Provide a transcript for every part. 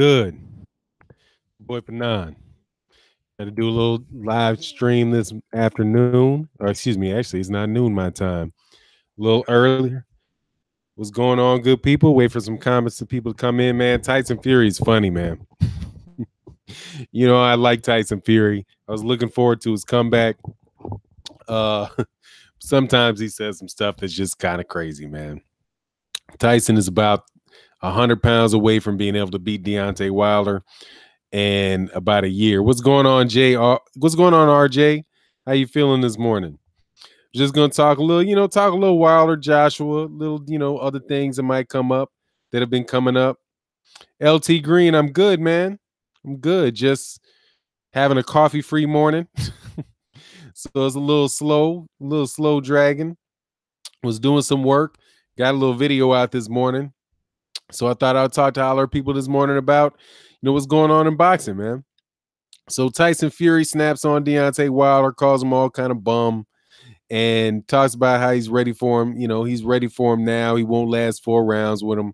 Good. Boy Panan. Got to do a little live stream this afternoon. Or excuse me, actually, it's not noon my time. A little earlier. What's going on, good people? Wait for some comments to people to come in, man. Tyson Fury is funny, man. I like Tyson Fury. I was looking forward to his comeback. Uh Sometimes he says some stuff that's just kind of crazy, man. Tyson is about 100 pounds away from being able to beat Deontay Wilder in about a year. What's going on, Jay? What's going on, RJ? How you feeling this morning? Just gonna talk a little, talk a little Wilder, Joshua, little, other things that might come up that have been coming up. LT Green, I'm good, man. I'm good. Just having a coffee-free morning. So it's a little slow dragging. Was doing some work. Got a little video out this morning. So I thought I'd talk to all our people this morning about, what's going on in boxing, man. So Tyson Fury snaps on Deontay Wilder, calls him all kind of bum, and talks about how he's ready for him. He's ready for him now. He won't last 4 rounds with him.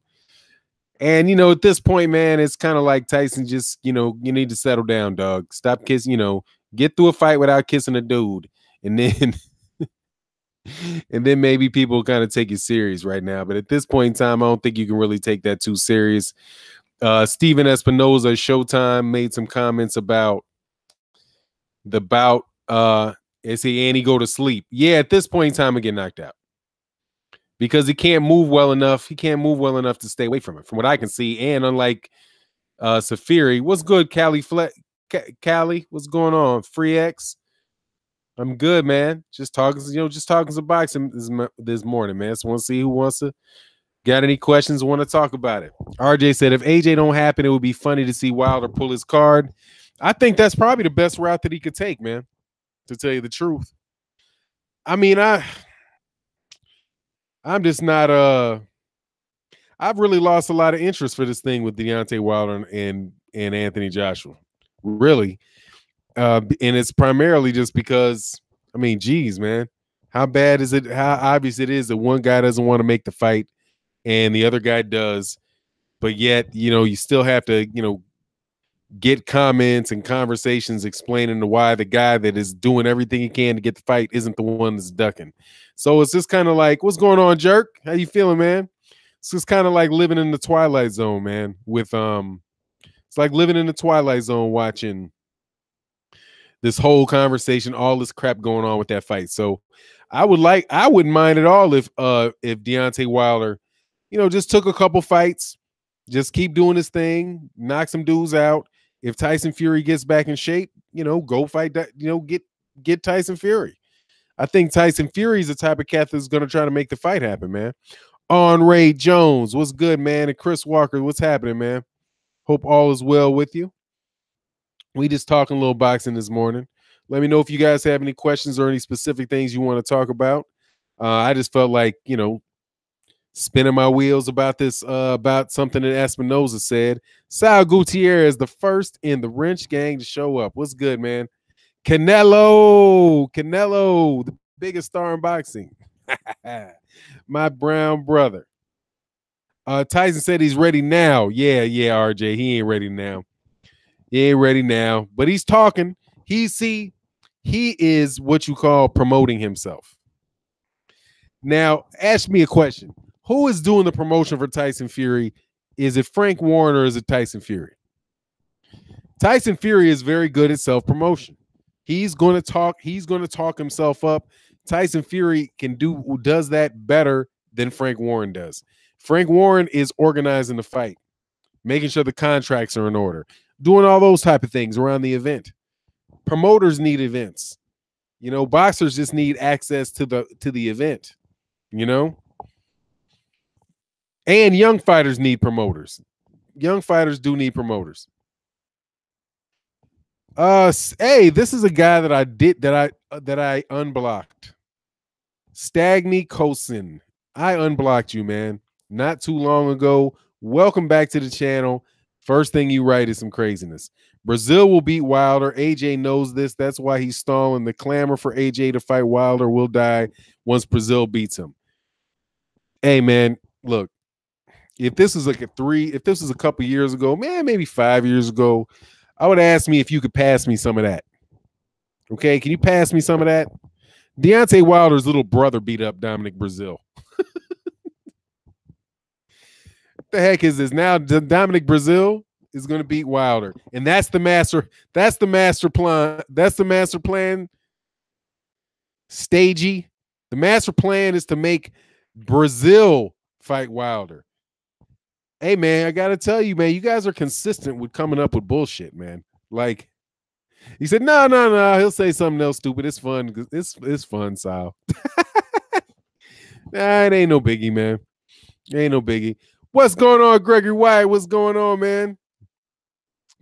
And, at this point, man, it's kind of like Tyson just, you need to settle down, dog. Stop kissing, get through a fight without kissing a dude. And then and then maybe people kind of take it serious right now. But at this point in time, I don't think you can really take that too serious. Steven Espinosa, Showtime, made some comments about the bout. Is he and he go to sleep? Yeah, at this point in time, I get knocked out because he can't move well enough. He can't move well enough to stay away from it, from what I can see. And unlike Safiri, what's good, Callie, what's going on? Free X. I'm good, man. Just talking some boxing this morning, man. So want to see who wants to got any questions, want to talk about it. RJ said if AJ don't happen, it would be funny to see Wilder pull his card. I think that's probably the best route that he could take, man, to tell you the truth. I mean, I'm just not I've really lost a lot of interest for this thing with Deontay Wilder and Anthony Joshua. Really. And it's primarily just because, I mean, geez, man, how bad is it? How obvious it is that one guy doesn't want to make the fight and the other guy does, but yet, you still have to, get comments and conversations explaining to why the guy that is doing everything he can to get the fight isn't the one that's ducking. So it's just kind of like, what's going on, Jerk? How you feeling, man? It's just kind of like living in the Twilight Zone, man. It's like living in the Twilight Zone watching this whole conversation, all this crap going on with that fight. So I wouldn't mind at all if Deontay Wilder, just took a couple fights, just keep doing his thing, knock some dudes out. If Tyson Fury gets back in shape, go fight that, get Tyson Fury. I think Tyson Fury is the type of cat that's going to try to make the fight happen, man. On Ray Jones, what's good, man? And Chris Walker, what's happening, man? Hope all is well with you. We just talking a little boxing this morning. Let me know if you guys have any questions or any specific things you want to talk about. I just felt like, spinning my wheels about this, about something that Espinosa said. Sal Gutierrez, the first in the Wrench Gang to show up. What's good, man? Canelo, the biggest star in boxing. My brown brother. Tyson said he's ready now. Yeah, RJ. He ain't ready now. He ain't ready now. But he's talking. He is what you call promoting himself. Now, ask me a question. Who is doing the promotion for Tyson Fury? Is it Frank Warren or is it Tyson Fury? Tyson Fury is very good at self-promotion. He's going to talk himself up. Tyson Fury does that better than Frank Warren does. Frank Warren is organizing the fight, making sure the contracts are in order, doing all those type of things around the event. Promoters need events. Boxers just need access to the event, And young fighters need promoters. Young fighters do need promoters. Hey, this is a guy that I unblocked. Stagny Cosin. I unblocked you, man, not too long ago. Welcome back to the channel. First thing you write is some craziness. Brazil will beat Wilder. AJ knows this. That's why he's stalling. The clamor for AJ to fight Wilder will die once Brazil beats him. Hey, man, look. if this was like if this was a couple years ago, man, maybe 5 years ago, I would ask me if you could pass me some of that. Okay, can you pass me some of that? Deontay Wilder's little brother beat up Dominic Brazil. What the heck is this? Now Dominic Brazil is going to beat Wilder, and that's the master. That's the master plan. That's the master plan. Stagey. The master plan is to make Brazil fight Wilder. Hey man, I gotta tell you, man, you guys are consistent with coming up with bullshit, man. Like he said, no. He'll say something else stupid. It's fun. It's fun, Sal. Nah, it ain't no biggie, man. It ain't no biggie. What's going on, Gregory White? What's going on, man?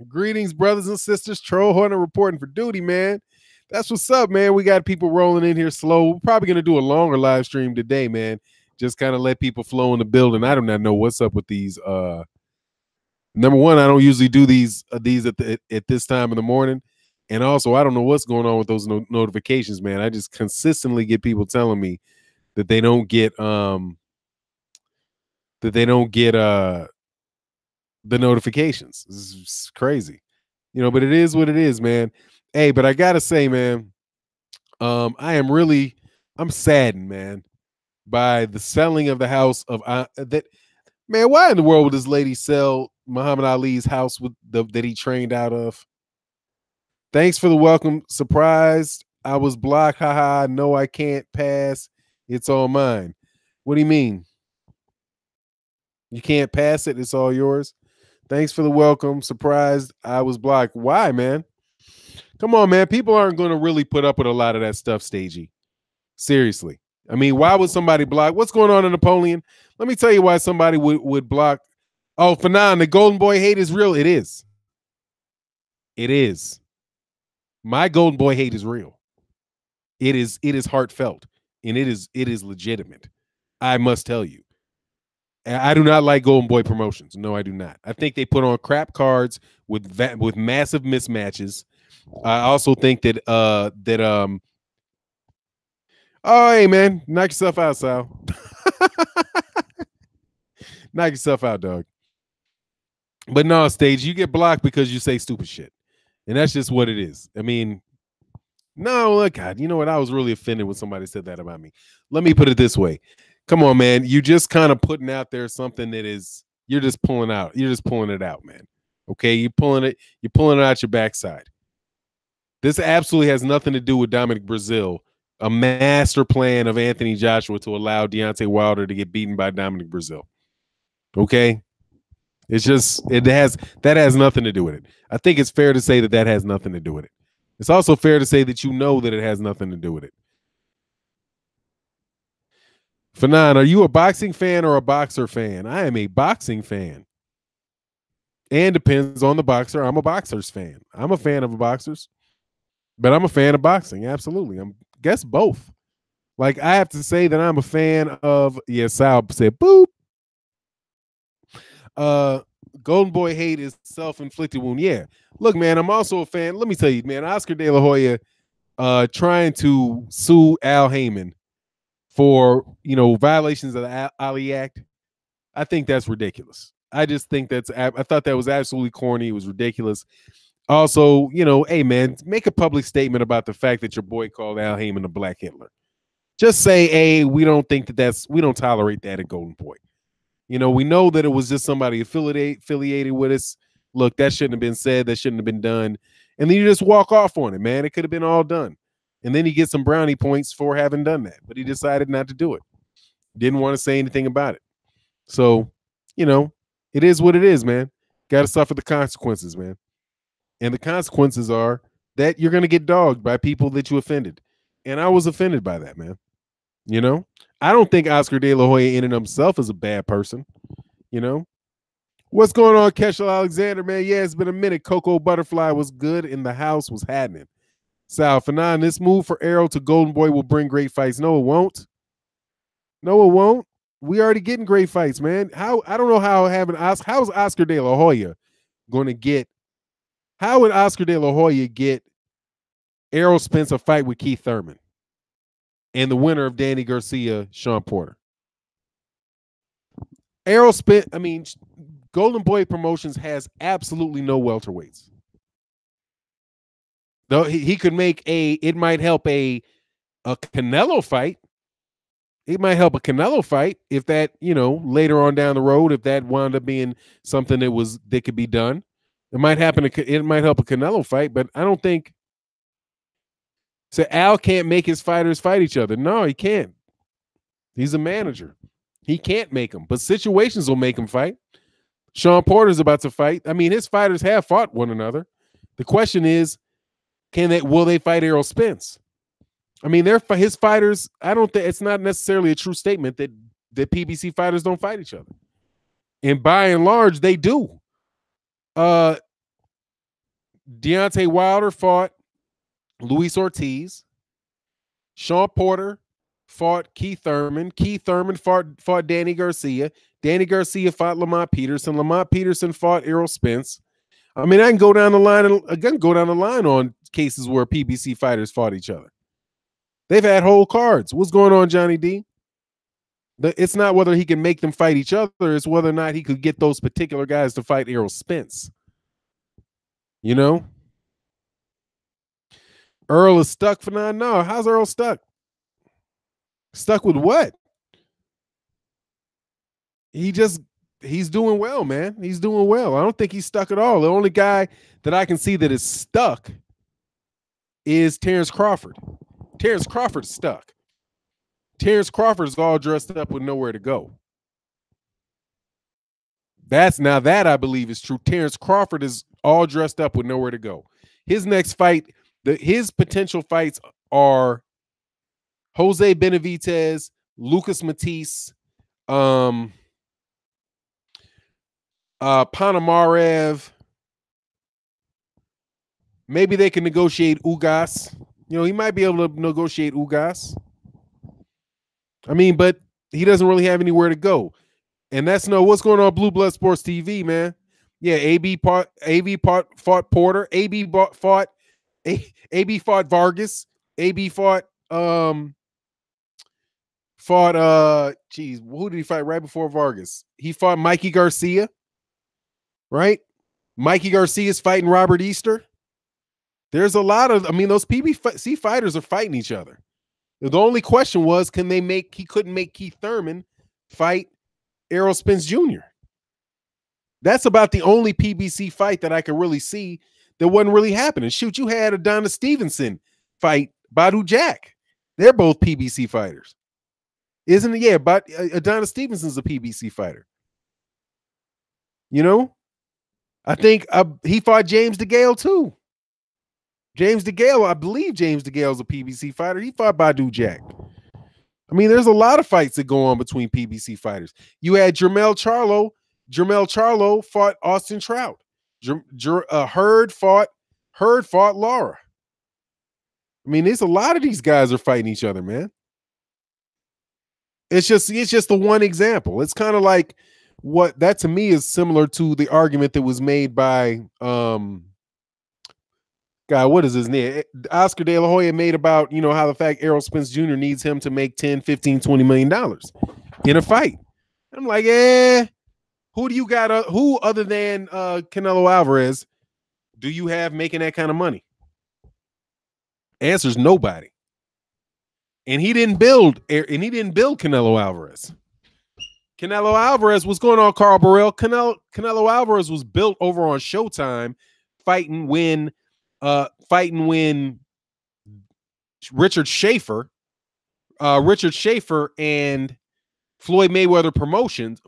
Greetings, brothers and sisters. Troll Horner reporting for duty, man. That's what's up, man. We got people rolling in here slow. We're probably gonna do a longer live stream today, man. Just kind of let people flow in the building. I do not know what's up with these. Number one, I don't usually do these at this time in the morning, and also I don't know what's going on with those notifications, man. I just consistently get people telling me that they don't get the notifications. This is crazy, but it is what it is, man. Hey, but I gotta say, man, I'm saddened, man, by the selling of the house of that. Man, why in the world would this lady sell Muhammad Ali's house that he trained out of? Thanks for the welcome. Surprised I was blocked. Haha. No, I can't pass. It's all mine. What do you mean? You can't pass it. It's all yours. Thanks for the welcome. Surprised I was blocked. Why, man? Come on, man. People aren't going to really put up with a lot of that stuff, Stagey. Seriously. I mean, why would somebody block? What's going on in Napoleon? Let me tell you why somebody would block. Oh, Fanon, the Golden Boy hate is real. It is. It is. My Golden Boy hate is real. It is heartfelt, and it is legitimate. I must tell you. I do not like Golden Boy promotions. No, I do not. I think they put on crap cards with massive mismatches. I also think that oh, hey man, knock yourself out, Sal. Knock yourself out, dog. But no, Stage, you get blocked because you say stupid shit. And that's just what it is. I mean, no, God, you know what? I was really offended when somebody said that about me. Let me put it this way. Come on, man. You just kind of putting out there something that is, you're just pulling it out, man. Okay, you're pulling it out your backside. This absolutely has nothing to do with Dominic Brazil, a master plan of Anthony Joshua to allow Deontay Wilder to get beaten by Dominic Brazil. Okay? It's just, that has nothing to do with it. I think it's fair to say that has nothing to do with it. It's also fair to say that you know that it has nothing to do with it. Fanon, are you a boxing fan or a boxer fan? I am a boxing fan. And depends on the boxer. I'm a boxer's fan. I'm a fan of the boxers, but I'm a fan of boxing. Absolutely. I guess both. Like, I have to say that I'm a fan of, Sal said, boop. Golden Boy hate is self-inflicted wound. Yeah. Look, man, I'm also a fan. Let me tell you, man, Oscar De La Hoya trying to sue Al Heyman for, violations of the Ali Act. I think that's ridiculous. I just think I thought that was absolutely corny. It was ridiculous. Also, hey, man, make a public statement about the fact that your boy called Al Heyman a black Hitler. Just say, hey, we don't think we don't tolerate that at Golden Boy. We know that it was just somebody affiliated with us. Look, that shouldn't have been said. That shouldn't have been done. And then you just walk off on it, man. It could have been all done. And then he gets some brownie points for having done that. But he decided not to do it. Didn't want to say anything about it. So, it is what it is, man. Got to suffer the consequences, man. And the consequences are that you're going to get dogged by people that you offended. And I was offended by that, man. I don't think Oscar De La Hoya in and of himself is a bad person. What's going on, Keshel Alexander, man? Yeah, it's been a minute. Coco Butterfly was good in the house, was happening. Sal Fanon, this move for Errol to Golden Boy will bring great fights. No, it won't. No, it won't. We already getting great fights, man. I don't know how is Oscar De La Hoya going to get? How would Oscar De La Hoya get Errol Spence a fight with Keith Thurman and the winner of Danny Garcia, Sean Porter? Errol Spence, I mean, Golden Boy Promotions has absolutely no welterweights. Though he could make it might help a Canelo fight. It might help a Canelo fight if that, later on down the road, if that wound up being something that could be done. It might happen. It might help a Canelo fight, but I don't think. So Al can't make his fighters fight each other. No, he can't. He's a manager. He can't make them, but situations will make him fight. Sean Porter's about to fight. I mean, his fighters have fought one another. The question is, will they fight Errol Spence? I mean, his fighters. I don't think it's not necessarily a true statement that PBC fighters don't fight each other, and by and large, they do. Deontay Wilder fought Luis Ortiz. Sean Porter fought Keith Thurman. Keith Thurman fought Danny Garcia. Danny Garcia fought Lamont Peterson. Lamont Peterson fought Errol Spence. I mean, I can go down the line on cases where PBC fighters fought each other. They've had whole cards. What's going on, Johnny D? It's not whether he can make them fight each other. It's whether or not he could get those particular guys to fight Errol Spence. Earl is stuck for now. No, how's Earl stuck? Stuck with what? He's doing well, man. He's doing well. I don't think he's stuck at all. The only guy that I can see that is stuck is Terrence Crawford. Terrence Crawford's stuck. Terrence Crawford is all dressed up with nowhere to go. That I believe is true. Terrence Crawford is all dressed up with nowhere to go. His next fight, his potential fights are Jose Benavidez, Lucas Matisse, Panamarev. Maybe they can negotiate Ugas. He might be able to negotiate Ugas. I mean, but he doesn't really have anywhere to go. And that's what's going on Blue Blood Sports TV, man. Yeah, AB fought Porter. AB fought Vargas. AB fought who did he fight right before Vargas? He fought Mikey Garcia. Right? Mikey Garcia's fighting Robert Easter. There's a lot of, those PBC fighters are fighting each other. The only question was, he couldn't make Keith Thurman fight Errol Spence Jr. That's about the only PBC fight that I could really see that wasn't really happening. Shoot, you had Adonis Stevenson fight Badu Jack. They're both PBC fighters. Isn't it? Yeah, but Adonis Stevenson's a PBC fighter. I think he fought James DeGale too. I believe James DeGale's a PBC fighter. He fought Badu Jack. There's a lot of fights that go on between PBC fighters. You had Jermell Charlo. Jermell Charlo fought Austin Trout. Hurd fought Lara. There's a lot of these guys are fighting each other, man. It's just the one example. It's kind of like what that to me is similar to the argument that was made by what is his name? Oscar De La Hoya made about, how the fact Errol Spence Jr. needs him to make 10, 15, $20 million in a fight. I'm like, who do you got? Who other than Canelo Alvarez do you have making that kind of money? Answer's nobody. And he didn't build Canelo Alvarez. Canelo Alvarez, what's going on, Carl Burrell? Canelo Alvarez was built over on Showtime, fighting when Richard Schaefer and Floyd Mayweather Promotions,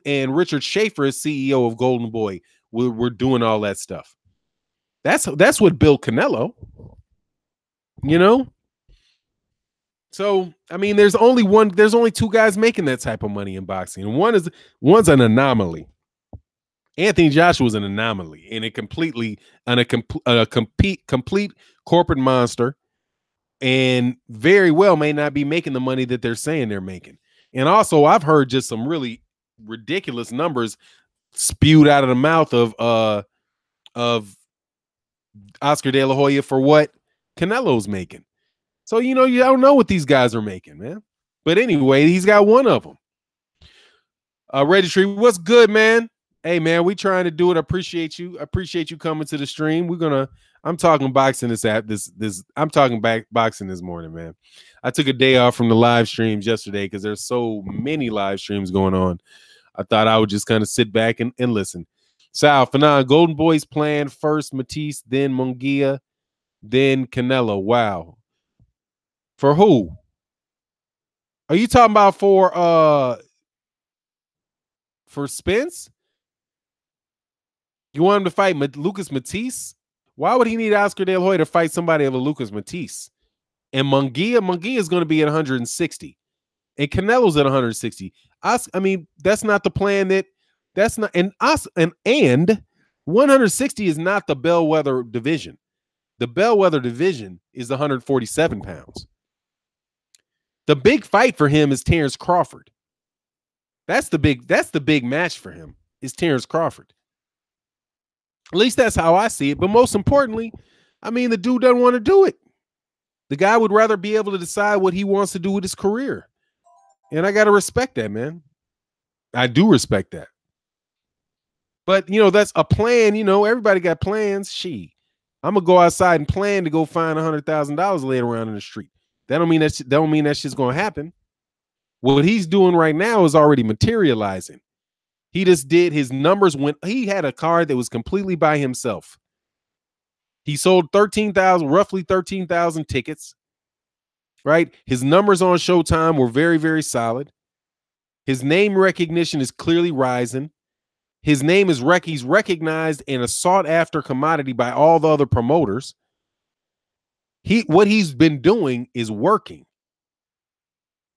and Richard Schaefer is CEO of Golden Boy. We're doing all that stuff. That's what built Canelo. So there's only two guys making that type of money in boxing, and one's an anomaly. Anthony Joshua's an anomaly and a complete corporate monster, and very well may not be making the money that they're saying they're making. And also, I've heard just some really ridiculous numbers spewed out of the mouth of Oscar De La Hoya for what Canelo's making. So you don't know what these guys are making, man. But anyway, he's got one of them. Registry, what's good, man? Hey, man, we trying to do it. I appreciate you. I appreciate you coming to the stream. I'm talking boxing I'm talking boxing this morning, man. I took a day off from the live streams yesterday because there's so many live streams going on. I thought I would just kind of sit back and listen. Sal, Fanon, Golden Boys playing first Matisse, then Munguia, then Canelo. Wow. For who? Are you talking about for Spence? You want him to fight Lucas Matisse? Why would he need Oscar De La Hoya to fight somebody of a Lucas Matisse? And Munguia is going to be at 160. And Canelo's at 160. I mean, that's not the plan. That's not and 160 is not the bellwether division. The bellwether division is 147 pounds. The big fight for him is Terrence Crawford. That's the big match for him is Terrence Crawford. At least that's how I see it. But most importantly, I mean, the dude doesn't want to do it. The guy would rather be able to decide what he wants to do with his career. And I got to respect that, man. I do respect that. But, you know, that's a plan. You know, everybody got plans. I'm going to go outside and plan to go find $100,000 laid around in the street. That don't mean that shit's going to happen. What he's doing right now is already materializing. He just did his numbers when he had a card that was completely by himself. He sold roughly 13,000 tickets, right? His numbers on Showtime were very, very solid. His name recognition is clearly rising. His name is he's recognized and a sought after commodity by all the other promoters. What he's been doing is working.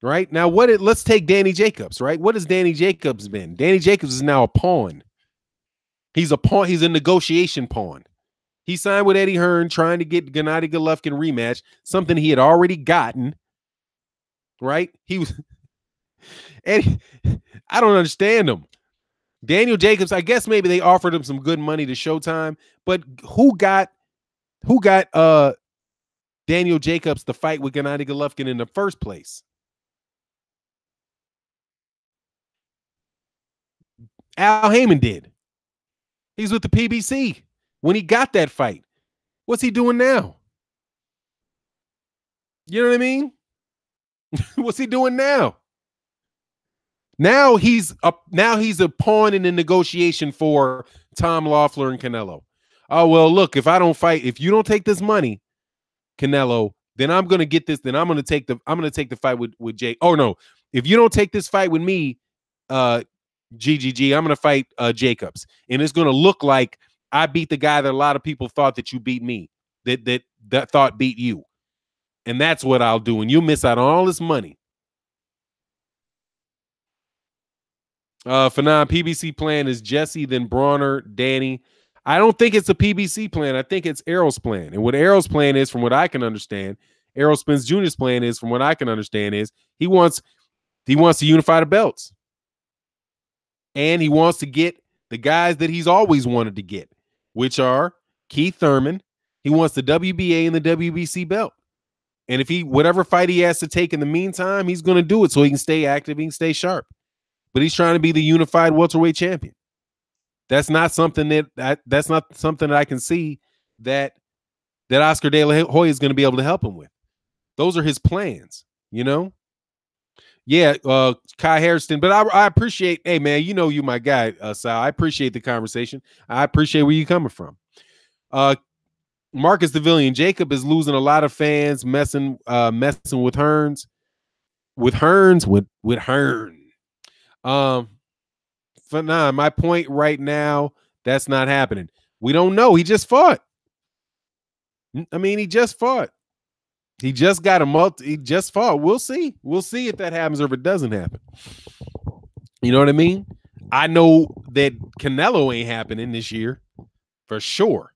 Right now, let's take Danny Jacobs, right? What has Danny Jacobs been? Danny Jacobs is now a pawn. He's a pawn. He's a negotiation pawn. He signed with Eddie Hearn, trying to get Gennady Golovkin rematch, something he had already gotten. Right? He was Eddie. I don't understand him. Daniel Jacobs. I guess maybe they offered him some good money to Showtime, but who got Daniel Jacobs to fight with Gennady Golovkin in the first place? Al Heyman did. He's with the PBC when he got that fight. What's he doing now? You know what I mean? What's he doing now? Now he's a pawn in the negotiation for Tom Loeffler and Canelo. Oh, well, look, if you don't take this money, Canelo, then I'm going to get this. Then I'm going to take the fight with Jake. Oh, no. If you don't take this fight with me, GGG, I'm going to fight Jacobs. And it's going to look like I beat the guy that a lot of people thought that you beat me, that thought beat you. And that's what I'll do. And you miss out on all this money. For now, PBC plan is Jesse, then Brawner, Danny. I don't think it's a PBC plan. I think it's Errol's plan. And what Errol's plan is, from what I can understand, Errol Spence Jr.'s plan is, from what I can understand, is he wants to unify the belts. And he wants to get the guys that he's always wanted to get, which are Keith Thurman. He wants the WBA and the WBC belt. And if whatever fight he has to take in the meantime, he's going to do it so he can stay active, he can stay sharp. But he's trying to be the unified welterweight champion. That's not something that I can see that Oscar De La Hoya is going to be able to help him with. Those are his plans, you know? Yeah, Kai Harrison. But I appreciate, hey, man, you know you my guy, Sal. I appreciate the conversation. I appreciate where you're coming from. Marcus Devillian, Jacob is losing a lot of fans, messing with Hearns. With Hearn. For now, my point right now, that's not happening. We don't know. He just fought. I mean, he just fought. He just got he just fought. We'll see. We'll see if that happens or if it doesn't happen. You know what I mean? I know that Canelo ain't happening this year for sure.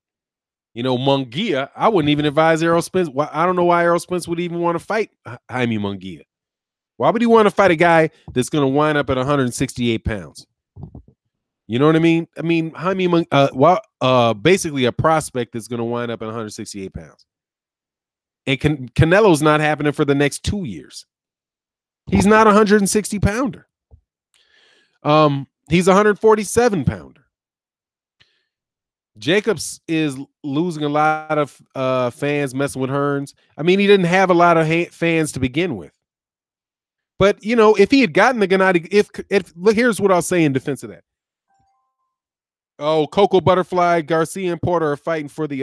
You know, Munguia, I wouldn't even advise Errol Spence. I don't know why Errol Spence would even want to fight Jaime Munguia. Why would he want to fight a guy that's going to wind up at 168 pounds? You know what I mean? I mean, Jaime, basically a prospect that's going to wind up at 168 pounds. And Canelo's not happening for the next 2 years. He's not a 160 pounder. He's a 147 pounder. Jacobs is losing a lot of fans messing with Hearns. I mean, he didn't have a lot of fans to begin with. But if he had gotten the Gennady, if look, here's what I'll say in defense of that. Oh, Coco Butterfly, Garcia, and Porter are fighting for the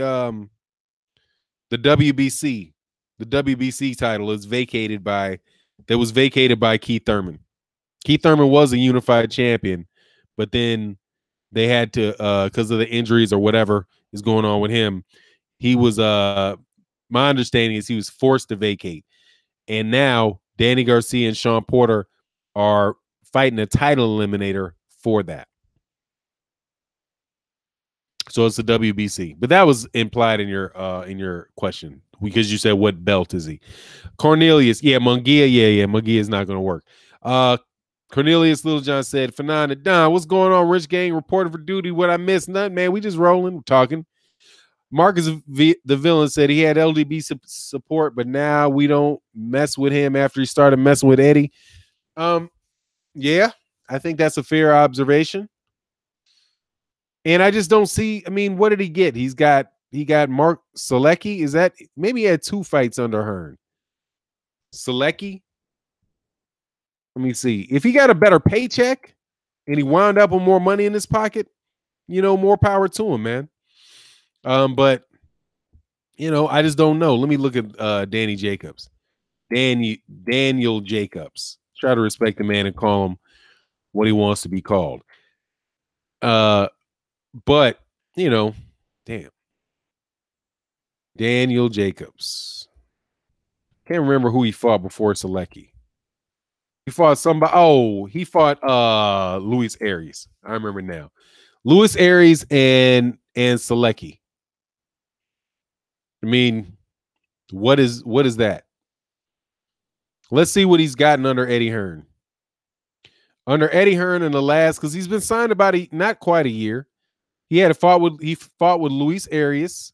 WBC. The WBC title is vacated by Keith Thurman. Keith Thurman was a unified champion, but then they had to because of the injuries or whatever is going on with him. He was my understanding is he was forced to vacate. And now Danny Garcia and Sean Porter are fighting a title eliminator for that. So it's the WBC. But that was implied in your question because you said what belt is he? Cornelius, yeah, Munguia, yeah, Munguia is not going to work. Cornelius Littlejohn said, Fernanda Don, what's going on? Rich Gang reported for duty. What I missed? Nothing, man. We just rolling, we're talking. Marcus the Villain said he had LDB support, but now we don't mess with him after he started messing with Eddie. Yeah, I think that's a fair observation. And I just don't see. I mean, what did he get? He got Mark Selecki. Is that maybe he had 2 fights under Hearn? Selecki. Let me see. If he got a better paycheck and he wound up with more money in his pocket, more power to him, man. But I just don't know. Let me look at Danny Jacobs. Daniel Jacobs. Try to respect the man and call him what he wants to be called. But damn. Daniel Jacobs. Can't remember who he fought before Selecki. He fought somebody. Oh, he fought Luis Aries. I remember now. Luis Aries and Selecki. I mean, what is that? Let's see what he's gotten under Eddie Hearn. Under Eddie Hearn in the last, because he's been signed about not quite a year. He fought with Luis Arias,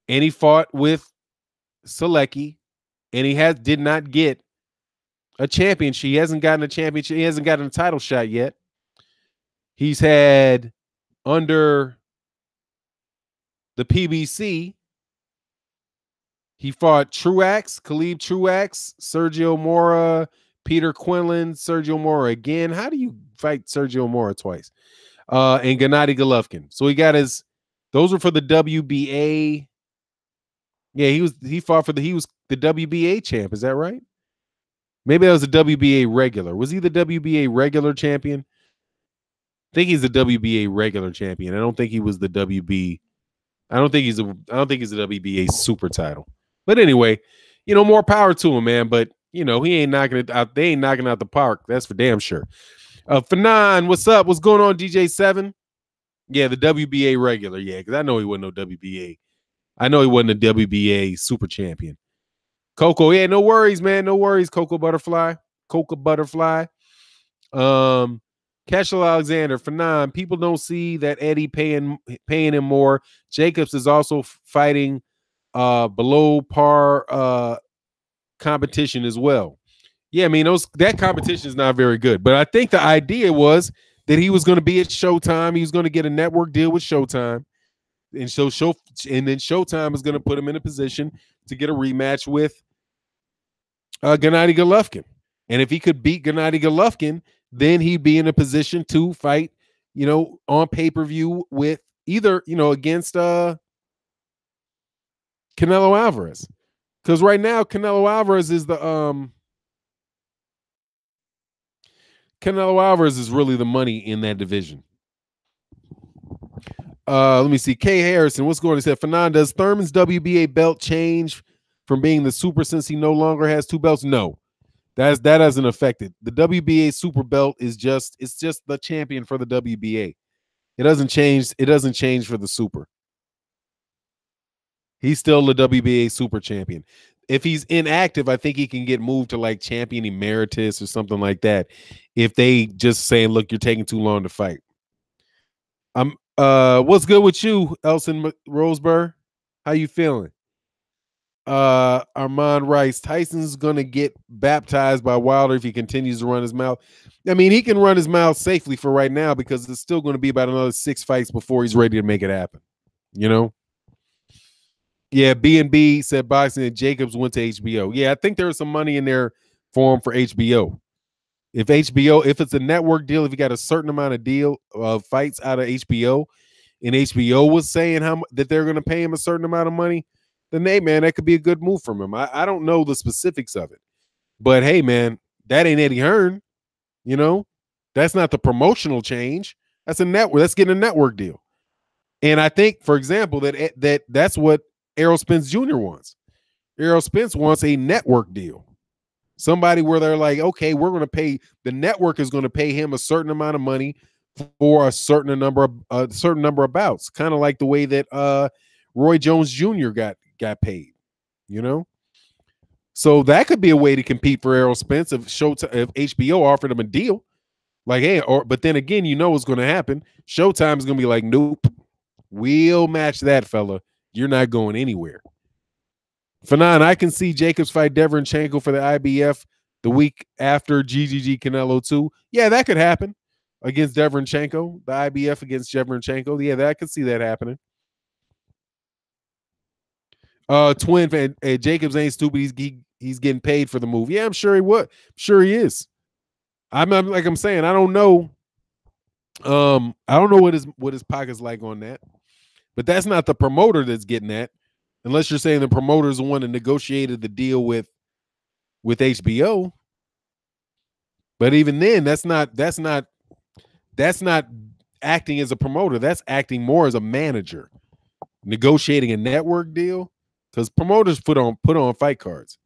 and he fought with Selecki, and he did not get a championship. He hasn't gotten a championship. He hasn't gotten a title shot yet. He's had under the PBC. He fought Truax, Khalid Truax, Sergio Mora, Peter Quinlan, Sergio Mora again. How do you fight Sergio Mora twice? And Gennady Golovkin. So he got those were for the WBA. Yeah, he was the WBA champ. Is that right? Maybe that was a WBA regular. Was he the WBA regular champion? I think he's the WBA regular champion. I don't think he was the WB. I don't think he's a WBA super title. But anyway, more power to him, man. But he ain't knocking it out. They ain't knocking out the park. That's for damn sure. Fanon, what's up? What's going on, DJ7? Yeah, the WBA regular. Yeah, because I know he wasn't no WBA. I know he wasn't a WBA super champion. Coco, yeah, no worries, man. No worries, Coco Butterfly. Cashel Alexander, Fanon, people don't see that Eddie paying him more. Jacobs is also fighting below par competition as well. Yeah, I mean, that competition is not very good. But I think the idea was that he was going to be at Showtime. He was going to get a network deal with Showtime. And then Showtime is going to put him in a position to get a rematch with Gennady Golovkin. And if he could beat Gennady Golovkin, then he'd be in a position to fight, on pay-per-view with either, against Canelo Alvarez. Because right now, Canelo Alvarez is really the money in that division. Let me see. Kay Harrison, what's going on? He said, Fernandez, Thurman's WBA belt change from being the super since he no longer has 2 belts? No. That doesn't affect it. The WBA super belt is just the champion for the WBA. It doesn't change for the super. He's still the WBA super champion. If he's inactive, I think he can get moved to like champion emeritus or something like that. If they just say, look, you're taking too long to fight. What's good with you, Elson Roseburg? How you feeling? Armand Rice, Tyson's gonna get baptized by Wilder if he continues to run his mouth. I mean, he can run his mouth safely for right now because it's still going to be about another 6 fights before he's ready to make it happen. You know? Yeah, B&B said boxing and Jacobs went to HBO. Yeah, I think there was some money in there for him for HBO. If it's a network deal, if you got a certain amount of deal of fights out of HBO, and HBO was saying that they're going to pay him a certain amount of money, then hey, man, that could be a good move from him. I don't know the specifics of it, but hey, man, that ain't Eddie Hearn. You know, that's not the promotional change. That's a network. That's getting a network deal. And I think, for example, that's what Errol Spence Jr. wants. Errol Spence wants a network deal. Somebody where they're like, okay, we're going to pay, the network is going to pay him a certain amount of money for a certain number of bouts, kind of like the way that Roy Jones Jr. got paid, you know. So that could be a way to compete for Errol Spence if HBO offered him a deal, like, hey, but then again, you know what's going to happen. Showtime is going to be like, nope, we'll match that, fella. You're not going anywhere. Fanon, I can see Jacobs fight Deverenchenko for the IBF the week after GGG Canelo 2. Yeah, that could happen against Deverenchenko, the IBF against Deverenchenko. Yeah, I could see that happening. Twin Jacobs ain't stupid. He's getting paid for the move. Yeah, I'm sure he would. I'm sure he is. I'm like I'm saying, I don't know. I don't know what his pocket's like on that, but that's not the promoter that's getting that. Unless you're saying the promoter's the one that negotiated the deal with HBO. But even then, that's not acting as a promoter. That's acting more as a manager, negotiating a network deal, because promoters put on fight cards.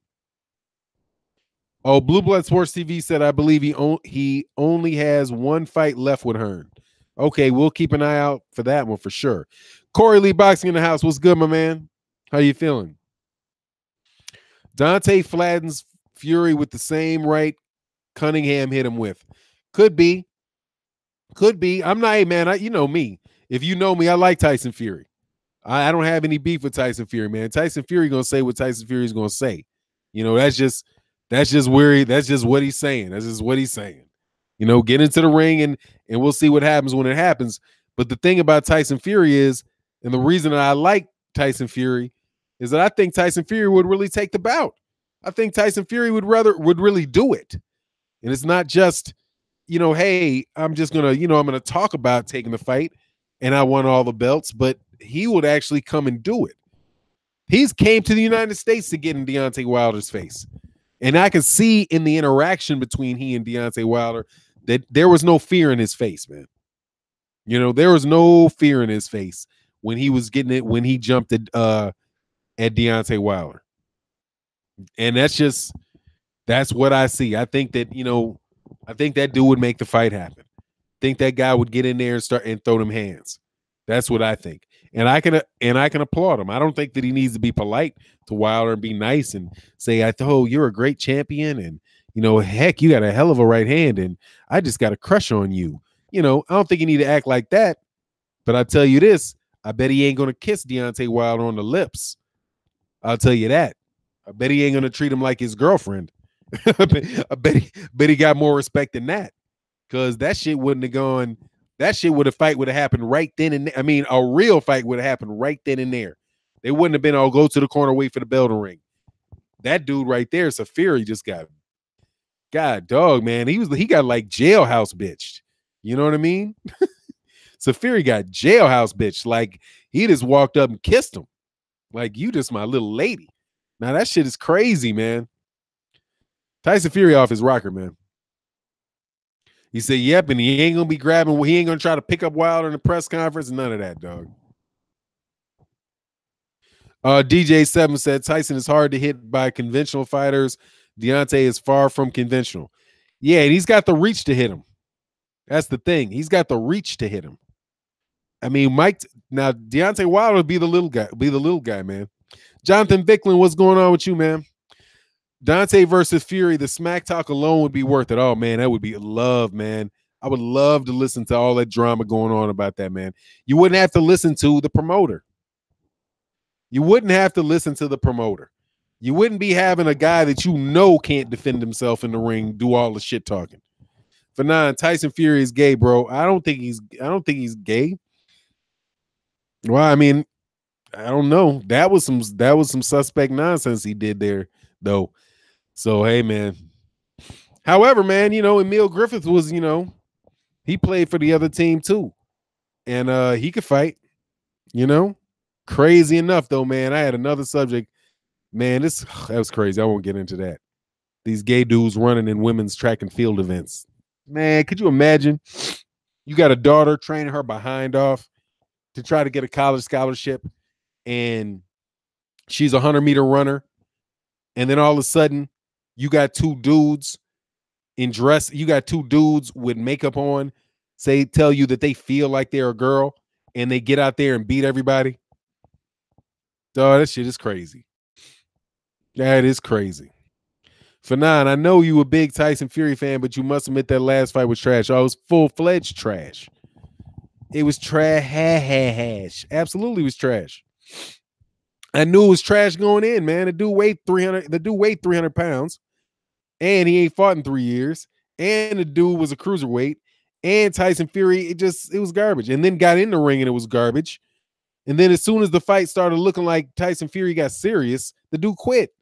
Oh, Blue Blood Sports TV said, I believe he only has one fight left with Hearn. Okay, we'll keep an eye out for that one for sure. Corey Lee Boxing in the house. What's good, my man? How you feeling? Deontay flattens Fury with the same right Cunningham hit him with. Could be. I'm not, hey, man, you know me. If you know me, I like Tyson Fury. I don't have any beef with Tyson Fury, man. Tyson Fury gonna say what Tyson Fury is gonna say. You know, that's just what he's saying. That's just what he's saying. You know, get into the ring and we'll see what happens when it happens. But the thing about Tyson Fury is, and the reason that I like Tyson Fury is that I think Tyson Fury would really take the bout. I think Tyson Fury would really do it. And it's not just, you know, hey, I'm just gonna, I'm gonna talk about taking the fight and I won all the belts, but he would actually come and do it. He's came to the United States to get in Deontay Wilder's face. And I can see in the interaction between he and Deontay Wilder that there was no fear in his face, man. You know, there was no fear in his face when he was getting it, when he jumped at Deontay Wilder. And that's what I see. I think that, I think that dude would make the fight happen. I think that guy would get in there and start and throw them hands. That's what I think. And I can applaud him. I don't think that he needs to be polite to Wilder and be nice and say, you're a great champion. And, heck, you got a hell of a right hand. And I just got a crush on you. I don't think you need to act like that. But I tell you this, I bet he ain't going to kiss Deontay Wilder on the lips. I'll tell you that. I bet he ain't going to treat him like his girlfriend. I bet he got more respect than that. Because that shit wouldn't have gone. That shit would have happened right then and there. I mean, a real fight would have happened right then and there. They wouldn't have been, go to the corner, wait for the bell to ring. That dude right there, Fury, just got, God dog, man. He got like jailhouse bitched. You know what I mean? Fury got jailhouse bitched. Like he just walked up and kissed him. Like, you just my little lady. Now that shit is crazy, man. Tyson Fury off his rocker, man. He said, yep, and he ain't going to be grabbing, he ain't going to try to pick up Wilder in the press conference. None of that, dog. DJ7 said, Tyson is hard to hit by conventional fighters. Deontay is far from conventional. Yeah, and he's got the reach to hit him. That's the thing. He's got the reach to hit him. I mean, now Deontay Wilder would be the little guy, man. Jonathan Vicklin, what's going on with you, man? Deontay versus Fury, the smack talk alone would be worth it. Oh, man, that would be love, man. I would love to listen to all that drama going on about that, man. You wouldn't have to listen to the promoter. You wouldn't have to listen to the promoter. You wouldn't be having a guy that you know can't defend himself in the ring do all the shit talking. For nine, Tyson Fury is gay, bro. I don't think he's gay. Well, I mean, I don't know. That was some suspect nonsense he did there, though. So hey, man. However, man, Emil Griffith was, he played for the other team too, and he could fight. Crazy enough though, man. I had another subject. Man, that was crazy. I won't get into that. These gay dudes running in women's track and field events. Man, could you imagine? You got a daughter training her behind off to try to get a college scholarship, and she's a 100-meter runner, and then all of a sudden, you got two dudes in dress. You got two dudes with makeup on, tell you that they feel like they're a girl, and they get out there and beat everybody. Oh, that shit is crazy. That is crazy. For nine, I know you a big Tyson Fury fan, but you must admit that last fight was trash. Oh, it was full-fledged trash. It was trash. Absolutely was trash. I knew it was trash going in, man. The dude weighed 300 pounds, and he ain't fought in 3 years. And the dude was a cruiserweight. And Tyson Fury, it was garbage. And then got in the ring and it was garbage. And then as soon as the fight started looking like Tyson Fury got serious, the dude quit.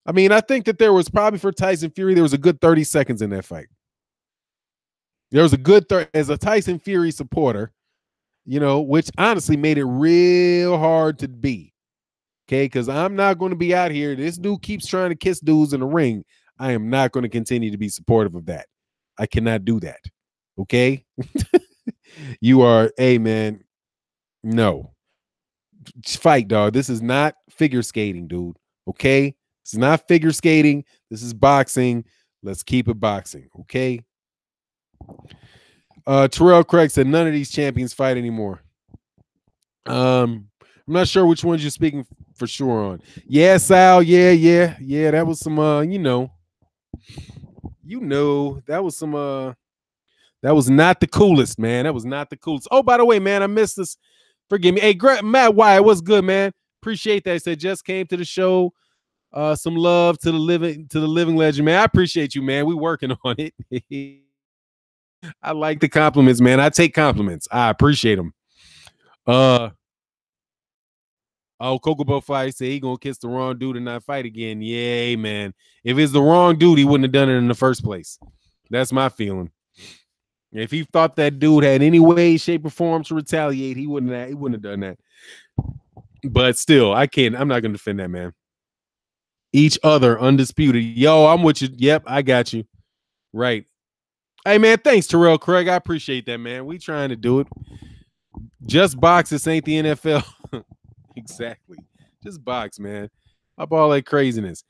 I mean, I think that there was probably for Tyson Fury, there was a good 30 seconds in that fight. There was a good as a Tyson Fury supporter, which honestly made it real hard to be. Okay, because I'm not going to be out here. This dude keeps trying to kiss dudes in the ring. I am not going to continue to be supportive of that. I cannot do that. Okay? You are, hey, man, no. Fight, dog. This is not figure skating, dude. Okay? It's not figure skating. This is boxing. Let's keep it boxing. Okay? Terrell Craig said none of these champions fight anymore. I'm not sure which ones you're speaking for sure on. Yeah, Sal. Yeah. That was some that was some that was not the coolest, man. That was not the coolest. Oh, by the way, man, I missed this. Forgive me. Hey, Matt Wyatt, what's good, man? Appreciate that. He said just came to the show. Some love to the living legend, man. I appreciate you, man. We working on it. I like the compliments, man. I take compliments. I appreciate them. Coco Bofai said he gonna kiss the wrong dude and not fight again. Yay, man. If it's the wrong dude, he wouldn't have done it in the first place. That's my feeling. If he thought that dude had any way, shape, or form to retaliate, he wouldn't have done that. But still, I'm not gonna defend that, man. Each other undisputed. Yo, I'm with you. Yep, I got you. Right. Hey, man, thanks, Terrell Craig. I appreciate that, man. We trying to do it. Just box. This ain't the NFL. Exactly. Just box, man. Up all that craziness.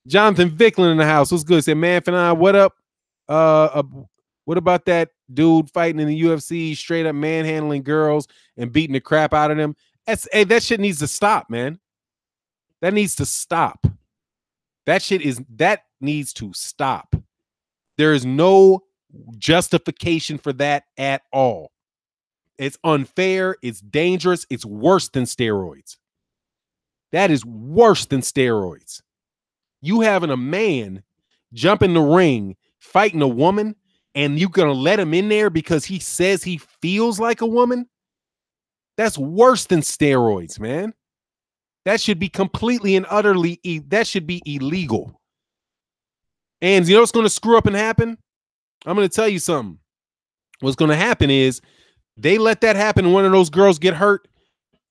Jonathan Vicklin in the house. What's good? Said, man, Fanon, what up? What about that dude fighting in the UFC, straight up manhandling girls and beating the crap out of them? That shit needs to stop, man. That needs to stop. That needs to stop. There is no justification for that at all. It's unfair. It's dangerous. It's worse than steroids. That is worse than steroids. You having a man jump in the ring, fighting a woman, and you're going to let him in there because he says he feels like a woman? That's worse than steroids, man. That should be completely and utterly, that should be illegal. And you know what's going to screw up and happen? I'm going to tell you something. What's going to happen is they let that happen and one of those girls get hurt.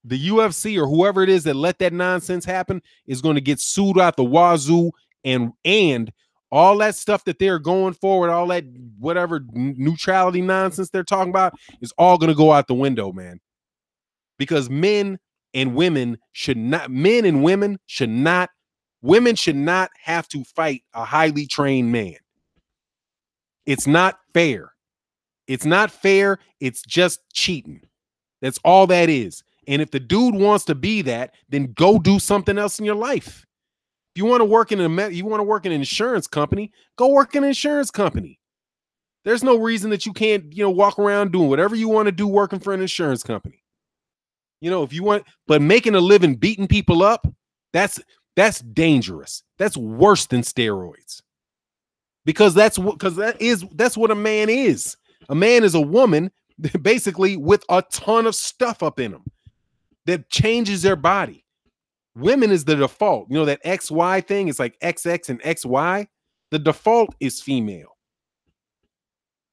The UFC or whoever it is that let that nonsense happen is going to get sued out the wazoo, and all that stuff that they're going forward, all that whatever neutrality nonsense they're talking about is all going to go out the window, man. Because women should not have to fight a highly trained man. It's not fair. It's not fair. It's just cheating. That's all that is. And if the dude wants to be that, then go do something else in your life. If you want to work in an insurance company, go work in an insurance company. There's no reason that you can't, walk around doing whatever you want to do working for an insurance company. If you want, but making a living beating people up, That's dangerous. That's worse than steroids. Because that's what a man is. A man is a woman basically with a ton of stuff up in them that changes their body. Women is the default. You know that XY thing? It's like XX and XY. The default is female.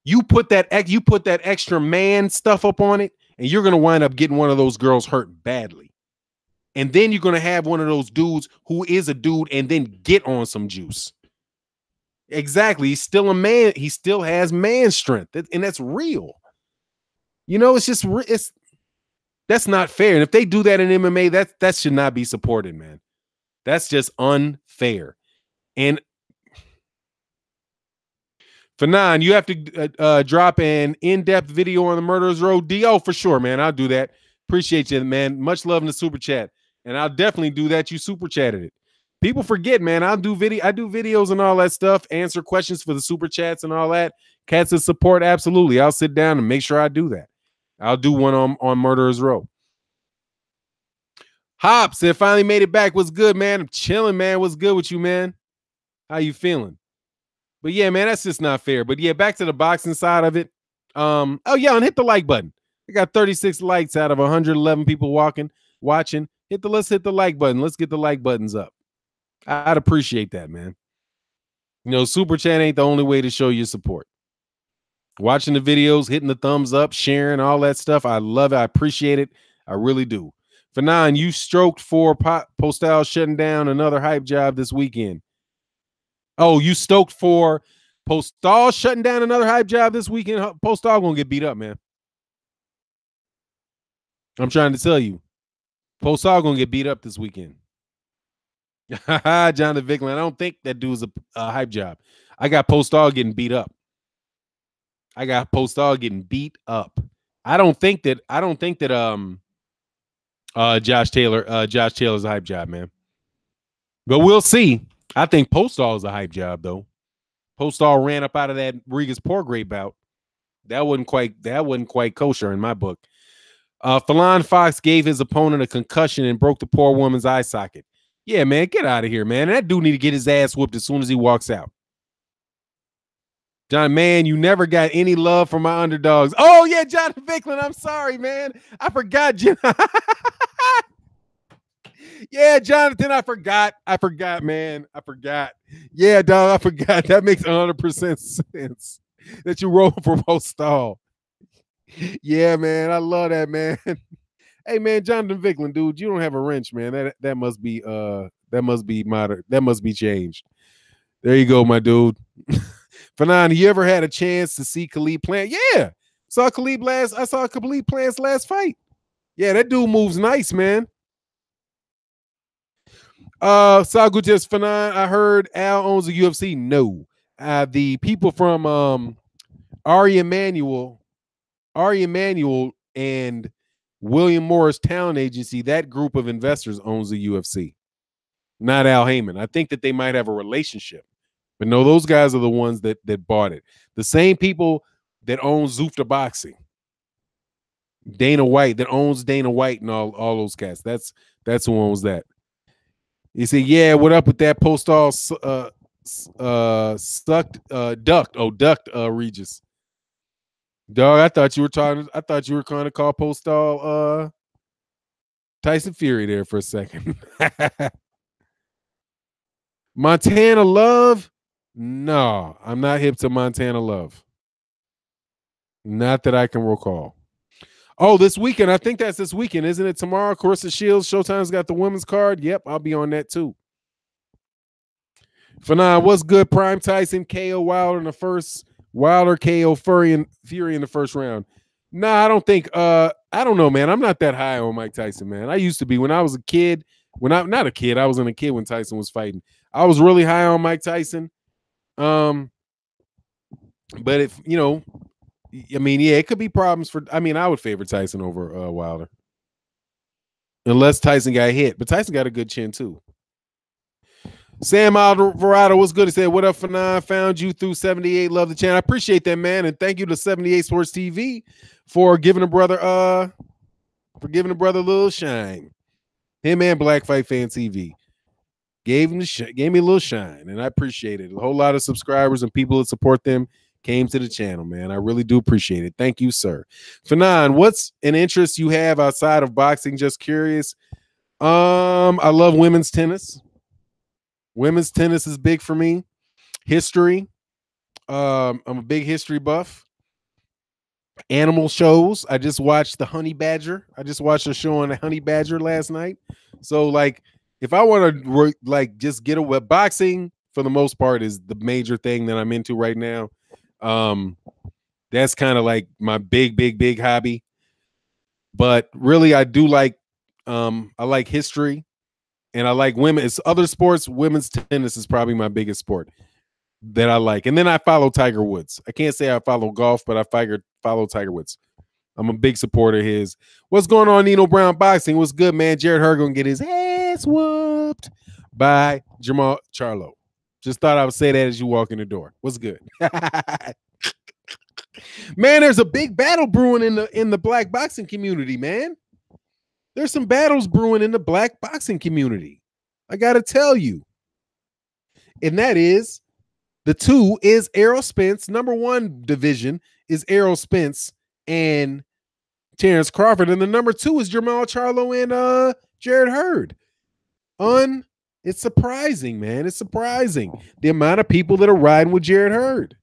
You put that extra man stuff up on it, and you're gonna wind up getting one of those girls hurt badly. And then you're gonna have one of those dudes who is a dude and then get on some juice. Exactly. He's still a man. He still has man strength, and that's real. You know, it's just that's not fair. And if they do that in MMA, that should not be supported, man. That's just unfair. And Fanon, you have to drop an in-depth video on the Murderers Row. D.O. for sure, man. I'll do that. Appreciate you, man. Much love in the super chat. And I'll definitely do that. You super chatted it. People forget, man. I do videos and all that stuff, answer questions for the super chats and all that. Cats of support, absolutely. I'll sit down and make sure I do that. I'll do one on Murderers Row. Hops, it finally made it back. What's good, man? I'm chilling, man. What's good with you, man? How you feeling? But yeah, man, that's just not fair. But yeah, back to the boxing side of it. Oh yeah, and hit the like button. I got 36 likes out of 111 people watching. Let's hit the like button. Let's get the like buttons up. I'd appreciate that, man. You know, super chat ain't the only way to show your support. Watching the videos, hitting the thumbs up, sharing, all that stuff. I love it. I appreciate it. I really do. Fanon, you stroked for Postal shutting down another hype job this weekend. Oh, you stoked for Postal shutting down another hype job this weekend? Postal gonna get beat up, man. I'm trying to tell you. Postal gonna get beat up this weekend. Jonathan Vickland. I don't think that dude's a hype job. I got Postal getting beat up. I don't think that Josh Taylor's a hype job, man. But we'll see. I think Postal is a hype job, though. Postal ran up out of that Rodriguez-Porgray bout. That wasn't quite kosher in my book. Fallon Fox gave his opponent a concussion and broke the poor woman's eye socket. Yeah, man, get out of here, man. That dude need to get his ass whooped as soon as he walks out. John, man, you never got any love from my underdogs. Oh, yeah, Jonathan Vickland, I'm sorry, man. I forgot. Yeah, Jonathan, I forgot, man. I forgot. Yeah, dog, I forgot. That makes 100% sense that you roll for Postal. Yeah, man, I love that, man. Hey, man, Jonathan Vickland, dude, you don't have a wrench, man. That must be modern. That must be changed. There you go, my dude. Fanon, you ever had a chance to see Khalid Plant? Yeah, I saw Khalid Plant's last fight. Yeah, that dude moves nice, man. Sal Gutierrez, Fanon, I heard Al owns the UFC. No, the people from Ari Emanuel and William Morris Talent Agency, that group of investors owns the UFC, not Al Heyman. I think that they might have a relationship, but no, those guys are the ones that bought it. The same people that own Zufta Boxing, Dana White, that owns Dana White and all those cats. That's who owns that. You say, yeah, what up with that Postal ducked Regis. Dog, I thought you were trying to call Postal Tyson Fury there for a second. Montana Love? No, I'm not hip to Montana Love. Not that I can recall. Oh, this weekend. I think that's this weekend, isn't it? Tomorrow, Carissa Shields. Showtime's got the women's card. Yep, I'll be on that too. Fanon, what's good? Prime Tyson, KO Wilder in the first. Wilder KO Fury in the first round. Nah, I don't think. I don't know, man. I'm not that high on Mike Tyson, man. I used to be when I was a kid. I wasn't a kid when Tyson was fighting. I was really high on Mike Tyson. But if you know, I mean, yeah, it could be problems for. I mean, I would favor Tyson over Wilder, unless Tyson got hit. But Tyson got a good chin too. Sam Alvarado, what's good? He said, "What up, Fanon? Found you through 78. Love the channel. I appreciate that, man, and thank you to 78 Sports TV for giving a brother a little shine. Him and Black Fight Fan TV. gave me a little shine, and I appreciate it. A whole lot of subscribers and people that support them came to the channel, man. I really do appreciate it. Thank you, sir. Fanon, what's an interest you have outside of boxing? Just curious. I love women's tennis. Women's tennis is big for me. History. I'm a big history buff. Animal shows. I just watched the Honey Badger. I just watched a show on the Honey Badger last night. So, like, if I want to like just get away, boxing for the most part is the major thing that I'm into right now. That's kind of like my big hobby. But really, I do like I like history, and I like women. It's other sports. Women's tennis is probably my biggest sport that I like. And then I follow Tiger Woods. I can't say I follow golf, but I follow Tiger Woods. I'm a big supporter of his. What's going on, Nino Brown Boxing? What's good, man? Jared Hurd gonna get his ass whooped by Jamal Charlo. Just thought I would say that as you walk in the door. What's good? Man, there's a big battle brewing in the black boxing community, man. There's some battles brewing in the black boxing community. I gotta tell you. And that is the 2 is Errol Spence. Number 1 division is Errol Spence and Terrence Crawford. And the number 2 is Jamal Charlo and Jared Hurd. It's surprising, man. It's surprising the amount of people that are riding with Jared Hurd.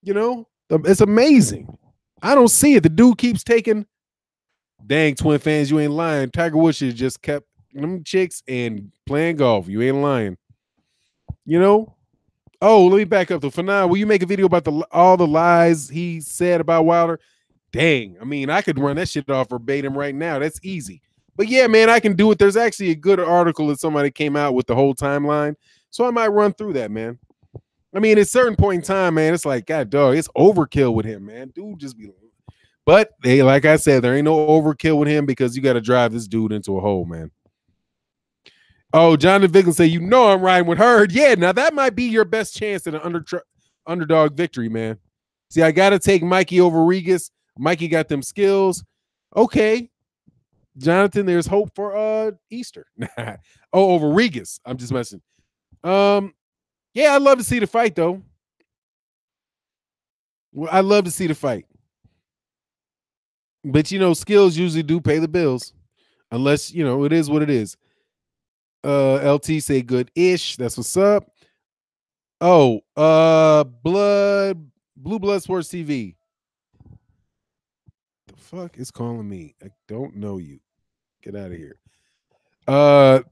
You know, it's amazing. I don't see it. The dude keeps taking. Dang, Twin fans, you ain't lying. Tiger Woods should just kept them chicks and playing golf. You ain't lying. You know? Oh, let me back up. For now, will you make a video about all the lies he said about Wilder? Dang. I mean, I could run that shit off verbatim right now. That's easy. But yeah, man, I can do it. There's actually a good article that somebody came out with the whole timeline. So I might run through that, man. I mean, at a certain point in time, man, it's like, God, dog, it's overkill with him, man. Dude just be. But hey, like I said, there ain't no overkill with him because you got to drive this dude into a hole, man. Oh, Jonathan Vickles say, you know I'm riding with Hurd. Yeah, now that might be your best chance at an underdog victory, man. See, I got to take Mikey over Regis. Mikey got them skills. Okay. Jonathan, there's hope for Easter. Oh, over Regis. I'm just messing. Yeah, I'd love to see the fight, though. Well, I'd love to see the fight. But, you know, skills usually do pay the bills. Unless, you know, it is what it is. LT say good-ish. That's what's up. Oh, Blue Blood Sports TV. The fuck is calling me? I don't know you. Get out of here.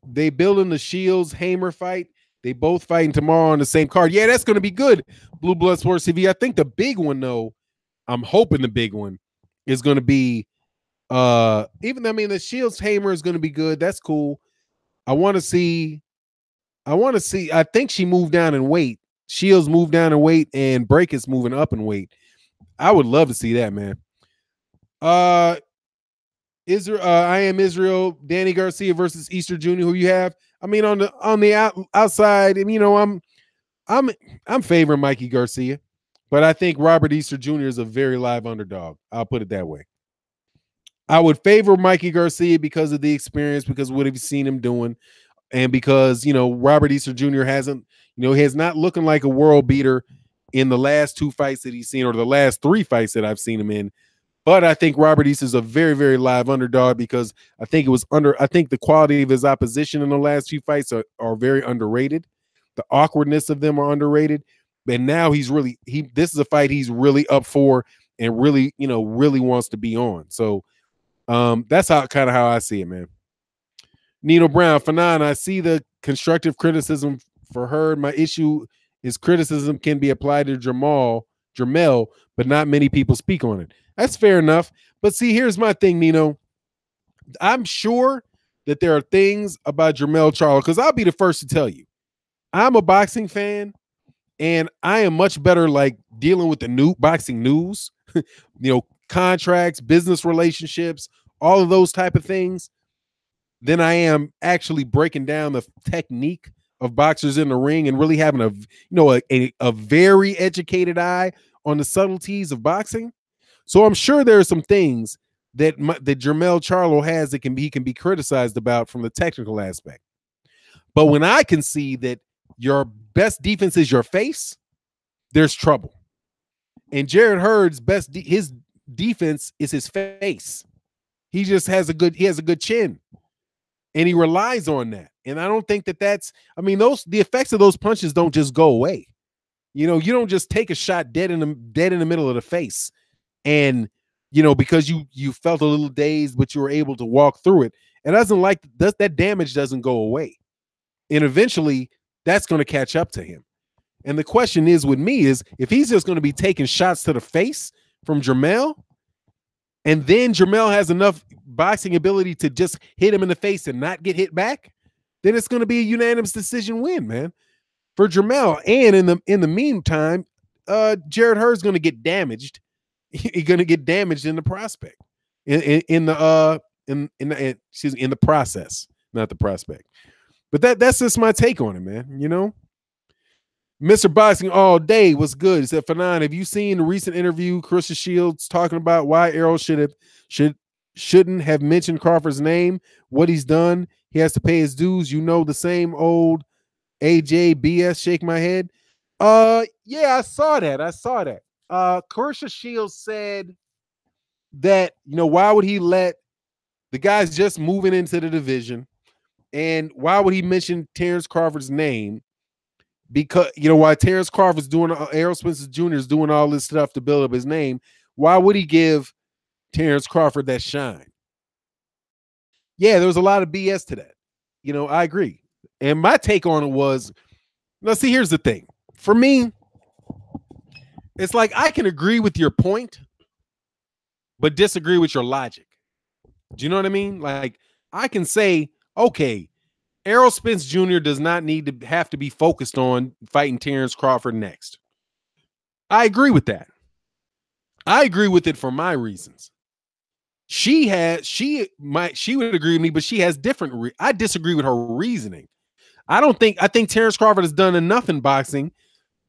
They building the Shields Hamer fight. They both fighting tomorrow on the same card. Yeah, that's going to be good. Blue Blood Sports TV. I think the big one, though, I'm hoping the big one is going to be the Shields Hamer is going to be good. That's cool. I want to see. I think she moved down in weight. Shields moved down in weight, and Break is moving up in weight. I would love to see that, man. Israel, I am Israel. Danny Garcia versus Easter Jr. Who you have? I mean, on the outside, and you know, I'm favoring Mikey Garcia, but I think Robert Easter Jr. is a very live underdog. I'll put it that way. I would favor Mikey Garcia because of the experience, because of what I've seen him doing, and because, you know, Robert Easter Jr. hasn't, you know, he has not looking like a world beater in the last 2 fights that he's seen, or the last 3 fights that I've seen him in. But I think Robert Easter is a very, very live underdog because I think the quality of his opposition in the last few fights are very underrated. The awkwardness of them are underrated. And now this is a fight he's really up for and really, you know, really wants to be on. So that's how I see it, man. Nino Brown, Fanon, I see the constructive criticism for Hurd. My issue is criticism can be applied to Jermell, but not many people speak on it. That's fair enough. But see, here's my thing, Nino. I'm sure that there are things about Jermell Charlo, because I'll be the first to tell you, I'm a boxing fan, and I am much better like dealing with the new boxing news, you know, contracts, business relationships, all of those type of things, than I am actually breaking down the technique of boxers in the ring and really having a very educated eye on the subtleties of boxing. So I'm sure there are some things that Jermell Charlo has that he can be criticized about from the technical aspect. But when I can see that your best defense is your face, there's trouble. And Jared Hurd's his defense is his face. He just has a good chin, and he relies on that. And I don't think that's. I mean, the effects of those punches don't just go away. You know, you don't just take a shot dead in the middle of the face, and because you felt a little dazed, but you were able to walk through it. It doesn't that damage doesn't go away, and eventually that's going to catch up to him. And the question is with me is if he's just going to be taking shots to the face from Jermell, and then Jermell has enough boxing ability to just hit him in the face and not get hit back, then it's going to be a unanimous decision win, man, for Jermell. And in the meantime, Jared Hurd's going to get damaged. He's going to get damaged in the prospect, in the process, not the prospect. But that's just my take on it, man. Mr. Boxing all day was good. He said, Fanon, have you seen the recent interview Christian Shields talking about why Errol shouldn't have mentioned Crawford's name, what he's done? He has to pay his dues. The same old AJ BS. Shake my head. Yeah, I saw that. Christian Shields said that, why would he let the guys just moving into the division, and why would he mention Terrence Crawford's name? Because, while Terrence Crawford's doing, Errol Spence Jr. is doing all this stuff to build up his name, why would he give Terrence Crawford that shine? Yeah, there was a lot of BS to that. I agree. And my take on it was, now see, here's the thing. For me, it's like I can agree with your point, but disagree with your logic. Do you know what I mean? Like, I can say, okay, Errol Spence Jr. does not need to have to be focused on fighting Terrence Crawford next. I agree with that. I agree with it for my reasons. She would agree with me, but she has different. I disagree with her reasoning. I think Terrence Crawford has done enough in boxing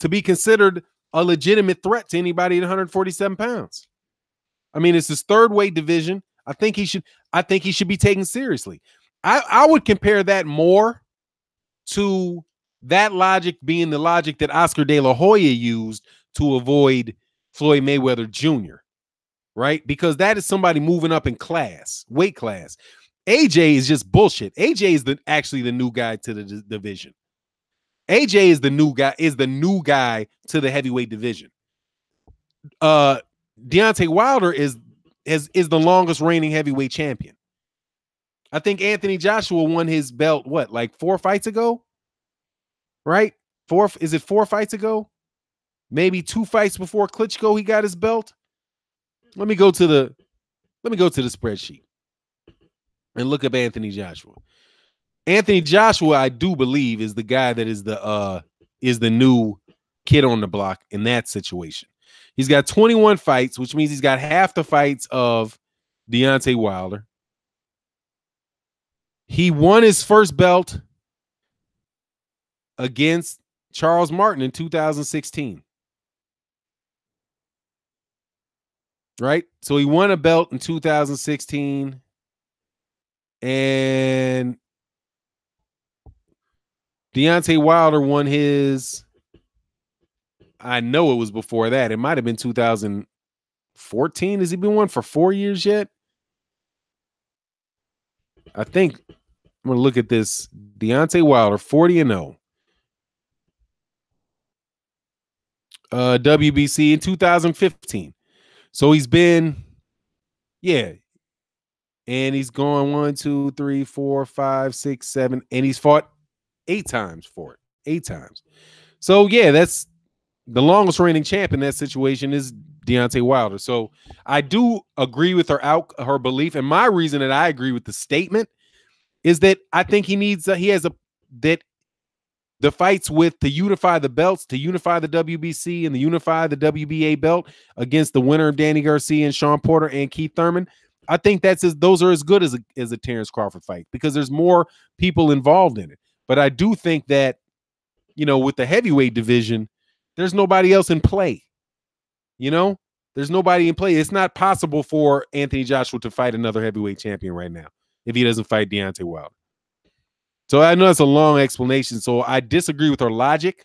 to be considered a legitimate threat to anybody at 147 pounds. I mean, it's his third weight division. I think he should be taken seriously. I would compare that more to that logic being the logic that Oscar De La Hoya used to avoid Floyd Mayweather Jr., right? Because that is somebody moving up in weight class. AJ is just bullshit. AJ is actually the new guy to the division. AJ is the new guy to the heavyweight division. Deontay Wilder is the longest reigning heavyweight champion. I think Anthony Joshua won his belt, like 4 fights ago? Right? Is it 4 fights ago? Maybe 2 fights before Klitschko he got his belt. Let me go to the spreadsheet and look up Anthony Joshua. Anthony Joshua, I do believe, is the guy that is the new kid on the block in that situation. He's got 21 fights, which means he's got half the fights of Deontay Wilder. He won his first belt against Charles Martin in 2016. Right? So he won a belt in 2016. And Deontay Wilder won his, I know it was before that. It might have been 2014. Has he been one for 4 years yet? I think I'm going to look at this. Deontay Wilder, 40-0. WBC in 2015. So he's been, and he's going 1, 2, 3, 4, 5, 6, 7, and he's fought 8 times for it. 8 times. So that's the longest reigning champ in that situation is Deontay Wilder. So I do agree with her belief, and my reason that I agree with the statement is that I think that the fights to unify the belts, to unify the WBC and to unify the WBA belt against the winner of Danny Garcia and Sean Porter and Keith Thurman. I think those are as good as a Terrence Crawford fight because there's more people involved in it. But I do think that, with the heavyweight division, there's nobody else in play. There's nobody in play. It's not possible for Anthony Joshua to fight another heavyweight champion right now if he doesn't fight Deontay Wilder. So I know that's a long explanation. So I disagree with her logic,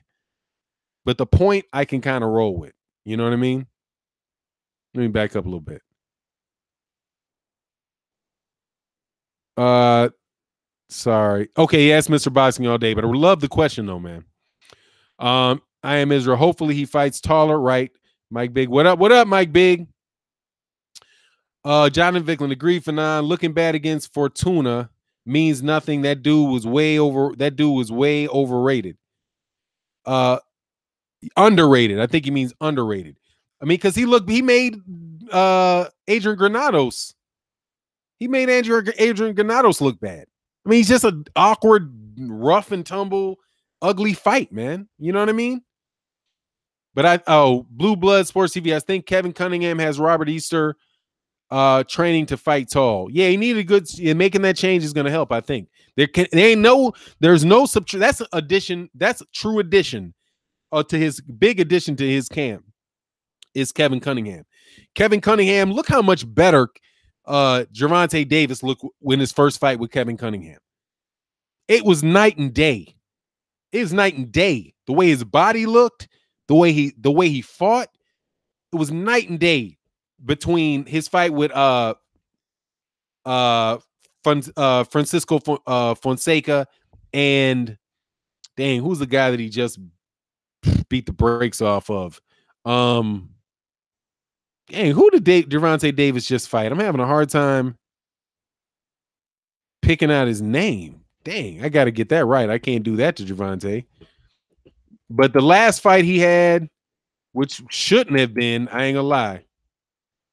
but the point I can kind of roll with. You know what I mean? Let me back up a little bit. Sorry. Okay, yes, Mr. Boxing all day, but I love the question though, man. I am Israel. Hopefully he fights taller, right? Mike Big. What up? What up, Mike Big? Jonathan Vickland, agreed for 9. Looking bad against Fortuna means nothing. That dude was way overrated. Underrated. I think he means underrated. I mean, because he made Adrian Granados. He made Adrian Granados look bad. I mean, he's just an awkward, rough and tumble, ugly fight, man. You know what I mean? But Blue Blood Sports TV. I think Kevin Cunningham has Robert Easter training to fight tall. Yeah, he needed good. Making that change is going to help. I think there's no subtraction. That's addition. That's true addition to his big addition to his camp is Kevin Cunningham. Kevin Cunningham, look how much better Gervonta Davis looked in his first fight with Kevin Cunningham. It was night and day. It was night and day. The way his body looked, the way he fought, it was night and day between his fight with Francisco Fonseca and dang, who's the guy that he just beat the brakes off of? Dang, who did Gervonta Davis just fight? I'm having a hard time picking out his name. Dang, I got to get that right. I can't do that to Gervonta. But the last fight he had, which shouldn't have been, I ain't gonna lie.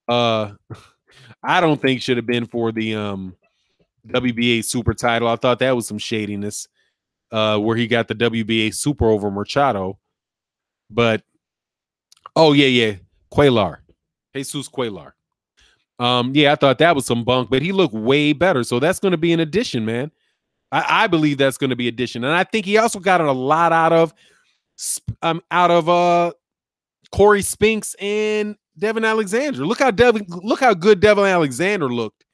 I don't think should have been for the WBA super title. I thought that was some shadiness where he got the WBA super over Machado. But yeah. Cuellar. Jesus Cuellar. Yeah, I thought that was some bunk, but he looked way better. So that's going to be an addition, man. I believe that's going to be addition. And I think he also got a lot out of Corey Spinks and Devin Alexander. Look how good Devin Alexander looked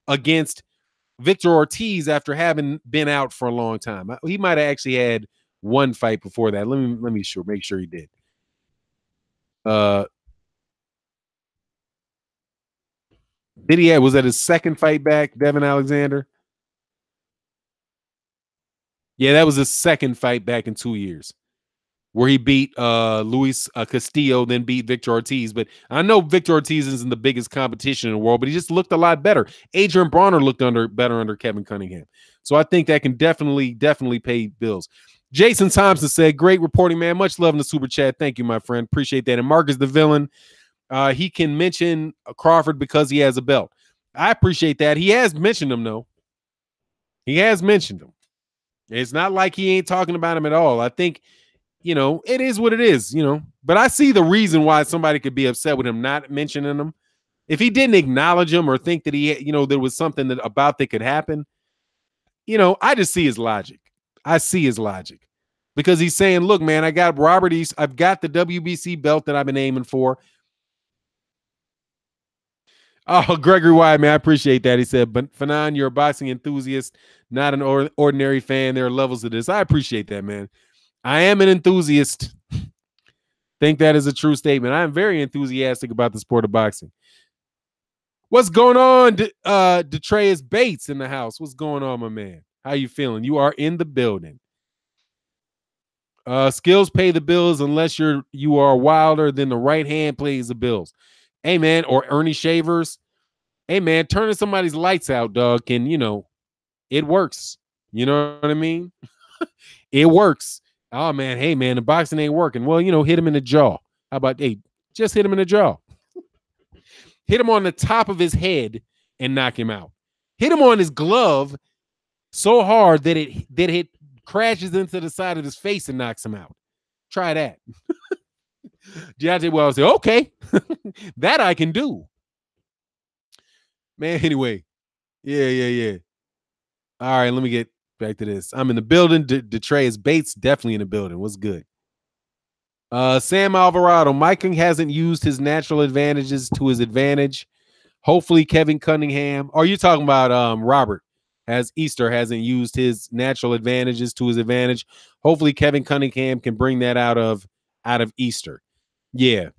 against Victor Ortiz after having been out for a long time. He might have actually had one fight before that. Let me make sure he did. Did he have, was that his second fight back, Devin Alexander? Yeah, that was his second fight back in 2 years, where he beat Luis Castillo, then beat Victor Ortiz. But I know Victor Ortiz isn't the biggest competition in the world, but he just looked a lot better. Adrian Bronner looked better under Kevin Cunningham. So I think that can definitely pay bills. Jason Thompson said, great reporting, man. Much love in the super chat. Thank you, my friend. Appreciate that. And Marcus the Villain, he can mention Crawford because he has a belt. I appreciate that. He has mentioned him, though. He has mentioned him. It's not like he ain't talking about him at all. I think, it is what it is, But I see the reason why somebody could be upset with him not mentioning him. If he didn't acknowledge him or think that there was something that could happen, I just see his logic. I see his logic. Because he's saying, look, man, I got Robert East. I've got the WBC belt that I've been aiming for. Oh, Gregory Wyatt, man, I appreciate that. He said, but Fanon, you're a boxing enthusiast, not an ordinary fan. There are levels of this. I appreciate that, man. I am an enthusiast. Think that is a true statement. I am very enthusiastic about the sport of boxing. What's going on, Detrayus Bates in the house? What's going on, my man? How you feeling? You are in the building. Skills pay the bills unless you are wilder, then the right hand plays the bills. Hey, man, or Ernie Shavers. Hey, man, turning somebody's lights out, dog, can, it works. You know what I mean? It works. Oh, man, hey, man, the boxing ain't working. Well, hit him in the jaw. How about, hey, just hit him in the jaw. Hit him on the top of his head and knock him out. Hit him on his glove so hard that it crashes into the side of his face and knocks him out. Try that. Deontay Wilder said, okay, that I can do. Man, anyway. Yeah. All right, let me get back to this. I'm in the building. Detrayus Bates definitely in the building. What's good? Sam Alvarado. Mike hasn't used his natural advantages to his advantage. Hopefully, Kevin Cunningham. Are you talking about Robert? Easter hasn't used his natural advantages to his advantage. Hopefully Kevin Cunningham can bring that out of Easter. Yeah.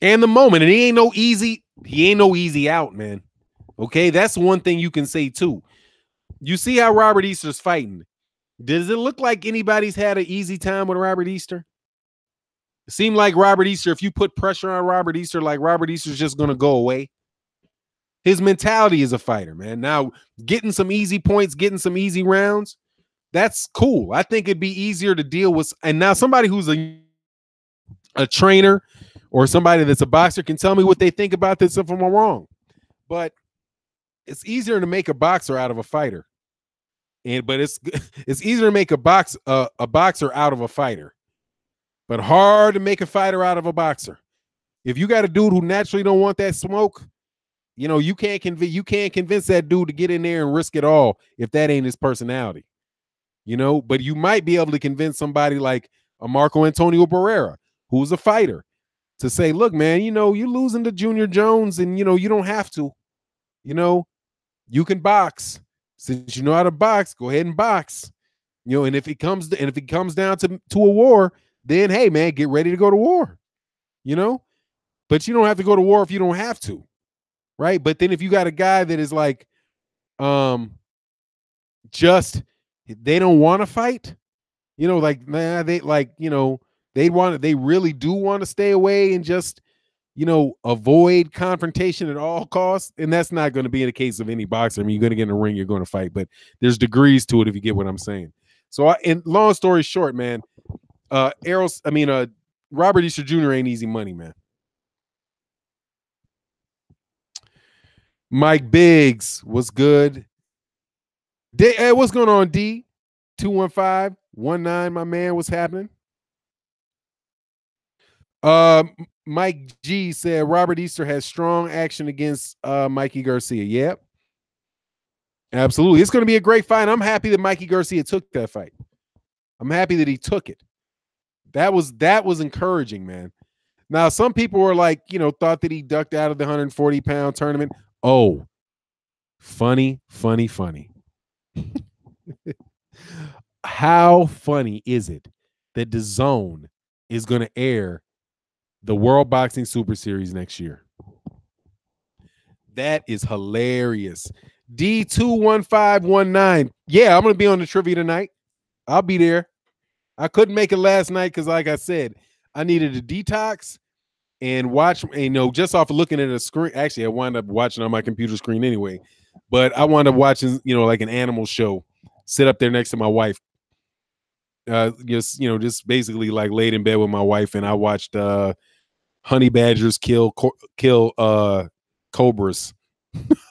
And the moment, and he ain't no easy out, man. Okay, that's one thing you can say too. You see how Robert Easter's fighting. Does it look like anybody's had an easy time with Robert Easter? It seemed like Robert Easter, if you put pressure on Robert Easter, like Robert Easter's just going to go away. His mentality is a fighter, man. Now, getting some easy points, getting some easy rounds, that's cool. I think it'd be easier to deal with. And now somebody who's a trainer or somebody that's a boxer can tell me what they think about this if I'm wrong. But it's easier to make a boxer out of a fighter. But it's easier to make a boxer out of a fighter. But hard to make a fighter out of a boxer. If you got a dude who naturally don't want that smoke, you know, you can't convince that dude to get in there and risk it all if that ain't his personality. You know, but you might be able to convince somebody like a Marco Antonio Barrera, who's a fighter, to say, look, man, you know, you're losing to Junior Jones and, you know, you don't have to. You know, you can box. Since you know how to box, go ahead and box. You know, and if it comes down to a war, then hey, man, get ready to go to war. You know, but you don't have to go to war if you don't have to, right? But then if you got a guy that is like, just they don't want to fight, you know, like they like, you know, they really do want to stay away and just, you know, avoid confrontation at all costs. And that's not going to be in the case of any boxer. I mean, you're going to get in the ring, you're going to fight, but there's degrees to it if you get what I'm saying. So, and long story short, man, Robert Easter Jr. ain't easy money, man. Mike Biggs was good. What's going on, D? 215-19, my man, what's happening? Mike G said Robert Easter has strong action against Mikey Garcia. Yep. Absolutely. It's going to be a great fight. I'm happy that Mikey Garcia took that fight. I'm happy that he took it. That was encouraging, man. Now, some people were like, you know, thought that he ducked out of the 140-pound tournament. Oh, funny. How funny is it that DAZN is going to air the World Boxing Super Series next year? That is hilarious. D21519. Yeah, I'm going to be on the trivia tonight. I'll be there. I couldn't make it last night because, like I said, I needed a detox and watch, you know, just off of looking at a screen. Actually, I wound up watching on my computer screen anyway, but I wound up watching, you know, like an animal show, sit up there next to my wife. Just basically like laid in bed with my wife, and I watched honey badgers kill cobras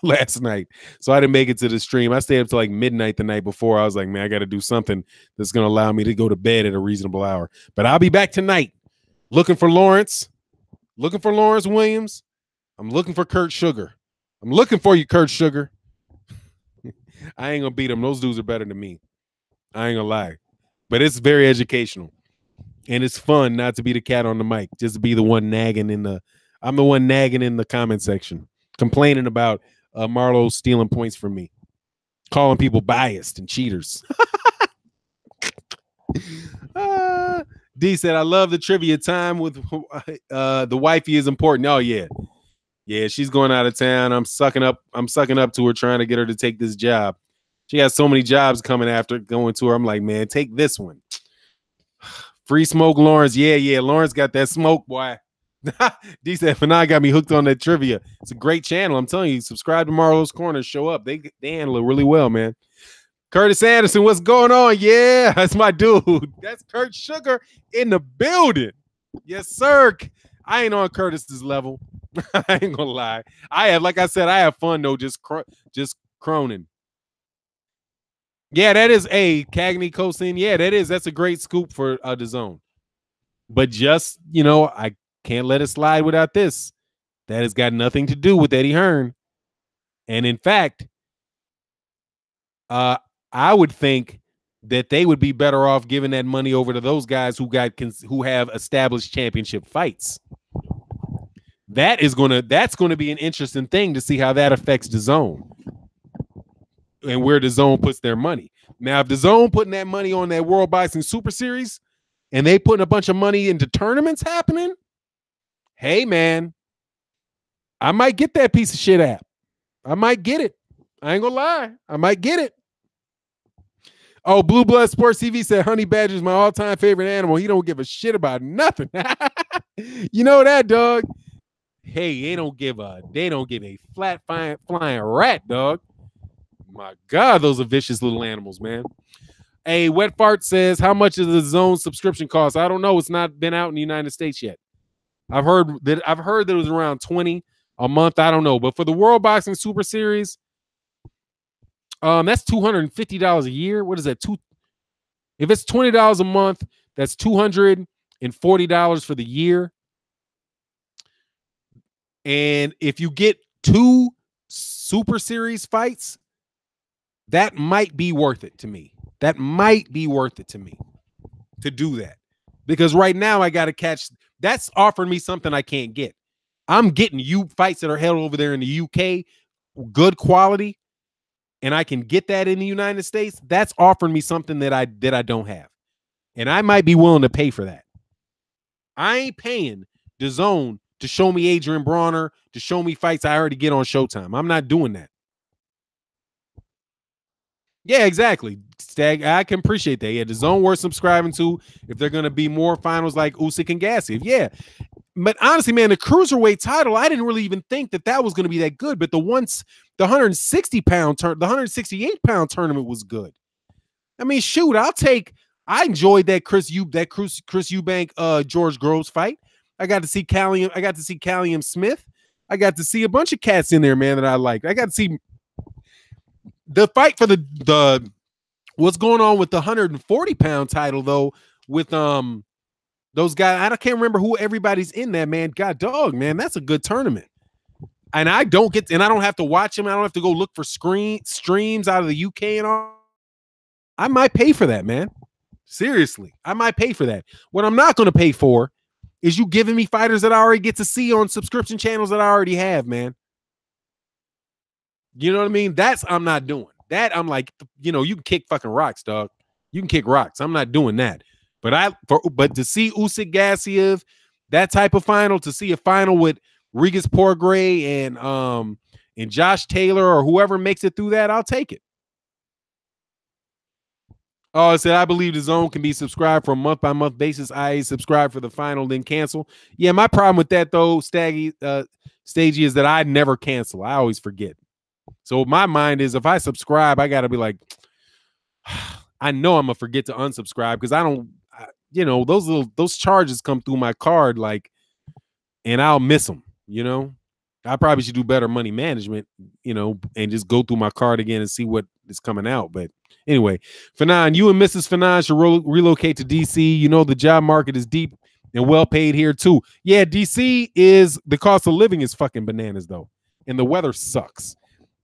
last night. So I didn't make it to the stream. I stayed up to like midnight the night before. I was like, man, I got to do something that's going to allow me to go to bed at a reasonable hour. But I'll be back tonight looking for Lawrence Williams. I'm looking for Kurt Sugar. I'm looking for you, Kurt Sugar. I ain't going to beat them. Those dudes are better than me. I ain't going to lie. But it's very educational. And it's fun not to be the cat on the mic, just to be the one nagging I'm the one nagging in the comment section, complaining about Marlo stealing points from me, calling people biased and cheaters. D said, I love the trivia time with the wifey is important. Oh, yeah. Yeah, she's going out of town. I'm sucking up to her, trying to get her to take this job. She has so many jobs coming after going to her. I'm like, man, take this one. Free smoke, Lawrence. Yeah. Lawrence got that smoke, boy. D said, Fanai got me hooked on that trivia. It's a great channel. I'm telling you, subscribe to Marlo's Corner. Show up. They handle it really well, man. Curtis Anderson, what's going on? Yeah, that's my dude. That's Kurt Sugar in the building. Yes, sir. I ain't on Curtis's level. I ain't gonna lie. I have fun though, just croning. Yeah, that is a Cagney Cosin. Yeah, that's a great scoop for DAZN. But just, you know, I can't let it slide without this. That has got nothing to do with Eddie Hearn. And in fact, I would think that they would be better off giving that money over to those guys who have established championship fights. That's going to be an interesting thing to see how that affects DAZN. and where the zone puts their money. Now, if the zone putting that money on that World Boxing Super Series and they putting a bunch of money into tournaments happening, hey man, I might get that piece of shit app. I might get it. I ain't gonna lie. I might get it. Oh, Blue Blood Sports TV said Honey Badger is my all-time favorite animal. He don't give a shit about nothing. You know that, dog. Hey, they don't give a flat flying rat, dog. My God, those are vicious little animals, man. Hey, Wet Fart says, how much does the zone subscription cost? I don't know. It's not been out in the United States yet. I've heard that it was around 20 a month. I don't know. But for the World Boxing Super Series, that's $250 a year. What is that? If it's $20 a month, that's $240 for the year. And if you get 2 Super Series fights, that might be worth it to me. That might be worth it to me to do that. Because right now I got to catch, that's offering me something I can't get. I'm getting fights that are held over there in the UK, good quality, and I can get that in the United States. That's offering me something that I don't have. And I might be willing to pay for that. I ain't paying DAZN to show me Adrian Bronner, to show me fights I already get on Showtime. I'm not doing that. Yeah, exactly. Stag, I can appreciate that. Yeah, DAZN worth subscribing to if they're going to be more finals like Usyk and Gassiev. Yeah. But honestly, man, the cruiserweight title, I didn't really even think that was going to be that good. But the 160-pound the 168-pound tournament was good. I mean, shoot, I enjoyed that Chris Eubank George Groves fight. I got to see Callum Smith. I got to see a bunch of cats in there, man, that I liked. I got to see the fight for the what's going on with the 140-pound title though, with those guys. I can't remember who everybody's in that, man. God dog, man, that's a good tournament. And I don't have to watch them. I don't have to go look for streams out of the UK and all. I might pay for that, man. Seriously, I might pay for that. What I'm not going to pay for is you giving me fighters that I already get to see on subscription channels that I already have, man. You know what I mean? I'm not doing. That I'm like, you can kick fucking rocks, dog. You can kick rocks. I'm not doing that. But to see Usyk Gassiev, that type of final, to see a final with Regis Porgray and Josh Taylor or whoever makes it through that, I'll take it. Oh, I said, I believe DAZN can be subscribed for a month-by-month basis, i.e. subscribe for the final, then cancel. Yeah, my problem with that, though, Stagey, is that I never cancel. I always forget. So my mind is, if I subscribe, I got to be like, I know I'm going to forget to unsubscribe because those charges come through my card, and I'll miss them, I probably should do better money management, and just go through my card again and see what is coming out. But anyway, Fanon, you and Mrs. Fanon should relocate to DC. The job market is deep and well paid here too. Yeah, DC the cost of living is fucking bananas though. And the weather sucks.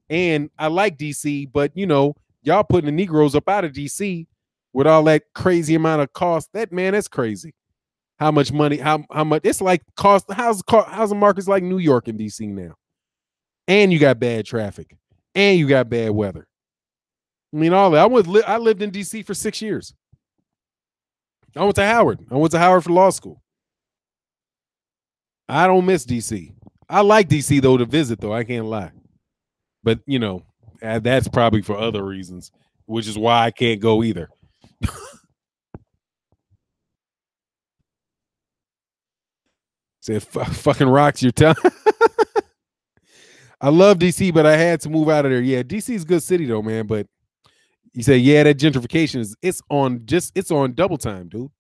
And I like DC, but y'all putting the Negroes up out of DC with all that crazy amount of cost. That's crazy. How much money, how much it's like cost, how's the markets like New York and DC now? And you got bad traffic and you got bad weather. I mean, all that. I lived in DC for 6 years. I went to Howard. For law school. I don't miss DC. I like DC though to visit though. I can't lie. But that's probably for other reasons, which is why I can't go either. Said fucking rocks, you're telling. I love DC, but I had to move out of there. Yeah, DC is a good city though, man. But you say, yeah, that gentrification it's on double time, dude.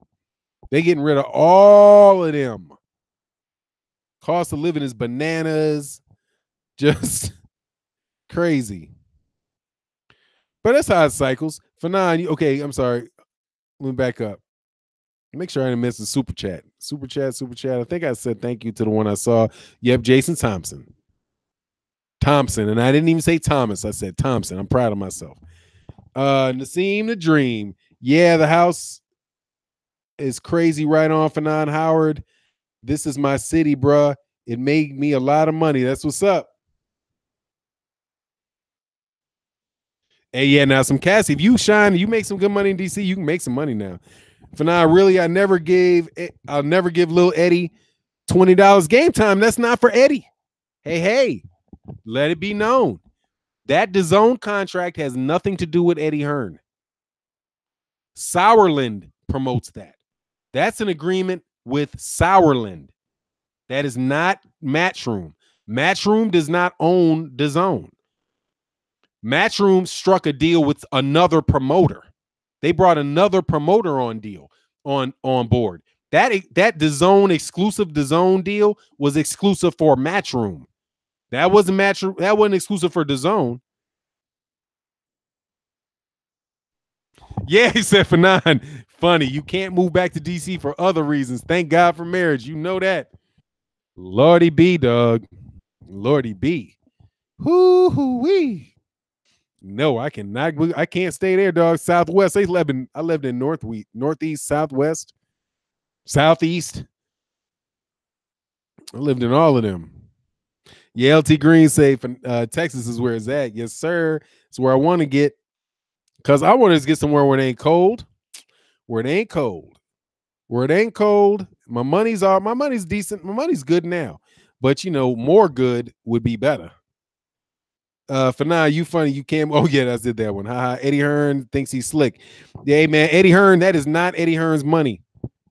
They getting rid of all of them. Cost of living is bananas. Just crazy. But that's how it cycles. Okay, I'm sorry. Let me back up. Make sure I didn't miss the super chat. Super chat. I think I said thank you to the one I saw. Yep, Jason Thompson. And I didn't even say Thomas. I said Thompson. I'm proud of myself. Nassim the Dream. Yeah, the house is crazy right on Fanon Howard. This is my city, bruh. It made me a lot of money. That's what's up. Hey, yeah, now some Cassie. If you shine, you make some good money in DC, you can make some money now. For now, really, I'll never give little Eddie $20 game time. That's not for Eddie. Hey, let it be known. That DAZN contract has nothing to do with Eddie Hearn. Sauerland promotes that. That's an agreement with Sauerland. That is not Matchroom. Matchroom does not own DAZN. Matchroom struck a deal with another promoter. They brought another promoter on board. That DAZN exclusive DAZN deal was exclusive for Matchroom. That wasn't exclusive for DAZN. Yeah, he said for 9. Funny, you can't move back to DC for other reasons. Thank God for marriage. You know that. Lordy B, dog. Lordy B. Whoo-hoo-wee. No, I cannot. I can't stay there, dog. Southwest. I lived in Northeast, Southwest, Southeast. I lived in all of them. Yeah, LT Green say Texas is where it's at. Yes, sir. It's where I want to get. Because I want to get somewhere where it ain't cold. Where it ain't cold. Where it ain't cold. My money's decent. My money's good now. But more good would be better. For now, you funny. You can't. Oh, yeah, I did that one. Haha. Eddie Hearn thinks he's slick. Yeah, man. Eddie Hearn, that is not Eddie Hearn's money.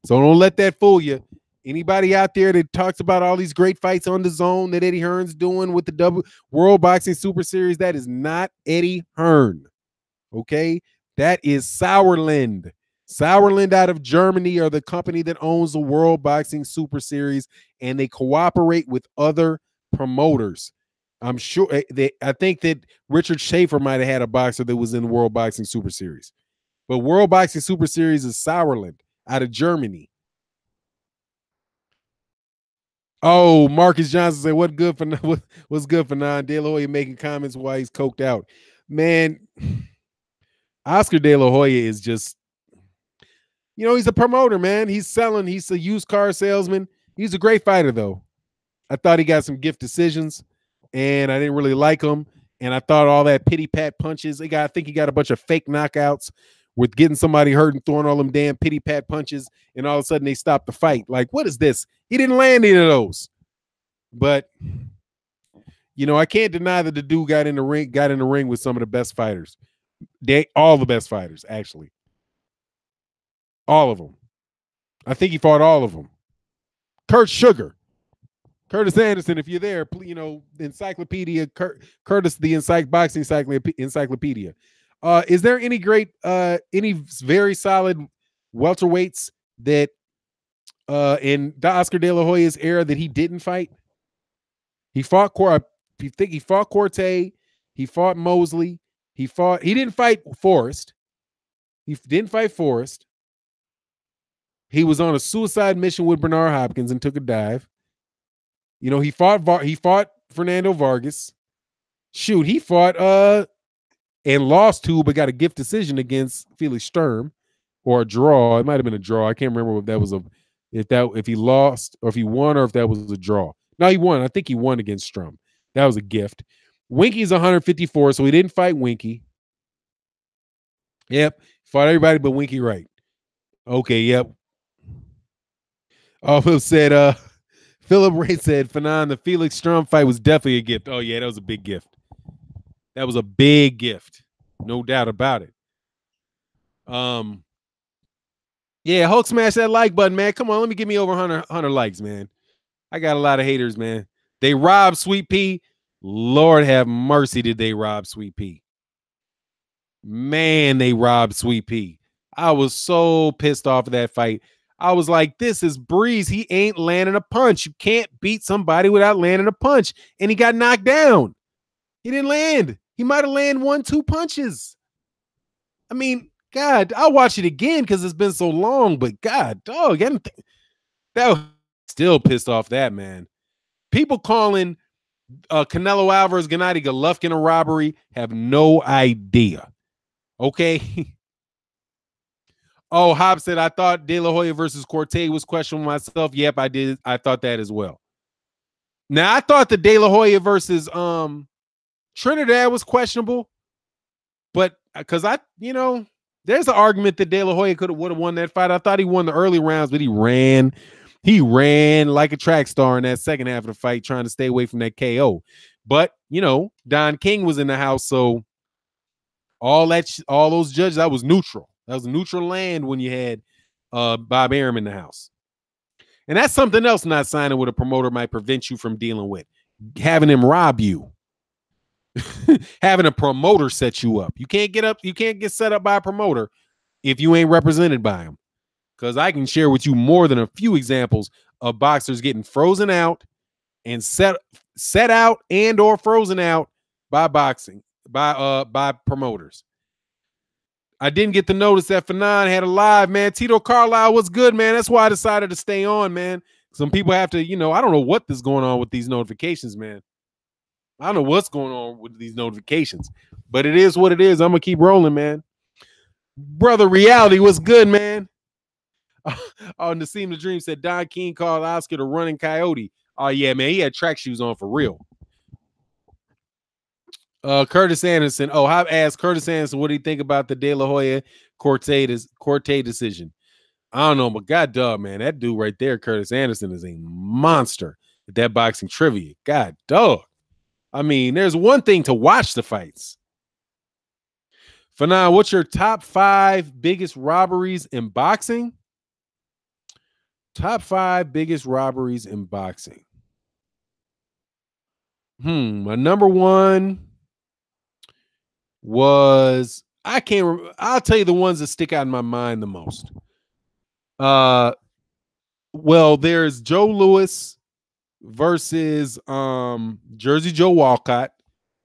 So don't let that fool you. Anybody out there that talks about all these great fights on DAZN that Eddie Hearn's doing with the World Boxing Super Series, that is not Eddie Hearn. Okay? That is Sauerland. Sauerland out of Germany are the company that owns the World Boxing Super Series, and they cooperate with other promoters. I'm sure I think that Richard Schaefer might have had a boxer that was in the World Boxing Super Series. But World Boxing Super Series is Sauerland out of Germany. Oh, Marcus Johnson said, what's good for Non? De La Hoya making comments while he's coked out. Man, Oscar De La Hoya is just, he's a promoter, man. He's a used car salesman. He's a great fighter, though. I thought he got some gift decisions, and I didn't really like him. And I thought all that pity pat punches, I think he got a bunch of fake knockouts with getting somebody hurt and throwing all them damn pity pat punches, and all of a sudden they stopped the fight. Like, what is this? He didn't land any of those. But I can't deny that the dude got in the ring with some of the best fighters. All the best fighters, actually. All of them. I think he fought all of them. Kurt Sugar. Curtis Anderson, if you're there, encyclopedia, Curtis, the boxing encyclopedia. Is there any any very solid welterweights that in Oscar De La Hoya's era that he didn't fight? He fought Corte, he fought Mosley, he didn't fight Forrest. He didn't fight Forrest. He was on a suicide mission with Bernard Hopkins and took a dive. He fought Fernando Vargas. Shoot, he fought and lost to, but got a gift decision against Felix Sturm, or a draw. It might have been a draw. I can't remember if that was if he lost or if he won or if that was a draw. No, he won. I think he won against Sturm. That was a gift. Winky's 154, so he didn't fight Winky. Yep, fought everybody but Winky Wright. Okay, yep. Philip said, Philip Ray said, Fanon, the Felix Sturm fight was definitely a gift. Oh, yeah, that was a big gift. That was a big gift. No doubt about it. Yeah, Hulk smash that like button, man. Come on, let me give me over 100 likes, man. I got a lot of haters, man. They robbed Sweet Pea. Lord have mercy, did they rob Sweet Pea? Man, they robbed Sweet Pea. I was so pissed off of that fight. I was like, this is Breeze. He ain't landing a punch. You can't beat somebody without landing a punch. And he got knocked down. He didn't land. He might have landed 1-2 punches. I mean, God, I'll watch it again because it's been so long. But God, dog, that was still pissed off that, man. People calling Canelo Alvarez, Gennady Golovkin a robbery have no idea. Okay? Oh, Hobbs said, I thought De La Hoya versus Corte was questionable myself. Yep, I did. I thought that as well. Now, I thought the De La Hoya versus Trinidad was questionable, but because there's an argument that De La Hoya would have won that fight. I thought he won the early rounds, but he ran like a track star in that second half of the fight, trying to stay away from that KO. But Don King was in the house, so all those judges, that was neutral. That was neutral land when you had Bob Arum in the house. And that's something else not signing with a promoter might prevent you from dealing with. Having him rob you. Having a promoter set you up. You can't get set up by a promoter if you ain't represented by him. Because I can share with you more than a few examples of boxers getting frozen out and set out and or frozen out by promoters. I didn't get to notice that Fanon had a live, man. Tito Carlisle was good, man. That's why I decided to stay on, man. Some people have to, I don't know what is going on with these notifications, man. I don't know what's going on with these notifications, but it is what it is. I'm going to keep rolling, man. Brother Reality was good, man. Oh, Nassim the Dream said Don King called Oscar the running coyote. Oh, yeah, man. He had track shoes on for real. Curtis Anderson. Oh, I've asked Curtis Anderson what do you think about the De La Hoya Corte decision. I don't know, but God dog, man, that dude right there, Curtis Anderson, is a monster at that boxing trivia. God dog. I mean, there's one thing to watch the fights. Fanon, what's your top 5 biggest robberies in boxing? Top 5 biggest robberies in boxing. My number 1 was I'll tell you the ones that stick out in my mind the most. Well, there's Joe Louis versus Jersey Joe Walcott.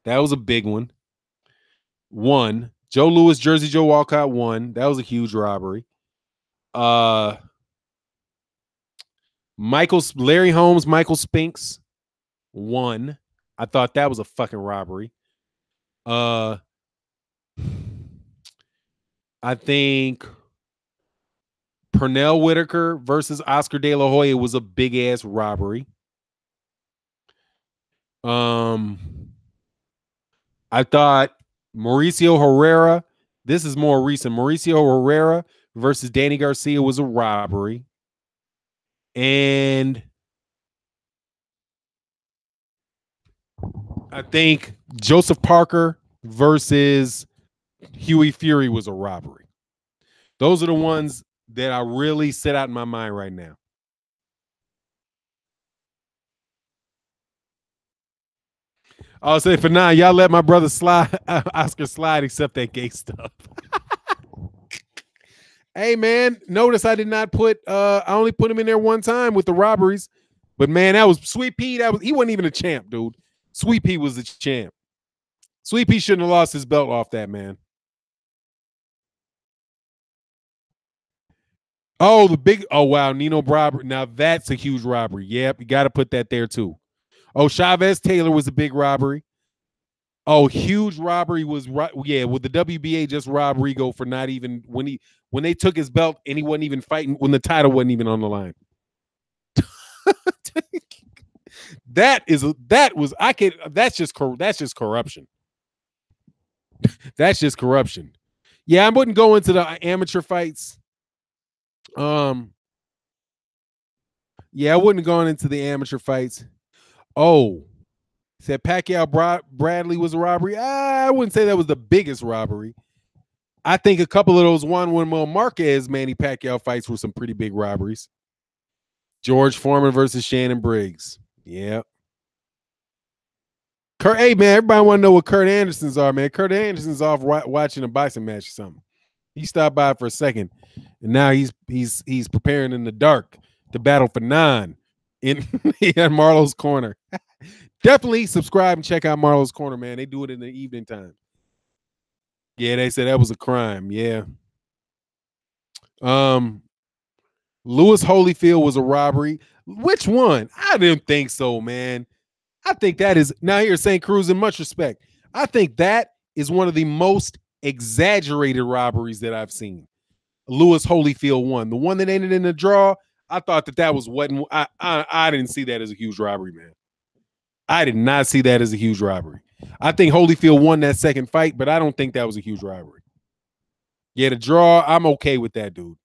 That was a big one. Joe Louis, Jersey Joe Walcott won. That was a huge robbery. Larry Holmes, Michael Spinks won. I thought that was a fucking robbery. I think Pernell Whitaker versus Oscar De La Hoya was a big ass robbery. I thought Mauricio Herrera, this is more recent. Mauricio Herrera versus Danny Garcia was a robbery. And I think Joseph Parker versus Huey Fury was a robbery. Those are the ones that I really set out in my mind right now. I'll say for now, y'all let my brother Oscar slide, except that gay stuff. Hey man, notice I did not put I only put him in there one time with the robberies. But man, that was Sweet Pea. He wasn't even a champ, dude. Sweet Pea was the champ. Sweet Pea shouldn't have lost his belt off that, man. Oh, wow, Nino Robert. Now that's a huge robbery. Yep, you got to put that there too. Oh, Chavez Taylor was a big robbery. Oh, huge robbery was with the WBA just robbed Rigo for not even when they took his belt and he wasn't even fighting when the title wasn't even on the line. That's just corruption. That's just corruption. Yeah, I wouldn't go into the amateur fights. Yeah, I wouldn't have gone into the amateur fights. Oh, said Pacquiao Bradley was a robbery. I wouldn't say that was the biggest robbery. I think a couple of those Juan Manuel Marquez Manny Pacquiao fights were some pretty big robberies. George Foreman versus Shannon Briggs. Yeah. Hey man, everybody want to know what Kurt Anderson's are, man. Kurt Anderson's off watching a boxing match or something. He stopped by for a second, and now he's preparing in the dark to battle for 9 in Marlo's Corner. Definitely subscribe and check out Marlo's Corner, man. They do it in the evening time. Yeah, they said that was a crime. Yeah. Lewis Holyfield was a robbery. Which one? I didn't think so, man. I think that is now here St. Cruz in much respect. I think that is one of the most exaggerated robberies that I've seen. Lewis Holyfield won. The one that ended in a draw, I thought that was what I didn't see that as a huge robbery, man. I did not see that as a huge robbery. I think Holyfield won that second fight, but I don't think that was a huge robbery. Yeah, the draw, I'm okay with that, dude.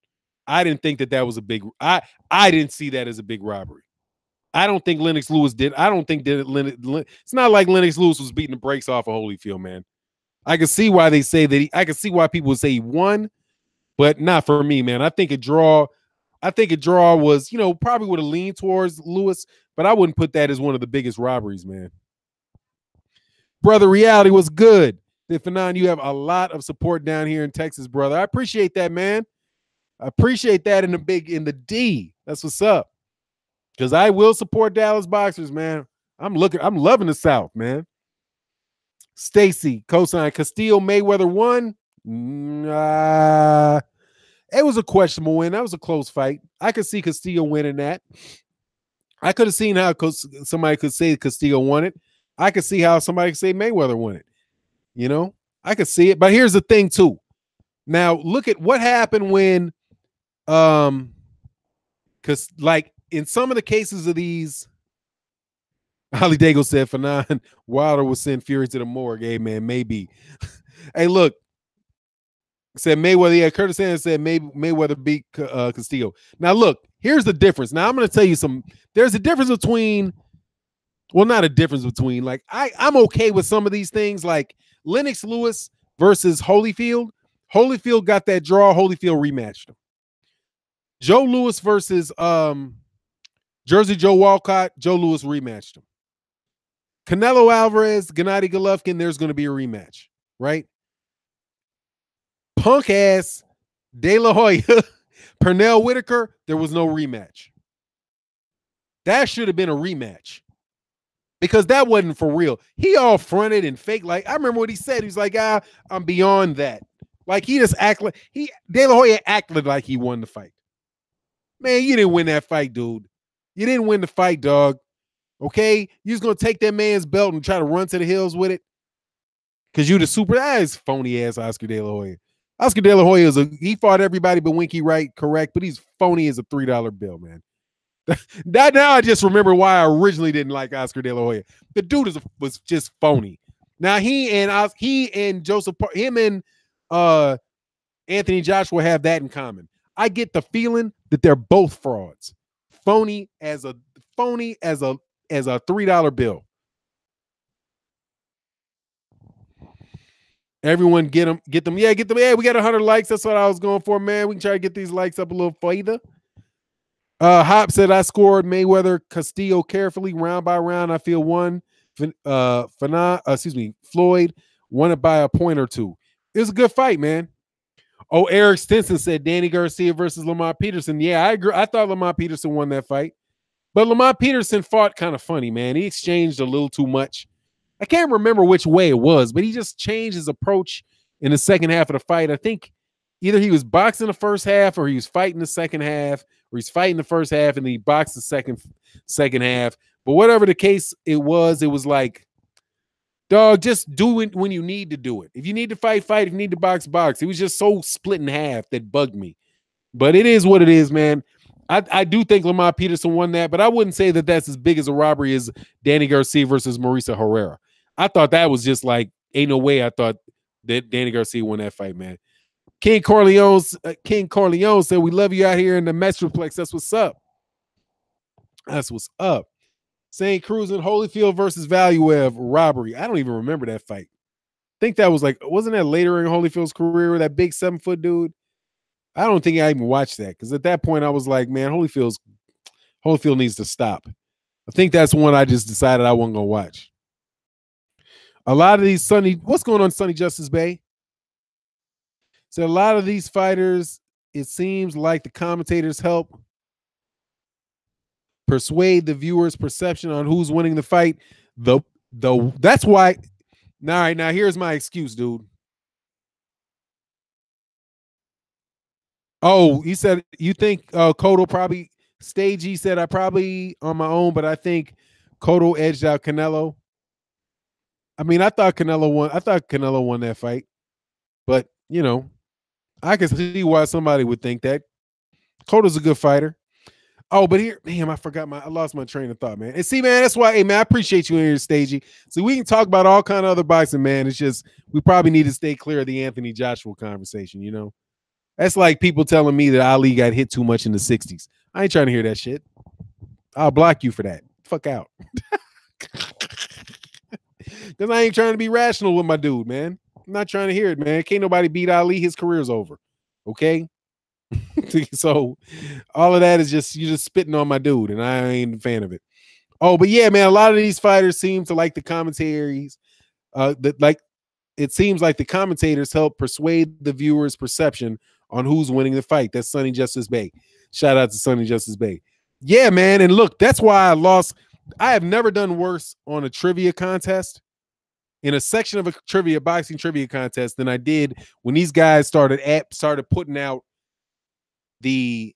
I didn't think that was a big. I didn't see that as a big robbery. I don't think Lennox Lewis did. I don't think that it's not like Lennox Lewis was beating the brakes off of Holyfield, man. I can see why they say that. I can see why people would say he won, but not for me, man. I think a draw. I think a draw was, probably would have leaned towards Lewis, but I wouldn't put that as one of the biggest robberies, man. Brother, reality was good. Fanon, you have a lot of support down here in Texas, brother. I appreciate that, man. I appreciate that in the D. That's what's up. Because I will support Dallas boxers, man. I'm loving the South, man. Stacy, cosign Castillo Mayweather won. It was a questionable win. That was a close fight. I could see Castillo winning that. I could have seen how somebody could say Castillo won it. I could see how somebody could say Mayweather won it. I could see it. But here's the thing, too. Now, look at what happened when, because like in some of the cases of these, Holly Dago said Fanon Wilder will send Fury to the morgue. Hey, man, maybe. Hey, look. Said Mayweather. Yeah, Curtis Sanders said Mayweather beat Castillo. Now, look, here's the difference. Now, I'm going to tell you there's a difference between, well, not a difference between, like, I'm okay with some of these things, like Lennox Lewis versus Holyfield. Holyfield got that draw. Holyfield rematched him. Joe Louis versus Jersey Joe Walcott. Joe Louis rematched him. Canelo Alvarez, Gennady Golovkin, there's going to be a rematch, right? Punk ass De La Hoya, Pernell Whitaker, there was no rematch. That should have been a rematch because that wasn't for real. He all fronted and fake. Like, I remember what he said. He was like, I'm beyond that. Like, he just acted like De La Hoya acted like he won the fight. Man, you didn't win that fight, dude. You didn't win the fight, dog. Okay? You just going to take that man's belt and try to run to the hills with it? Because you the super, is phony ass Oscar De La Hoya. Oscar De La Hoya he fought everybody but Winky Wright, correct, but he's phony as a $3 bill, man. That now I just remember why I originally didn't like Oscar De La Hoya. The dude was just phony. Now he and Joseph, him and Anthony Joshua have that in common. I get the feeling that they're both frauds. Phony as a $3 bill. Everyone get them. Yeah, get them. Yeah, we got 100 likes. That's what I was going for, man. We can try to get these likes up a little further. Hop said I scored Mayweather Castillo carefully, round by round. I feel one. Floyd won it by a point or two. It was a good fight, man. Oh, Eric Stinson said Danny Garcia versus Lamont Peterson. Yeah, I agree. I thought Lamont Peterson won that fight. But Lamont Peterson fought kind of funny, man. He exchanged a little too much. I can't remember which way it was, but he just changed his approach in the second half of the fight. I think either he was boxing the first half or he was fighting the second half, or he's fighting the first half and then he boxed the second half. But whatever the case it was like, dog, just do it when you need to do it. If you need to fight. If you need to box. He was just so split in half that bugged me. But it is what it is, man. I do think Lamont Peterson won that, but I wouldn't say that that's as big as a robbery as Danny Garcia versus Marisa Herrera. I thought that was just like, ain't no way I thought that Danny Garcia won that fight, man. King Corleone said, we love you out here in the Metroplex. That's what's up. That's what's up. St. Cruz and Holyfield versus Valuev robbery. I don't even remember that fight. I think that was like, wasn't that later in Holyfield's career with that big 7-foot dude? I don't think I even watched that because at that point I was like, man, Holyfield needs to stop. I think that's one I just decided I wasn't going to watch. A lot of these what's going on, Sunny Justice Bay? So a lot of these fighters, it seems like the commentators help persuade the viewer's perception on who's winning the fight. That's why. All right, now here's my excuse, dude. Oh, he said you think Cotto probably stage. He said I probably on my own, but I think Cotto edged out Canelo. I mean, I thought Canelo won that fight, but I can see why somebody would think that. Cotto's a good fighter. Oh, but here, damn, I lost my train of thought, man. And see, man, that's why, hey, man, I appreciate you in here, Stagey. So we can talk about all kind of other boxing, man. It's just we probably need to stay clear of the Anthony Joshua conversation. You know, that's like people telling me that Ali got hit too much in the '60s. I ain't trying to hear that shit. I'll block you for that. Fuck out. Because I ain't trying to be rational with my dude, man. I'm not trying to hear it, man. Can't nobody beat Ali. His career's over. Okay. So all of that is just you're just spitting on my dude, and I ain't a fan of it. Oh, but yeah, man, a lot of these fighters seem to like the commentaries. That like it seems like the commentators help persuade the viewer's perception on who's winning the fight. That's Sonny Justice Bay. Shout out to Sonny Justice Bay. Yeah, man, and look, that's why I lost. I have never done worse on a trivia contest in a section of a boxing trivia contest than I did when these guys started putting out the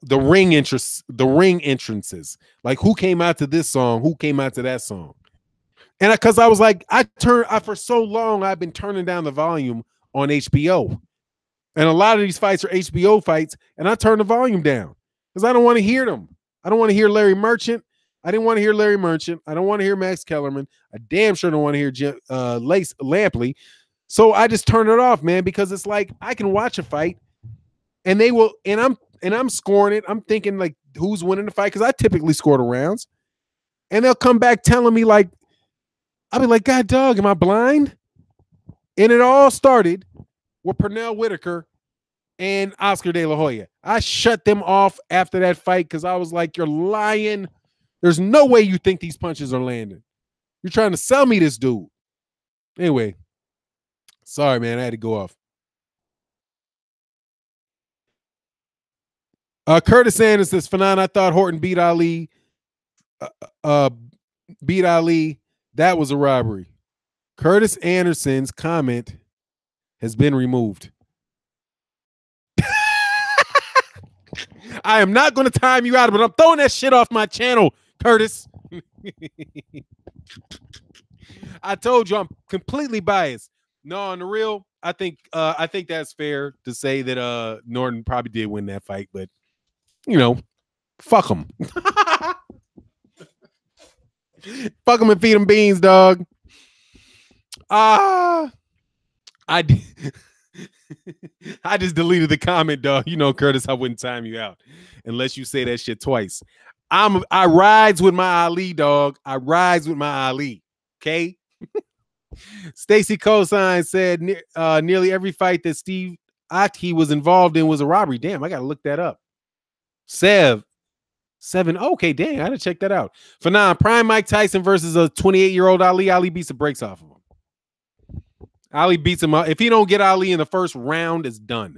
ring entrances, like who came out to this song, who came out to that song. And because I was like, for so long I've been turning down the volume on HBO, and a lot of these fights are HBO fights, and I turn the volume down because I don't want to hear them. I don't want to hear Larry Merchant. I didn't want to hear Larry Merchant. I don't want to hear Max Kellerman. I damn sure don't want to hear Lace Lampley. So I just turn it off, man, because it's like I can watch a fight and they will, and I'm scoring it. I'm thinking like who's winning the fight because I typically score the rounds, and they'll come back telling me like, I'll be like, God dog, am I blind? And it all started with Pernell Whitaker and Oscar De La Hoya. I shut them off after that fight because I was like, you're lying. There's no way you think these punches are landing. You're trying to sell me this dude. Anyway, sorry, man. I had to go off. Curtis Sanders says, Fanon, I thought Horton beat Ali. Beat Ali. That was a robbery. Curtis Anderson's comment has been removed. I am not going to time you out, but I'm throwing that shit off my channel, Curtis. I told you I'm completely biased. No, on the real, I think that's fair to say that Norton probably did win that fight, but you know, fuck him. Fuck him and feed him beans, dog. I just deleted the comment, dog. You know, Curtis, I wouldn't time you out unless you say that shit twice. I rides with my Ali, dog. I rides with my Ali. Okay. Stacy Cosign said nearly every fight that Steve Aki was involved in was a robbery. Damn, I gotta look that up. Seven. Okay, dang, I gotta check that out. For now, prime Mike Tyson versus a 28-year-old Ali. Ali beats the brakes off of him. Ali beats him up. If he don't get Ali in the first round, it's done.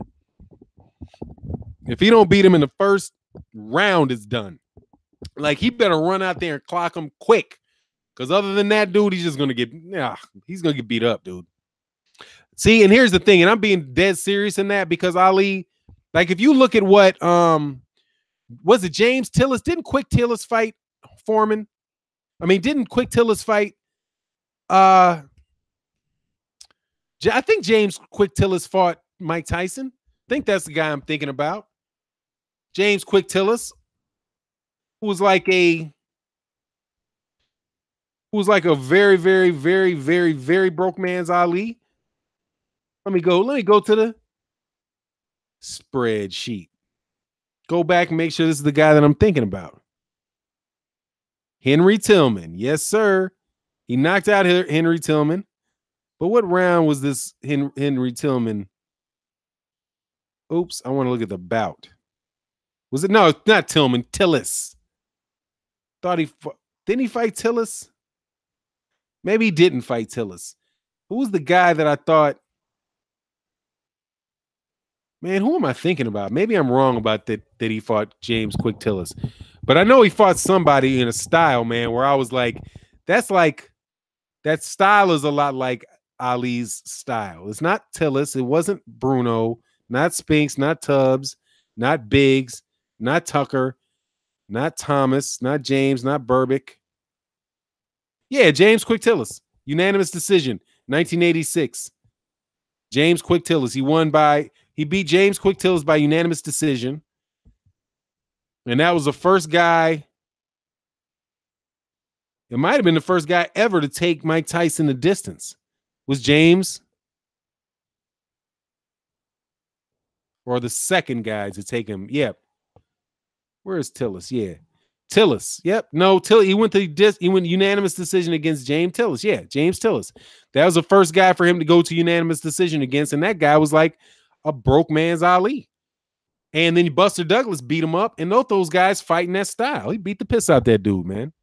If he don't beat him in the first round, it's done. Like, he better run out there and clock him quick. Because other than that, dude, he's just going to get, he's going to get beat up, dude. See, and here's the thing, and I'm being dead serious in that because Ali, like, if you look at what, was it James Tillis? Didn't Quick Tillis fight Foreman? I mean, didn't Quick Tillis fight, I think James Quick Tillis fought Mike Tyson. I think that's the guy I'm thinking about. James Quick Tillis, who was like a very, very, very, very, very broke man's Ali. Let me go to the spreadsheet. Go back and make sure this is the guy that I'm thinking about. Henry Tillman. Yes, sir. He knocked out Henry Tillman. But what round was this Henry Tillman? Oops, I want to look at the bout. Was it? No, not Tillman. Tillis. Thought didn't he fight Tillis? Maybe he didn't fight Tillis. Who was the guy that I thought? Man, who am I thinking about? Maybe I'm wrong about that he fought James Quick Tillis. But I know he fought somebody in a style, man, where I was like, that style is a lot like Ali's style. It's not Tillis. It wasn't Bruno, not Spinks, not Tubbs, not Biggs, not Tucker, not Thomas, not James, not Burbick. Yeah, James Quick Tillis. Unanimous decision, 1986. James Quick Tillis. He beat James Quick Tillis by unanimous decision. And that was the first guy. It might have been the first guy ever to take Mike Tyson the distance. Was James, or the second guy to take him? Yep. Where is Tillis? Yeah. Tillis. Yep. No, He went unanimous decision against James Tillis. Yeah, James Tillis. That was the first guy for him to go to unanimous decision against, and that guy was like a broke man's Ali. And then Buster Douglas beat him up, and those guys fighting that style. He beat the piss out that dude, man.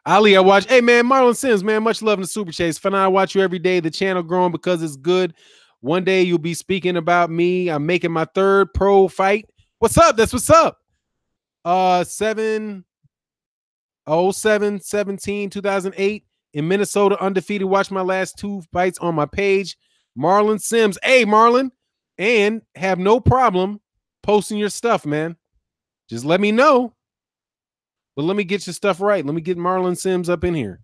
Ali, I watch. Hey, man, Marlon Sims, man, much love in the Super Chase. Fun, I watch you every day. The channel growing because it's good. One day you'll be speaking about me. I'm making my third pro fight. What's up? That's what's up. 2008 in Minnesota, undefeated. Watch my last 2 fights on my page. Marlon Sims. Hey, Marlon. And have no problem posting your stuff, man. Just let me know. But let me get your stuff right. Let me get Marlon Sims up in here.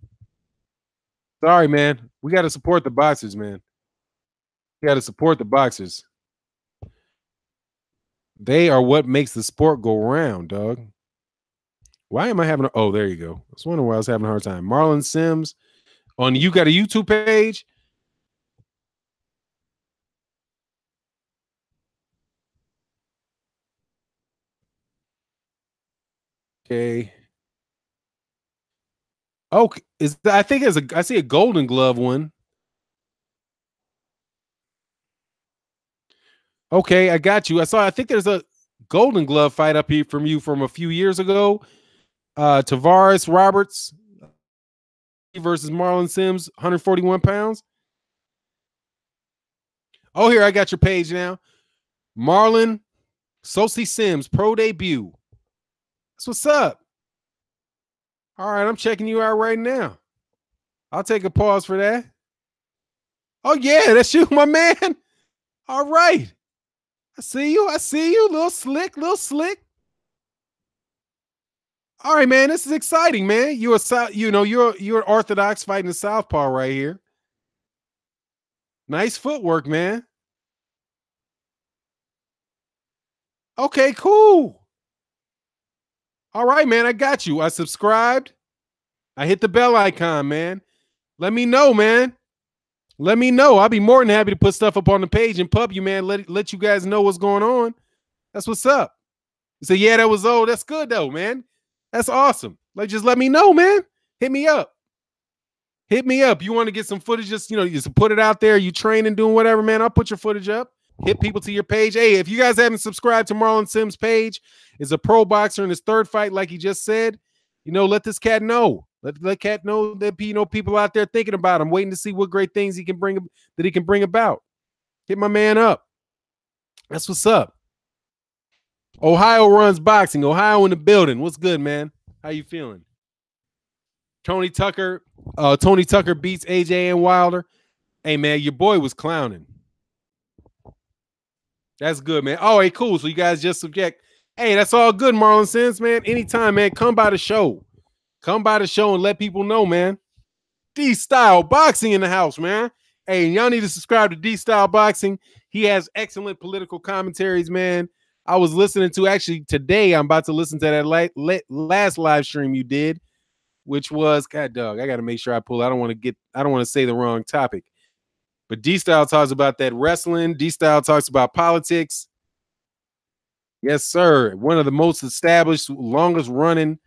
Sorry, man. We got to support the boxers, man. We got to support the boxers. They are what makes the sport go round, dog. Why am I having oh, there you go. I was wondering why I was having a hard time. Marlon Sims. You got a YouTube page? Okay. Oh, I think I see a Golden Glove one. Okay, I got you. I think there's a Golden Glove fight up here from you from a few years ago. Tavares Roberts versus Marlon Sims, 141 pounds. Oh, here, I got your page now. Marlon Sosi Sims, pro debut. That's what's up. All right, I'm checking you out right now. I'll take a pause for that. Oh, yeah, that's you, my man. All right. I see you. Little slick. All right, man. This is exciting, man. You're an orthodox fighting a southpaw right here. Nice footwork, man. Okay, cool. All right, man. I got you. I subscribed. I hit the bell icon, man. Let me know, man. Let me know. I'll be more than happy to put stuff up on the page and pub you, man. Let you guys know what's going on. That's what's up. You say, yeah, that was old. That's good, though, man. That's awesome. Like, just let me know, man. Hit me up. Hit me up. You want to get some footage, just put it out there. You training, doing whatever, man. I'll put your footage up. Hit people to your page. Hey, if you guys haven't subscribed to Marlon Sims' page, is a pro boxer in his third fight, like he just said. Let this cat know. Let cat know that people out there thinking about him, waiting to see what great things he can bring about. Hit my man up. That's what's up. Ohio runs boxing. Ohio in the building. What's good, man? How you feeling? Tony Tucker beats AJ and Wilder. Hey, man, your boy was clowning. That's good, man. Oh, hey, cool. So you guys just subject. Hey, that's all good, Marlon Sims, man. Anytime, man. Come by the show. Come by the show and let people know, man. D-Style Boxing in the house, man. Hey, y'all need to subscribe to D-Style Boxing. He has excellent political commentaries, man. I was listening to, actually, today, I'm about to listen to that last live stream you did, which was, God, dog, I got to make sure I pull. I don't want to say the wrong topic. But D-Style talks about that wrestling. D-Style talks about politics. Yes, sir. One of the most established, longest running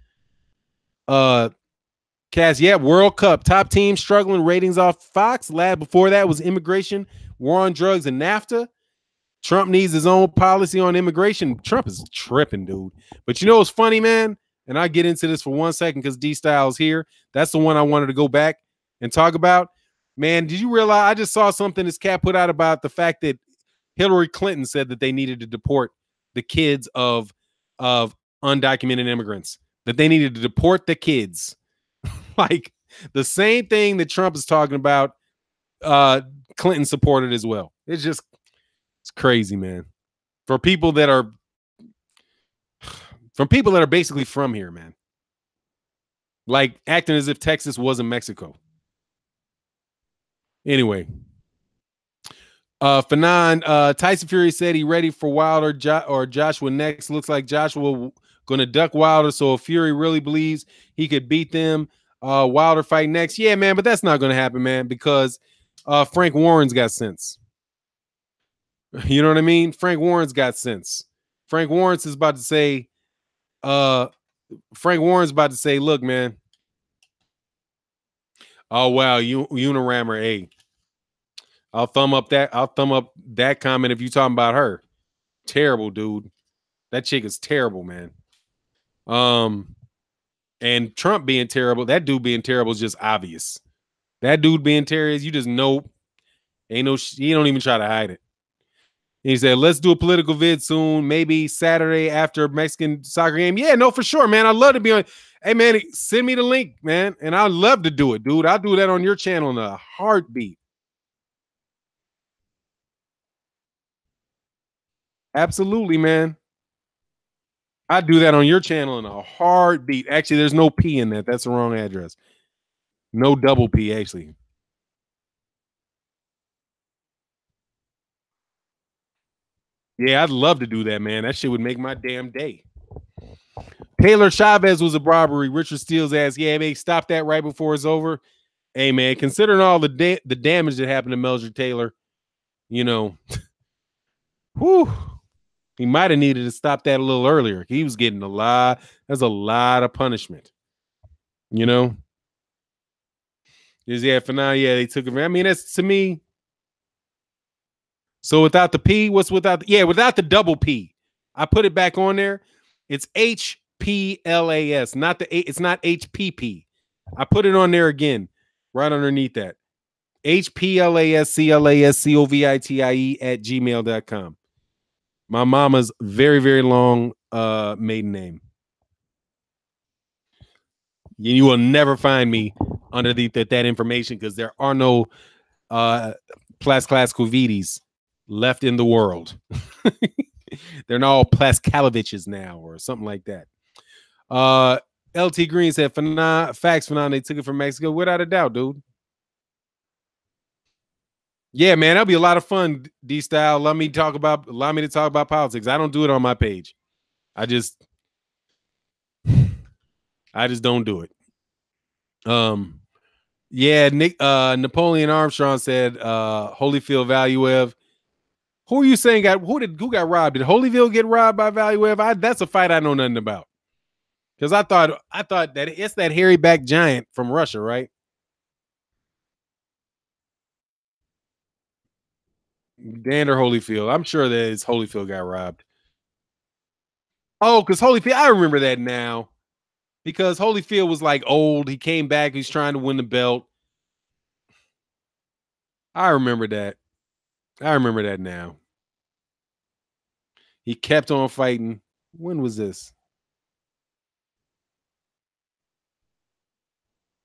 cast. Yeah, World Cup. Top team struggling, ratings off Fox. Lab before that was immigration, war on drugs, and NAFTA. Trump needs his own policy on immigration. Trump is tripping, dude. But what's funny, man? And I get into this for 1 second because D-Style's here. That's the one I wanted to go back and talk about. Man, did you realize I just saw something this cat put out about the fact that Hillary Clinton said that they needed to deport the kids of undocumented immigrants, that they needed to deport the kids. Like the same thing that Trump is talking about, Clinton supported as well. It's crazy, man. From people that are basically from here, man. Like acting as if Texas wasn't Mexico. Anyway, Fanon, Tyson Fury said he ready for Wilder or Joshua next. Looks like Joshua gonna duck Wilder. So if Fury really believes he could beat them, Wilder fight next. Yeah, man, but that's not gonna happen, man, because Frank Warren's got sense. You know what I mean? Frank Warren's got sense. Frank Warren's is about to say, Frank Warren's about to say, look, man. Oh wow, Unirammer, hey. I'll thumb up that comment if you talking about her. Terrible, dude. That chick is terrible, man. And Trump being terrible, that dude being terrible is just obvious. That dude being terrible, you just know, ain't no, he don't even try to hide it. He said, let's do a political vid soon, maybe Saturday after Mexican soccer game. Yeah, no, for sure, man. I'd love to be on. Hey, man, send me the link, man. And I'd love to do it, dude. I'll do that on your channel in a heartbeat. Absolutely, man. I'd do that on your channel in a heartbeat. Actually, there's no P in that. That's the wrong address. No double P, actually. Yeah, I'd love to do that, man. That shit would make my damn day. Taylor Chavez was a robbery. Richard Steele's ass. Yeah, man, stop that right before it's over. Hey, man, considering all the damage that happened to Melger Taylor, you know, whew, he might have needed to stop that a little earlier. He was getting a lot. That's a lot of punishment. You know? Yeah, for now, yeah, they took it. I mean, that's to me. So without the P, what's without? Without the double P. I put it back on there. It's HPLAS, not the. It's not HPP. I put it on there again, right underneath that. HPLASCLASCOVITIE@gmail.com. My mama's very, very long maiden name. You will never find me underneath that information because there are no Plaskalaskovides left in the world. They're not all Plaskaloviches now or something like that. LT Green said, facts, Fanon, they took it from Mexico. Without a doubt, dude. Yeah, man, that'll be a lot of fun, D-Style. Allow me to talk about politics. I don't do it on my page. I just don't do it. Yeah, Napoleon Armstrong said Holyfield Valuev. Who are you saying who got robbed? Did Holyfield get robbed by Valuev? That's a fight I know nothing about. Because I thought that it's that hairy back giant from Russia, right? Dander Holyfield. I'm sure that it's Holyfield got robbed. Oh, because Holyfield, I remember that now. Because Holyfield was like old. He came back. He's trying to win the belt. I remember that. I remember that now. He kept on fighting. When was this?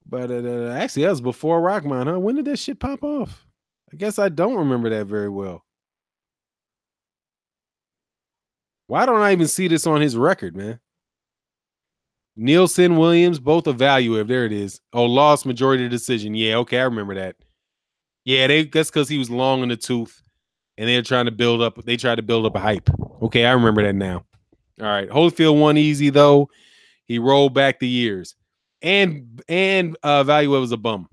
But actually, that was before Rockmont, huh? When did that shit pop off? I guess I don't remember that very well. Why don't I even see this on his record, man? Nielsen, Williams, both a value. There it is. Oh, lost majority decision. Yeah, okay, I remember that. Yeah, that's because he was long in the tooth, and they're trying to build up. They tried to build up a hype. Okay, I remember that now. All right, Holyfield won easy though. He rolled back the years, and Valuev was a bum.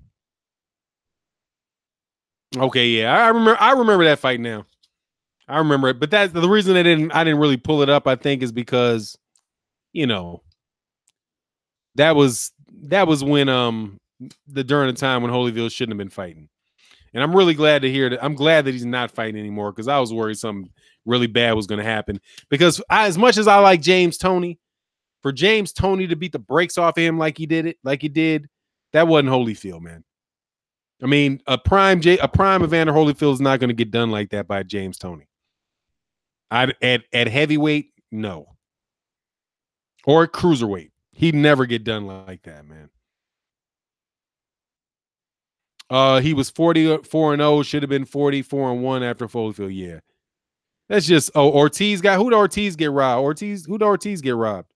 Okay, yeah, I remember that fight now. I remember it, but that's the reason I didn't really pull it up. I think is because, you know, that was when during the time when Holyfield shouldn't have been fighting. And I'm really glad to hear that. I'm glad that he's not fighting anymore because I was worried something really bad was going to happen. Because as much as I like James Toney, for James Toney to beat the brakes off of him like he did, that wasn't Holyfield, man. I mean, a prime Evander Holyfield is not going to get done like that by James Toney. At heavyweight, no. Or at cruiserweight. He'd never get done like that, man. He was 44-0, should have been 44-1 after Holyfield. Yeah. That's just Ortiz got who did Ortiz get robbed? Who did Ortiz get robbed?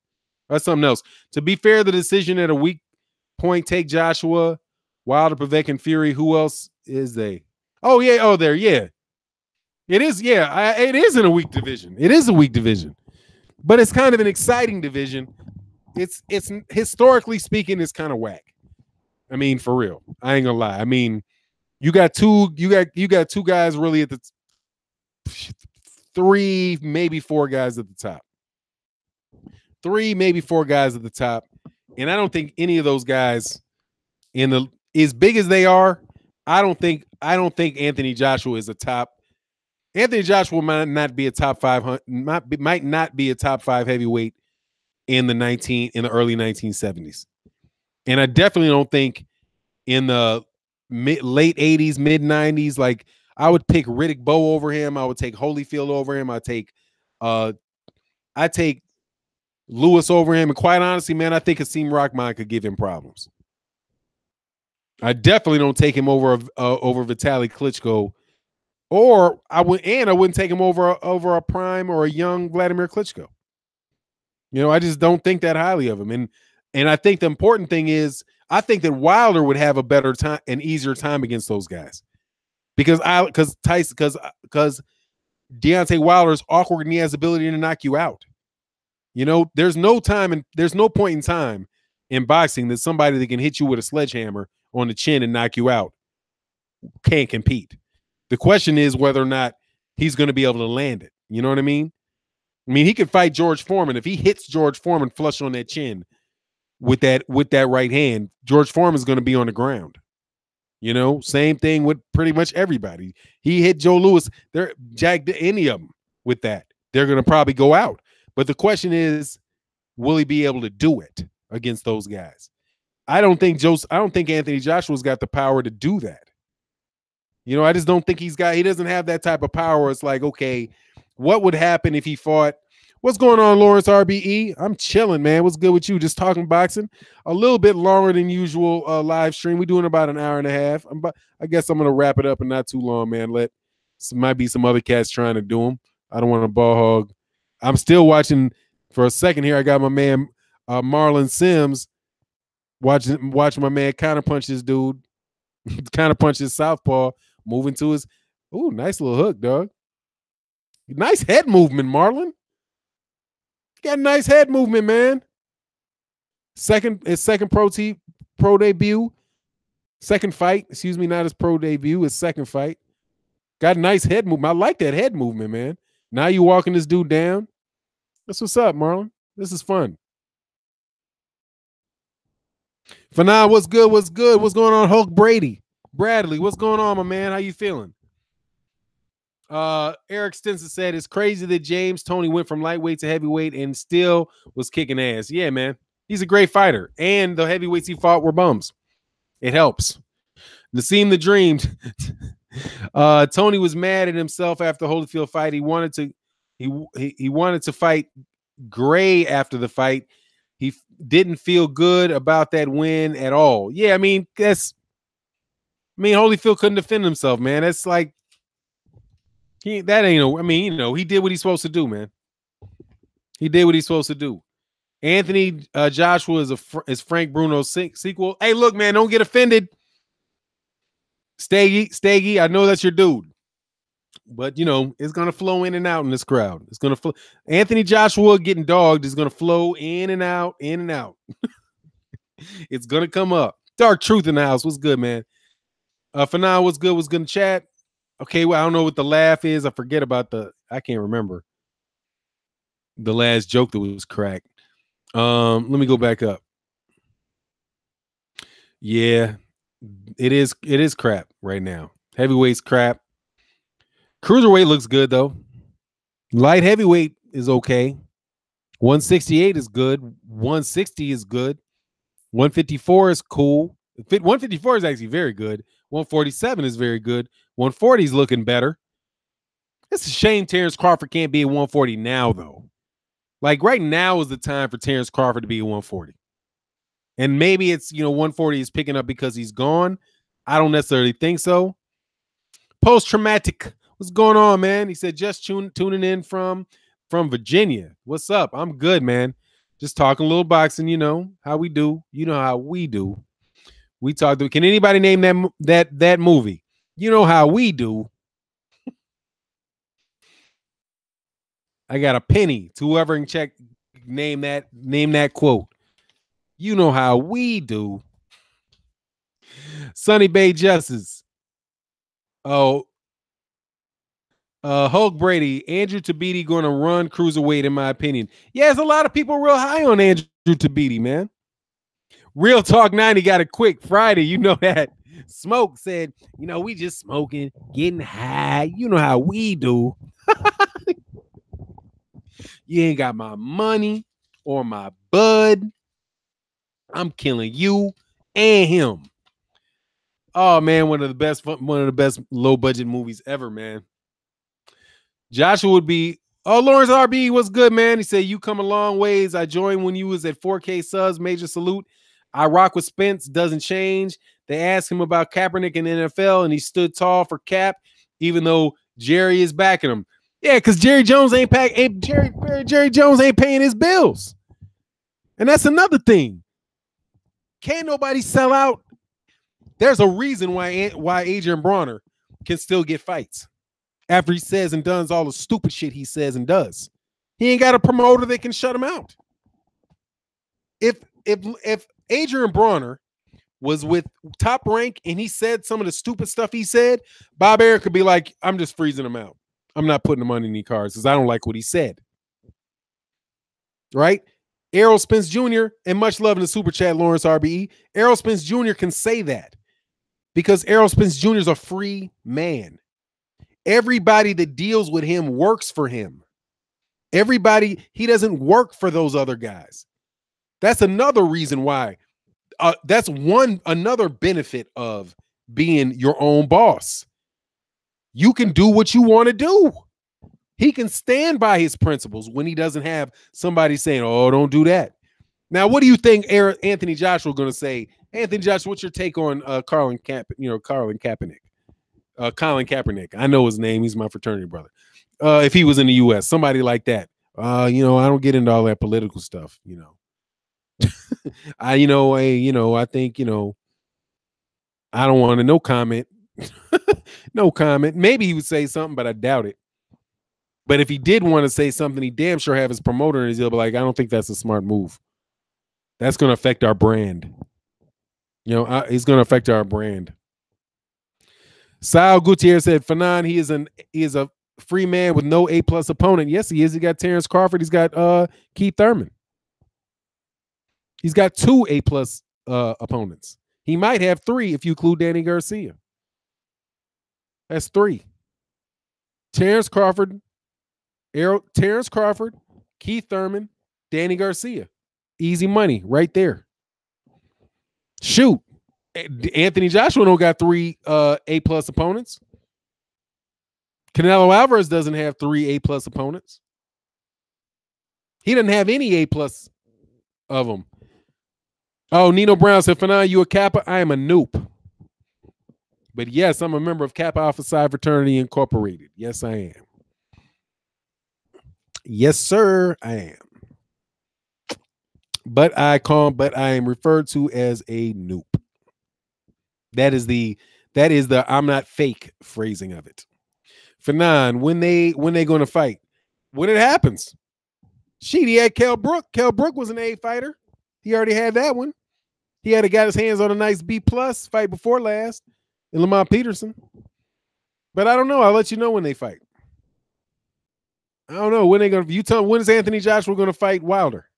That's something else. To be fair, the decision at a weak point take Joshua, Wilder, Povetkin, Fury. Who else is they? Oh, yeah. Oh, there, yeah. It is, yeah. It is in a weak division. It is a weak division, but it's kind of an exciting division. It's historically speaking, it's kind of whack. I mean, for real. I ain't gonna lie. I mean, you got two guys really at the three, maybe four guys at the top. Three, maybe four guys at the top. And I don't think any of those guys in the as big as they are, I don't think Anthony Joshua is a top. Anthony Joshua might not be a top 500, might not be a top 5 heavyweight in the early 1970s. And I definitely don't think in the late 80s, mid 90s, like I would pick Riddick Bowe over him. I would take Holyfield over him. I take Lewis over him. And quite honestly, man, I think Hakeem Rahman could give him problems. I definitely don't take him over Vitaly Klitschko, or I wouldn't take him over a prime or a young Vladimir Klitschko. You know, I just don't think that highly of him. And I think the important thing is I think that Wilder would have a better time, an easier time against those guys. Because Deontay Wilder is awkward and he has the ability to knock you out. You know, there's no point in time in boxing that somebody that can hit you with a sledgehammer on the chin and knock you out can't compete. The question is whether or not he's going to be able to land it. You know what I mean? I mean, he could fight George Foreman. If he hits George Foreman flush on that chin with that right hand, George Foreman's going to be on the ground. You know, same thing with pretty much everybody. He hit Joe Louis. They're jacked any of them with that. They're going to probably go out. But the question is, will he be able to do it against those guys? I don't think Anthony Joshua's got the power to do that. You know, I just don't think he doesn't have that type of power. It's like, okay, what would happen if he fought? What's going on, Lawrence RBE? I'm chilling, man. What's good with you? Just talking boxing. A little bit longer than usual live stream. We're doing about an hour and a half. I guess I'm going to wrap it up and not too long, man. Might be some other cats trying to do them. I don't want to ball hog. I'm still watching for a second here. I got my man Marlon Sims watching my man counterpunch this dude. Counterpunch his southpaw, moving to his nice little hook, dog. Nice head movement, Marlon. You got nice head movement, man. His second pro debut. Second fight, excuse me, not his pro debut, his second fight. Got nice head movement. I like that head movement, man. Now you walking this dude down. That's what's up, Marlon. This is fun. For now, what's good? What's good? What's going on, Hulk Bradley, what's going on, my man? How you feeling? Eric Stinson said it's crazy that James Toney went from lightweight to heavyweight and still was kicking ass. Yeah, man. He's a great fighter. And the heavyweights he fought were bums. It helps. Nassim the Dream. Toney was mad at himself after the Holyfield fight. He wanted to fight Gray after the fight. He didn't feel good about that win at all. Yeah, I mean, Holyfield couldn't defend himself, man. That's like he did what he's supposed to do, man. He did what he's supposed to do. Anthony Joshua is Frank Bruno's sequel. Hey, look, man, don't get offended. Staggy, I know that's your dude. But, you know, it's going to flow in and out in this crowd. It's going to flow. Anthony Joshua getting dogged is going to flow in and out, in and out. It's going to come up. Dark Truth in the house. What's good, man? For now, what's good? What's good in chat? Okay, well, I don't know what the laugh is. I can't remember the last joke that was cracked. Let me go back up. Yeah, it is crap right now. Heavyweight's crap. Cruiserweight looks good, though. Light heavyweight is okay. 168 is good. 160 is good. 154 is cool. 154 is actually very good. 147 is very good. 140 is looking better. It's a shame Terrence Crawford can't be at 140 now, though. Like, right now is the time for Terrence Crawford to be at 140. And maybe it's, 140 is picking up because he's gone. I don't necessarily think so. Post-traumatic. What's going on, man? He said, just tuning in from Virginia. What's up? I'm good, man. Just talking a little boxing, how we do. You know how we do. We talk to. Can anybody name that movie? You know how we do. I got a penny to whoever can check. Name that quote. You know how we do. Sunny Bay Justice. Oh, Hulk Brady, Andrew Tabiti going to run cruiserweight, in my opinion. Yeah, there's a lot of people real high on Andrew Tabiti, man. Real Talk 90 got it quick Friday. You know that. Smoke said, we just smoking, getting high. You know how we do. You ain't got my money or my bud. I'm killing you and him. Oh man, one of the best low budget movies ever, man. Joshua would be. Oh, Lawrence RB was good, man. He said, you come a long ways. I joined when you was at 4K subs. Major salute. I rock with Spence. Doesn't change. They asked him about Kaepernick in the NFL, and he stood tall for Cap, even though Jerry is backing him. Yeah, because Jerry Jones Jerry Jones ain't paying his bills. And that's another thing. Can't nobody sell out. There's a reason why Adrian Bronner can still get fights after he says and does all the stupid shit he says and does. He ain't got a promoter that can shut him out. If Adrian Bronner was with Top Rank and he said some of the stupid stuff he said, Bob Arum could be like, I'm just freezing him out. I'm not putting him on any cards because I don't like what he said. Right? Errol Spence Jr., and much love in the super chat, Lawrence RBE. Errol Spence Jr. can say that because Errol Spence Jr. is a free man. Everybody that deals with him works for him. He doesn't work for those other guys. That's another reason why. That's another benefit of being your own boss. You can do what you want to do. He can stand by his principles when he doesn't have somebody saying, oh, don't do that. Now, what do you think Anthony Joshua going to say? Anthony Joshua, what's your take on Colin Kaepernick? Colin Kaepernick. I know his name. He's my fraternity brother. If he was in the U.S., somebody like that. I don't get into all that political stuff, I think, I don't want to no comment. No comment. Maybe he would say something, but I doubt it. But if he did want to say something, he damn sure have his promoter and he'll be like, I don't think that's a smart move. That's going to affect our brand. He's going to affect our brand. Sal Gutierrez said, Fanon, he is a free man with no A+ opponent. Yes, he is. He got Terrence Crawford. He's got Keith Thurman. He's got 2 A+ opponents. He might have 3 if you include Danny Garcia. That's 3. Terrence Crawford, Keith Thurman, Danny Garcia. Easy money right there. Shoot. Anthony Joshua don't got 3 A+ opponents. Canelo Alvarez doesn't have 3 A+ opponents. He doesn't have any A+ of them. Oh, Nino Brown said, Fanon, you a Kappa? I am a Noop. But yes, I'm a member of Kappa Alpha Psi Fraternity Incorporated. Yes, I am. Yes, sir, I am. But I am referred to as a Noop. That is the I'm not fake phrasing of it. Fanon, when they going to fight? When it happens. Shit, he had Kell Brook. Kell Brook was an A fighter. He already had that one. He had got his hands on a nice B+ fight before last in Lamont Peterson. But I don't know. I'll let you know when they fight. I don't know when they going to. You tell me, when is Anthony Joshua going to fight Wilder?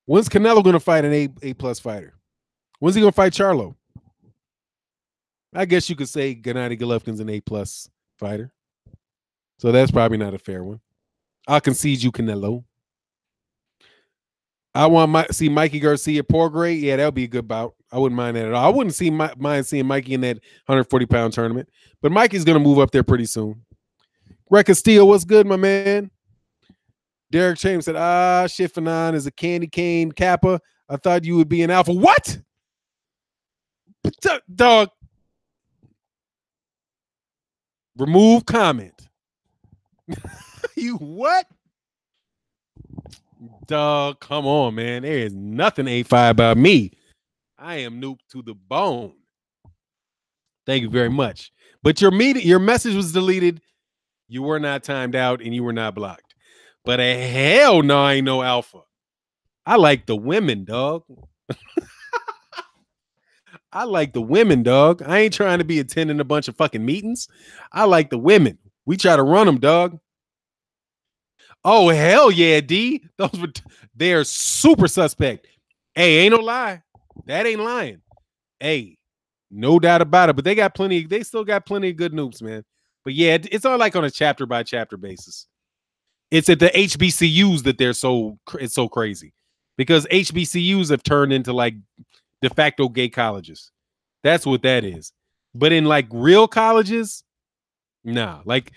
When's Canelo going to fight an A+ fighter? When's he going to fight Charlo? I guess you could say Gennady Golovkin's an A+ fighter. So that's probably not a fair one. I'll concede you Canelo. I want see Mikey Garcia Porgray. Yeah, that would be a good bout. I wouldn't mind that at all. I wouldn't mind seeing Mikey in that 140-pound tournament. But Mikey's going to move up there pretty soon. Greg Castillo, what's good, my man? Derek James said, shit, Fanon is a candy cane Kappa. I thought you would be an alpha. What? Dog. Remove comment. You what? Dog, come on, man. There is nothing A5 about me. I am Noop to the bone. Thank you very much. But your message was deleted You were not timed out and you were not blocked. But hell no, I ain't no alpha. I like the women, dog. I like the women, dog. I ain't trying to be attending a bunch of fucking meetings. I like the women. We try to run them, dog. Oh, hell yeah, D. They're super suspect. Hey, ain't no lie. That ain't lying. Hey, no doubt about it. But they still got plenty of good noobs, man. But yeah, it's all like on a chapter by chapter basis. It's at the HBCUs that it's so crazy. Because HBCUs have turned into like de facto gay colleges. That's what that is. But in like real colleges, nah. Like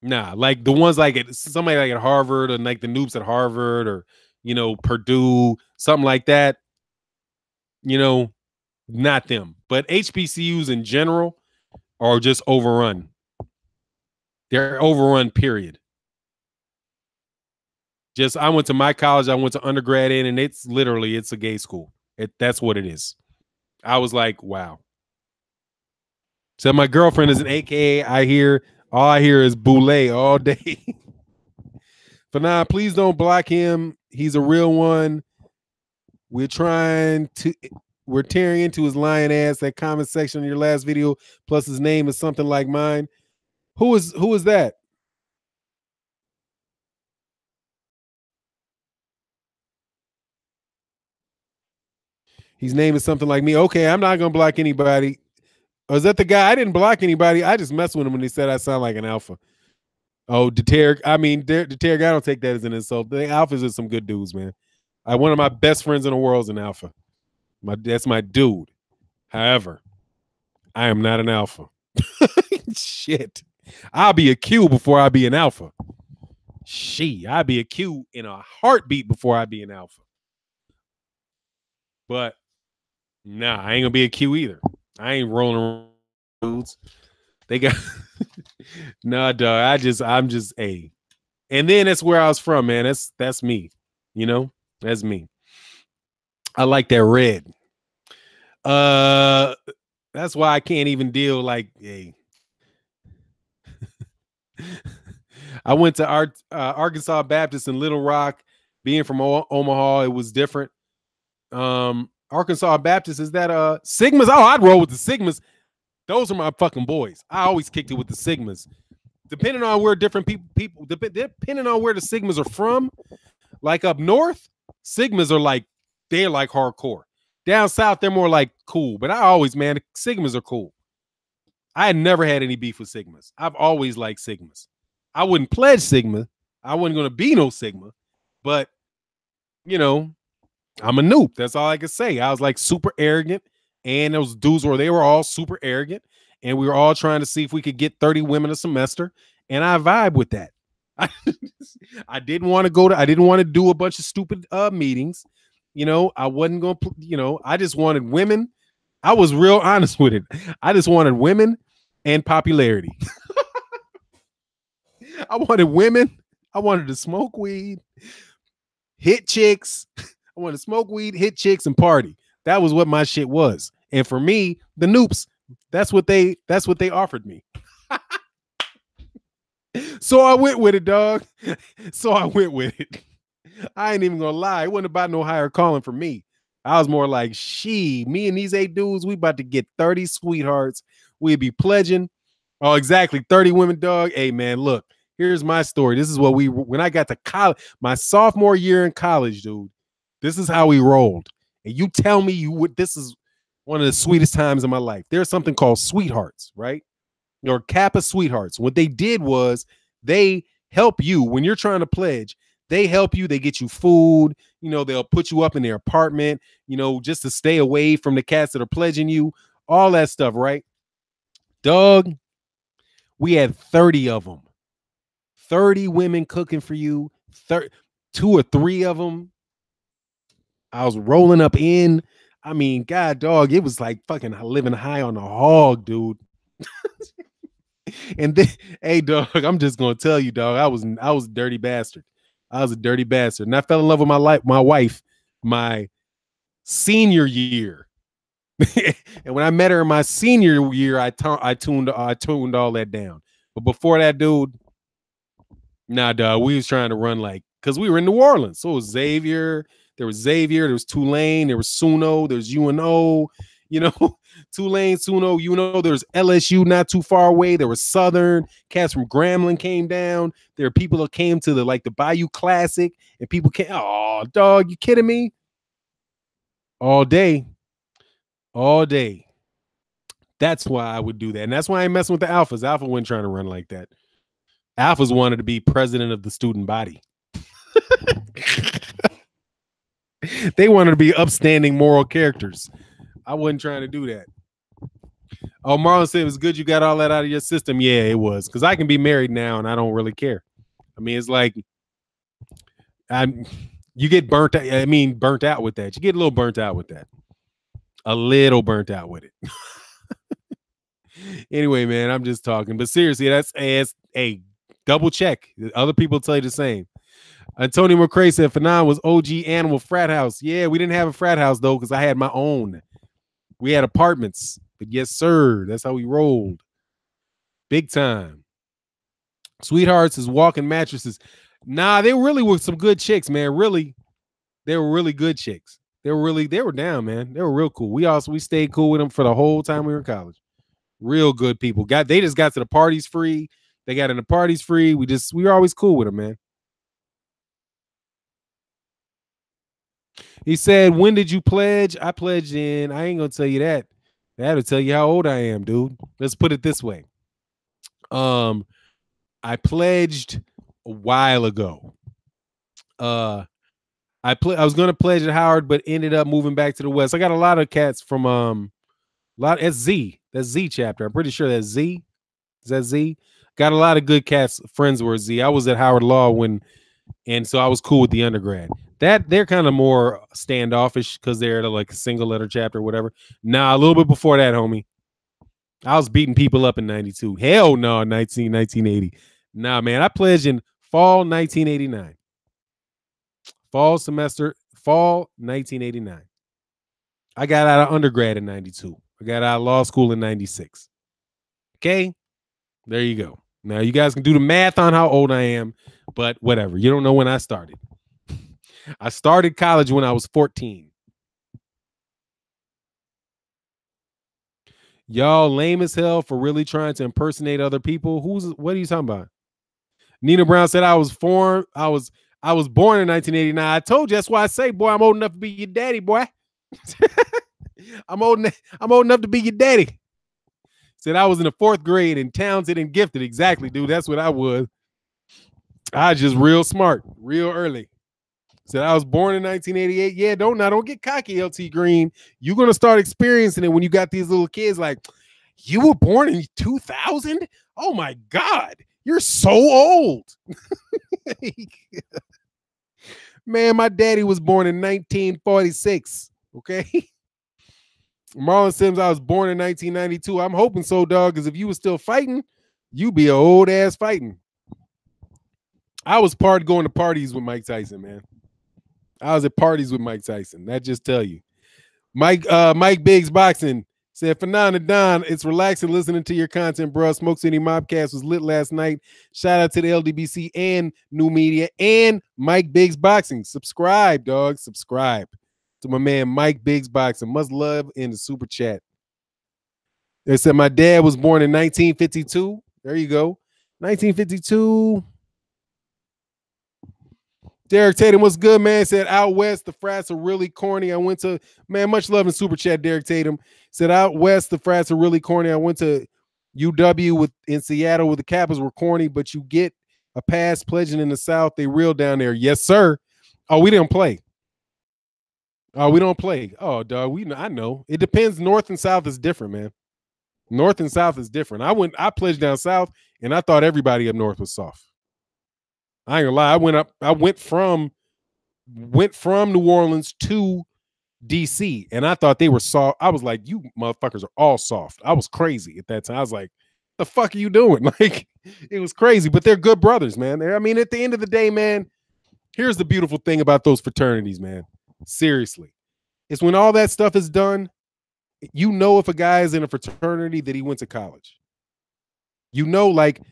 the ones like somebody like at Harvard or like the noobs at Harvard or Purdue, something like that. Not them. But HBCUs in general are just overrun. They're overrun, period. Just I went to my college, I went to undergrad in, and it's a gay school. That's what it is. I was like, wow. So my girlfriend is an AKA. All I hear is boule all day. But nah, please don't block him. He's a real one. We're tearing into his lying ass. That comment section in your last video, plus his name is something like mine. Who is that? His name is something like me. Okay, I'm not gonna block anybody. Or is that the guy? I didn't block anybody. I just messed with him when he said I sound like an alpha. Oh, Deterg. I mean, Deterg, I don't take that as an insult. The alphas are some good dudes, man. One of my best friends in the world is an alpha. That's my dude. However, I am not an alpha. Shit. I'll be a Q before I be an alpha. I'll be a Q in a heartbeat before I be an alpha. But nah, I ain't gonna be a Q either. I ain't rolling dudes. They got nah, dog. I'm just a. And then that's where I was from, man. That's me. That's me. I like that red. That's why I can't even deal like a. I went to Arkansas Baptist in Little Rock. Being from Omaha, it was different. Arkansas Baptist, is that Sigmas? Oh, I'd roll with the Sigmas. Those are my fucking boys. I always kicked it with the Sigmas. Depending on where different people depending on where the Sigmas are from, like up north, Sigmas are they're like hardcore. Down south, they're more like cool. But Sigmas are cool. I had never had any beef with Sigmas. I've always liked Sigmas. I wouldn't pledge Sigma. I wasn't going to be no Sigma. But, I'm a noob. That's all I could say. I was like super arrogant. And those dudes they were all super arrogant. And we were all trying to see if we could get 30 women a semester. And I vibe with that. I didn't want to do a bunch of stupid meetings. I wasn't going to, I just wanted women. I was real honest with it. I just wanted women and popularity. I wanted women. I wanted to smoke weed, hit chicks. I wanted to smoke weed, hit chicks, and party. That was what my shit was. And for me, the noops, that's what they offered me. So I went with it, dog. So I went with it. I ain't even gonna lie. It wasn't about no higher calling for me. I was more like, me and these 8 dudes, we about to get 30 sweethearts. We'd be pledging. Oh, exactly. 30 women, dog. Hey, man, look, here's my story. This is what when I got to college, my sophomore year in college, dude, this is how we rolled. And you tell me this is one of the sweetest times in my life. There's something called sweethearts, right? Or Kappa sweethearts. What they did was they help you when you're trying to pledge. They help you. They get you food. They'll put you up in their apartment, just to stay away from the cats that are pledging you. All that stuff, right? Dog, we had 30 of them. 30 women cooking for you. 2 or 3 of them. I was rolling up in. I mean, God, dog, it was like fucking living high on a hog, dude. And then, hey, dog, I'm just gonna tell you, dog, I was a dirty bastard. I was a dirty bastard, and I fell in love with my wife, my senior year. And when I met her in my senior year, I tuned all that down. But before that, dude, nah, dog, we was trying to run like, because we were in New Orleans. So it was Xavier, there was Tulane, there was Suno, there's UNO, you know, Tulane, Suno, UNO, there's LSU not too far away. There was Southern, cats from Grambling came down. There are people that came to the Bayou Classic, and people came, oh, dog, you kidding me? All day. All day. That's why I would do that. And that's why I ain't messing with the Alphas. Alpha wasn't trying to run like that. Alphas wanted to be president of the student body. They wanted to be upstanding moral characters. I wasn't trying to do that. Oh, Marlon said it was good you got all that out of your system. Yeah, it was. Because I can be married now and I don't really care. I mean, it's like you get burnt out with that. You get a little burnt out with that. A little burnt out with it. Anyway, man, I'm just talking. But seriously, that's a double check. Other people tell you the same. Antonio McCrae said Fanon was OG animal frat house. Yeah, we didn't have a frat house though, because I had my own. We had apartments. But yes, sir, that's how we rolled. Big time. Sweethearts is walking mattresses. Nah, they really were some good chicks, man. Really, they were really good chicks. They were down, man. They were real cool. We stayed cool with them for the whole time we were in college. Real good people. They just got to the parties free. They got in the parties free. We were always cool with them, man. He said, when did you pledge? I pledged in, I ain't gonna tell you that. That'll tell you how old I am, dude. Let's put it this way. I pledged a while ago. I was gonna pledge at Howard, but ended up moving back to the West. I got a lot of cats from that's Z chapter. I'm pretty sure that's Z. Is that Z? Got a lot of good cats, friends were Z. I was at Howard Law and so I was cool with the undergrad. That they're kind of more standoffish because they're like a single letter chapter or whatever. Nah, a little bit before that, homie. I was beating people up in 92. Hell no, 1980. Nah, man, I pledged in fall 1989. Fall 1989. I got out of undergrad in 92. I got out of law school in 96. Okay, there you go. Now you guys can do the math on how old I am, but whatever. You don't know when I started. I started college when I was 14. Y'all lame as hell for really trying to impersonate other people. What are you talking about? Nina Brown said I was born in 1989. I told you, that's why I say, boy, I'm old enough to be your daddy, boy. I'm old enough to be your daddy. Said I was in the 4th grade and talented and gifted. Exactly, dude. That's what I was. I was just real smart, real early. Said I was born in 1988. Yeah, don't get cocky, LT Green. You're gonna start experiencing it when you got these little kids. Like, you were born in 2000? Oh my God, you're so old. Man, my daddy was born in 1946. Okay. Marlon Sims, I was born in 1992. I'm hoping so, dog, because if you were still fighting, you be an old ass fighting. I was going to parties with Mike Tyson, man. I was at parties with Mike Tyson. That just tell you. Mike Biggs Boxing said, Phenomena Don, it's relaxing listening to your content, bro. Smoke City Mobcast was lit last night. Shout out to the LDBC and New Media and Mike Biggs Boxing. Subscribe, dog. Subscribe to my man Mike Biggs Boxing. Much love in the super chat. They said my dad was born in 1952. There you go. 1952. Derek Tatum, what's good, man? Said out west, the frats are really corny. I went to, man, much love in super chat, Derek Tatum. Said out west, the frats are really corny. I went to UW in Seattle where the Kappas were corny, but you get a pass pledging in the South. They real down there. Yes, sir. Oh, we didn't play. Oh, we don't play. Oh, dog, I know. It depends. North and South is different, man. North and South is different. I pledged down South, and I thought everybody up north was soft. I ain't gonna lie. I went from New Orleans to DC, and I thought they were soft. I was like, you motherfuckers are all soft. I was crazy at that time. I was like, the fuck are you doing? Like, it was crazy, but they're good brothers, man. I mean, at the end of the day, man, here's the beautiful thing about those fraternities, man. Seriously. It's when all that stuff is done, you know if a guy is in a fraternity that he went to college. You know, like,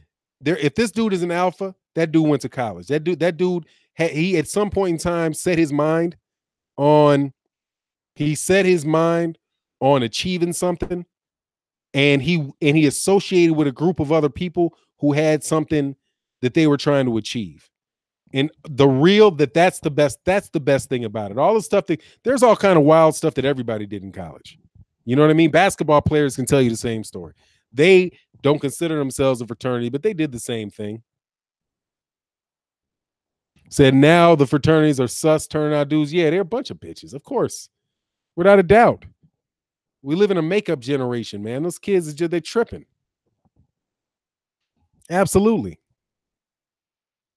if this dude is an alpha, that dude went to college. That dude he at some point in time set his mind on achieving something, and he associated with a group of other people who had something that they were trying to achieve. And that's the best thing about it. All the stuff there's all kind of wild stuff that everybody did in college. You know what I mean? Basketball players can tell you the same story. They don't consider themselves a fraternity, but they did the same thing. Said now the fraternities are sus, turning out dudes. Yeah, they're a bunch of bitches, of course, without a doubt. We live in a makeup generation, man. Those kids they're tripping. Absolutely.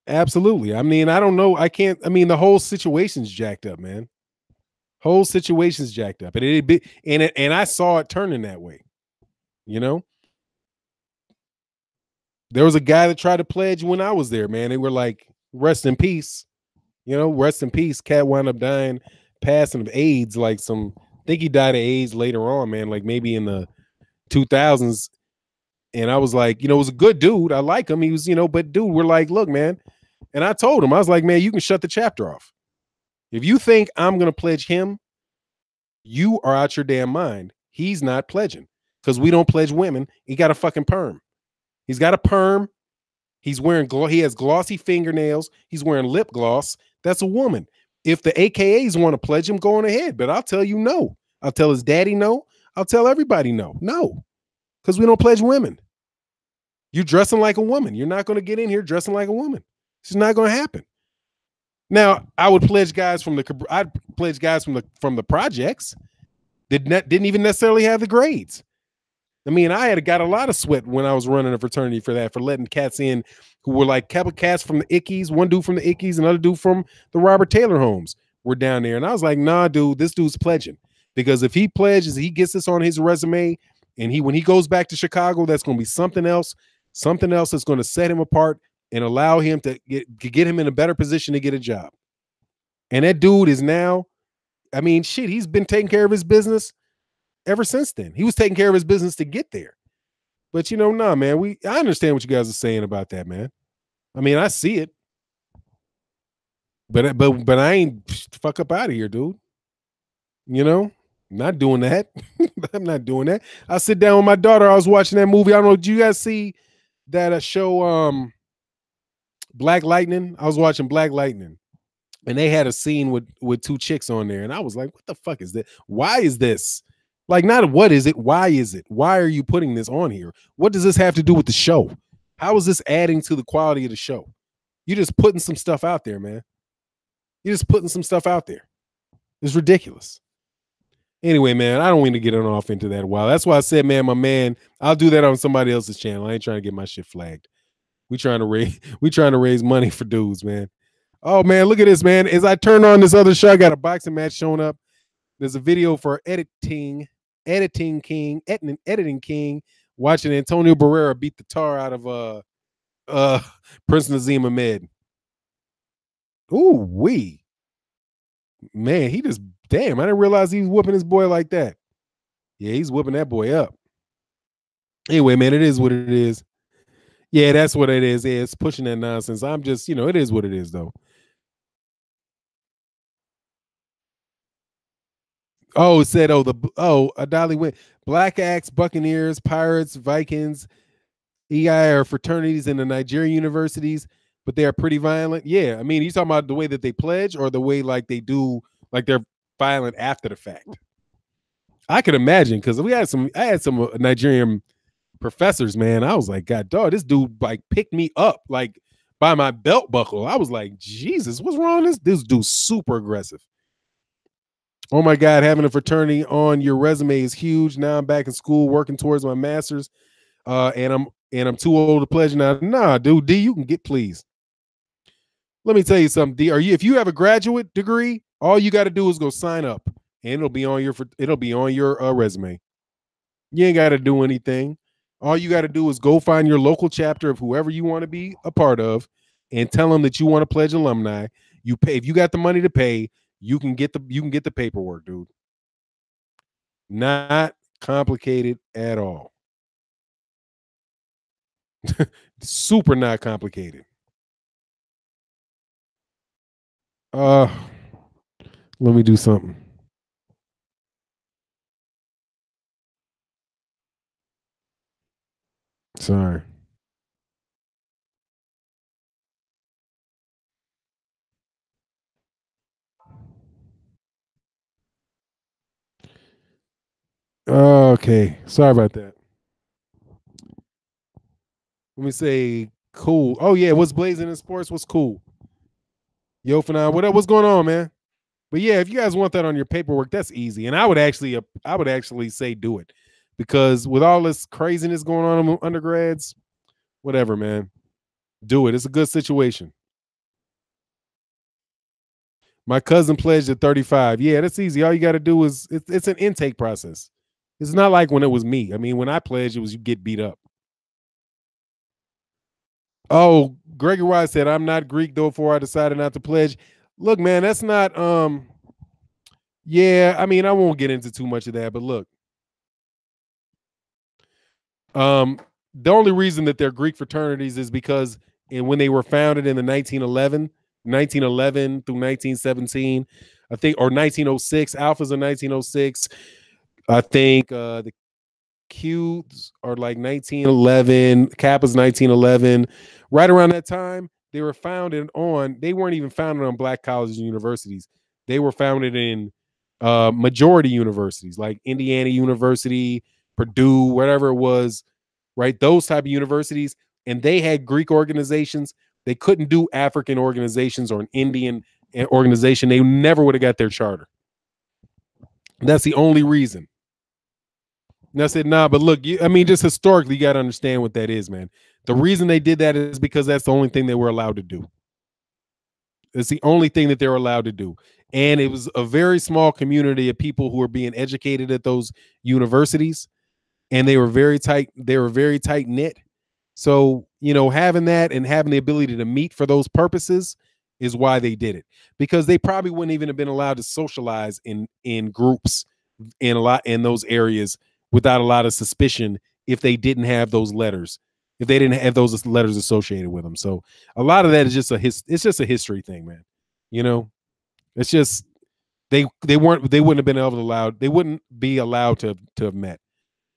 Absolutely. I mean, I don't know. The whole situation's jacked up, man. Whole situation's jacked up. And I saw it turning that way. You know? There was a guy that tried to pledge when I was there, man. They were like, rest in peace. Rest in peace. Cat wound up dying, passing of AIDS, I think he died of AIDS later on, man, like maybe in the 2000s. And I was like, it was a good dude. I like him. He was, but dude, we're like, look, man. And I told him, I was like, man, you can shut the chapter off. If you think I'm going to pledge him, you are out your damn mind. He's not pledging because we don't pledge women. He got a fucking perm. He's got a perm. He has glossy fingernails. He's wearing lip gloss. That's a woman. If the AKAs want to pledge him, go on ahead. But I'll tell you no. I'll tell his daddy no. I'll tell everybody no. No. Because we don't pledge women. You're dressing like a woman. You're not going to get in here dressing like a woman. It's not going to happen. Now, I would pledge guys from the projects that didn't even necessarily have the grades. I mean, I had got a lot of sweat when I was running a fraternity for letting cats in who were like cats from the Ickies, one dude from the Ickies, another dude from the Robert Taylor homes were down there. And I was like, nah, dude, this dude's pledging. Because if he pledges, he gets this on his resume, and when he goes back to Chicago, that's going to be something else that's going to set him apart and allow him to get him in a better position to get a job. And that dude is now, I mean, shit, he's been taking care of his business ever since then. He was taking care of his business to get there. But nah, man, I understand what you guys are saying about that, man. I mean, I see it. But I ain't fuck up out of here, dude. Not doing that. I'm not doing that. I sit down with my daughter. I was watching that movie. I don't know. Did you guys see that show Black Lightning? I was watching Black Lightning. And they had a scene with two chicks on there. And I was like, what the fuck is that? Why is this? Like, not what is it? Why is it? Why are you putting this on here? What does this have to do with the show? How is this adding to the quality of the show? You're just putting some stuff out there, man. You're just putting some stuff out there. It's ridiculous. Anyway, man, I don't want to get off into that a while. That's why I said, man, I'll do that on somebody else's channel. I ain't trying to get my shit flagged. We trying to raise money for dudes, man. Oh man, look at this, man. As I turn on this other show, I got a boxing match showing up. There's a video for editing king, watching Antonio Barrera beat the tar out of Prince Nazim Ahmed. Ooh, man, he just damn. I didn't realize he was whooping his boy like that. Yeah, he's whooping that boy up. Anyway, man, it is what it is. Yeah, that's what it is. Yeah, it's pushing that nonsense. I'm just, it is what it is, though. Oh, it said, Adali went. Black Axe, Buccaneers, Pirates, Vikings, EI are fraternities in the Nigerian universities, but they are pretty violent. Yeah, I mean, you talking about the way that they pledge or the way like they do, like they're violent after the fact? I could imagine because I had some Nigerian professors, man. I was like, God, dog, this dude like picked me up like by my belt buckle. I was like, Jesus, what's wrong with this? This dude's super aggressive. Oh my God, having a fraternity on your resume is huge. Now I'm back in school working towards my master's. And I'm too old to pledge now. Nah, dude, D, you can get please. Let me tell you something, D. If you have a graduate degree, all you got to do is go sign up, and it'll be on your resume. You ain't got to do anything. All you got to do is go find your local chapter of whoever you want to be a part of, and tell them that you want to pledge alumni. You pay if you got the money to pay. You can get the paperwork, dude. Not complicated at all. Super not complicated. Let me do something. Sorry. Okay. Sorry about that. Let me say cool. Oh yeah, what's blazing in sports? What's cool? Yo, Fanon, what's going on, man? But yeah, if you guys want that on your paperwork, that's easy. And I would actually say do it, because with all this craziness going on among undergrads, whatever, man, do it. It's a good situation. My cousin pledged at 35. Yeah, that's easy. All you got to do is it's an intake process. It's not like when it was me. I mean, when I pledged, it was you get beat up. Oh, Gregory Wise said, I'm not Greek, though, before I decided not to pledge. Look, man, that's not yeah, I mean, I won't get into too much of that, but look, um, the only reason that they're Greek fraternities is because when they were founded in the 1911 through 1917, I think, or 1906, Alphas in 1906. I think the Qs are like 1911, Kappa's 1911. Right around that time, they were founded on, they weren't even founded on black colleges and universities. They were founded in majority universities like Indiana University, Purdue, whatever it was, right? Those type of universities. And they had Greek organizations. They couldn't do African organizations or an Indian organization. They never would have got their charter. That's the only reason. And I said, nah, but look, I mean, just historically, you got to understand what that is, man. The reason they did that is because that's the only thing they were allowed to do. It's the only thing that they were allowed to do. And it was a very small community of people who were being educated at those universities. And they were very tight. They were very tight knit. So, having that and having the ability to meet for those purposes is why they did it. Because they probably wouldn't even have been allowed to socialize in groups in those areas without a lot of suspicion if they didn't have those letters, if they didn't have those letters associated with them. So a lot of that is just it's just a history thing, man. It's just they wouldn't have been able to allowed they wouldn't be allowed to have met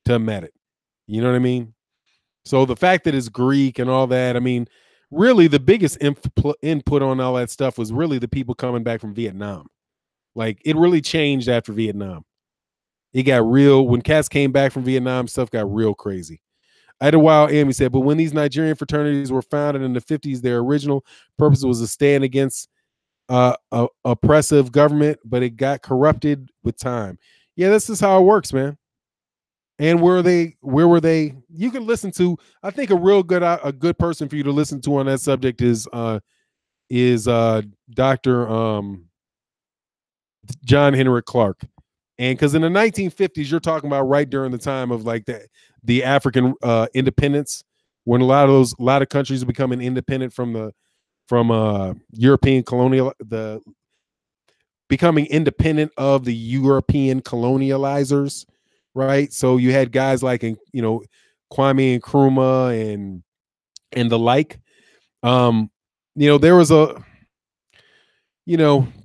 it. You know what I mean? So the fact that it's Greek and all that, I mean, really the biggest input on all that stuff was really the people coming back from Vietnam. Like, it really changed after Vietnam. It got real when cats came back from Vietnam. Stuff got real crazy. Idlewild Amy said, but when these Nigerian fraternities were founded in the 50s, their original purpose was to stand against oppressive government, but it got corrupted with time. Yeah, this is how it works, man. And where were they? You can listen to. I think a good person for you to listen to on that subject is Dr. John Henrik Clark. And because in the 1950s, you're talking about right during the time of like the African independence, when a lot of countries are becoming independent from European colonial, becoming independent of the European colonializers, right? So you had guys like Kwame Nkrumah and the like. There was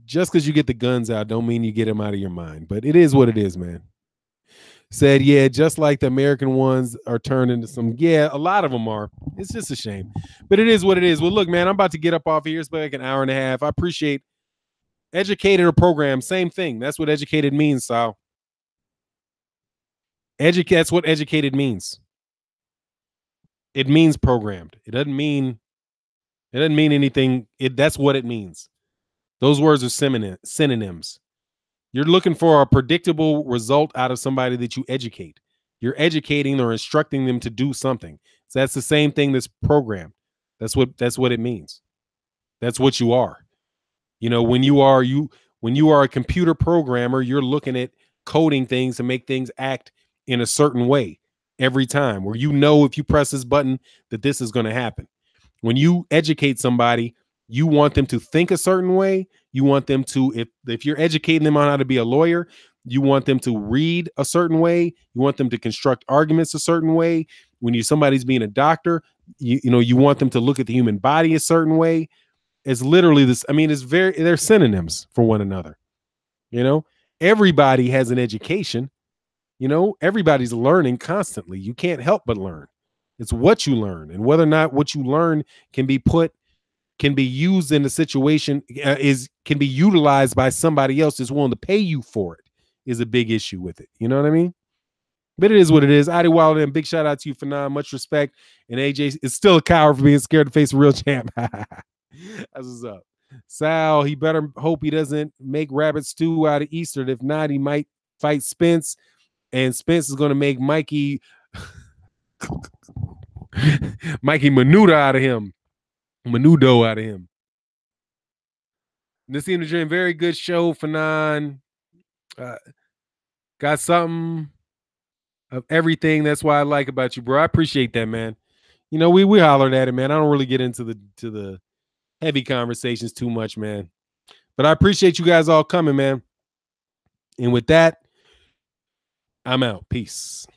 just because you get the guns out don't mean you get them out of your mind. But it is what it is, man. Said, yeah, just like the American ones are turned into some. Yeah, a lot of them are. It's just a shame. But it is what it is. Well, look, man, I'm about to get up off here. It's like an hour and a half. I appreciate educated or program. Same thing. That's what educated means, Sal. That's what educated means. It means programmed. It doesn't mean anything. That's what it means. Those words are synonyms. You're looking for a predictable result out of somebody that you educate. You're educating or instructing them to do something. So that's the same thing that's programmed. That's what it means. That's what you are. When you are a computer programmer, you're looking at coding things to make things act in a certain way every time, where if you press this button that this is going to happen. When you educate somebody, you want them to think a certain way. You want them to, if you're educating them on how to be a lawyer, you want them to read a certain way. You want them to construct arguments a certain way. When somebody's being a doctor, You want them to look at the human body a certain way. It's literally this. I mean, they're synonyms for one another. Everybody has an education. Everybody's learning constantly. You can't help but learn. It's what you learn, and whether or not what you learn can be used in a situation, can be utilized by somebody else that's willing to pay you for it, is a big issue with it. You know what I mean? But it is what it is. Adi Wilder, and big shout out to you for now. Much respect. And AJ is still a coward for being scared to face a real champ. That's what's up. Sal, he better hope he doesn't make rabbit stew out of Easter. If not, he might fight Spence, and Spence is going to make Mikey Menudo out of him. Nassim the Dream, very good show, Fanon. Got something of everything. That's why I like about you, bro. I appreciate that, man. We hollered at it, man. I don't really get into the heavy conversations too much, man. But I appreciate you guys all coming, man. And with that, I'm out. Peace.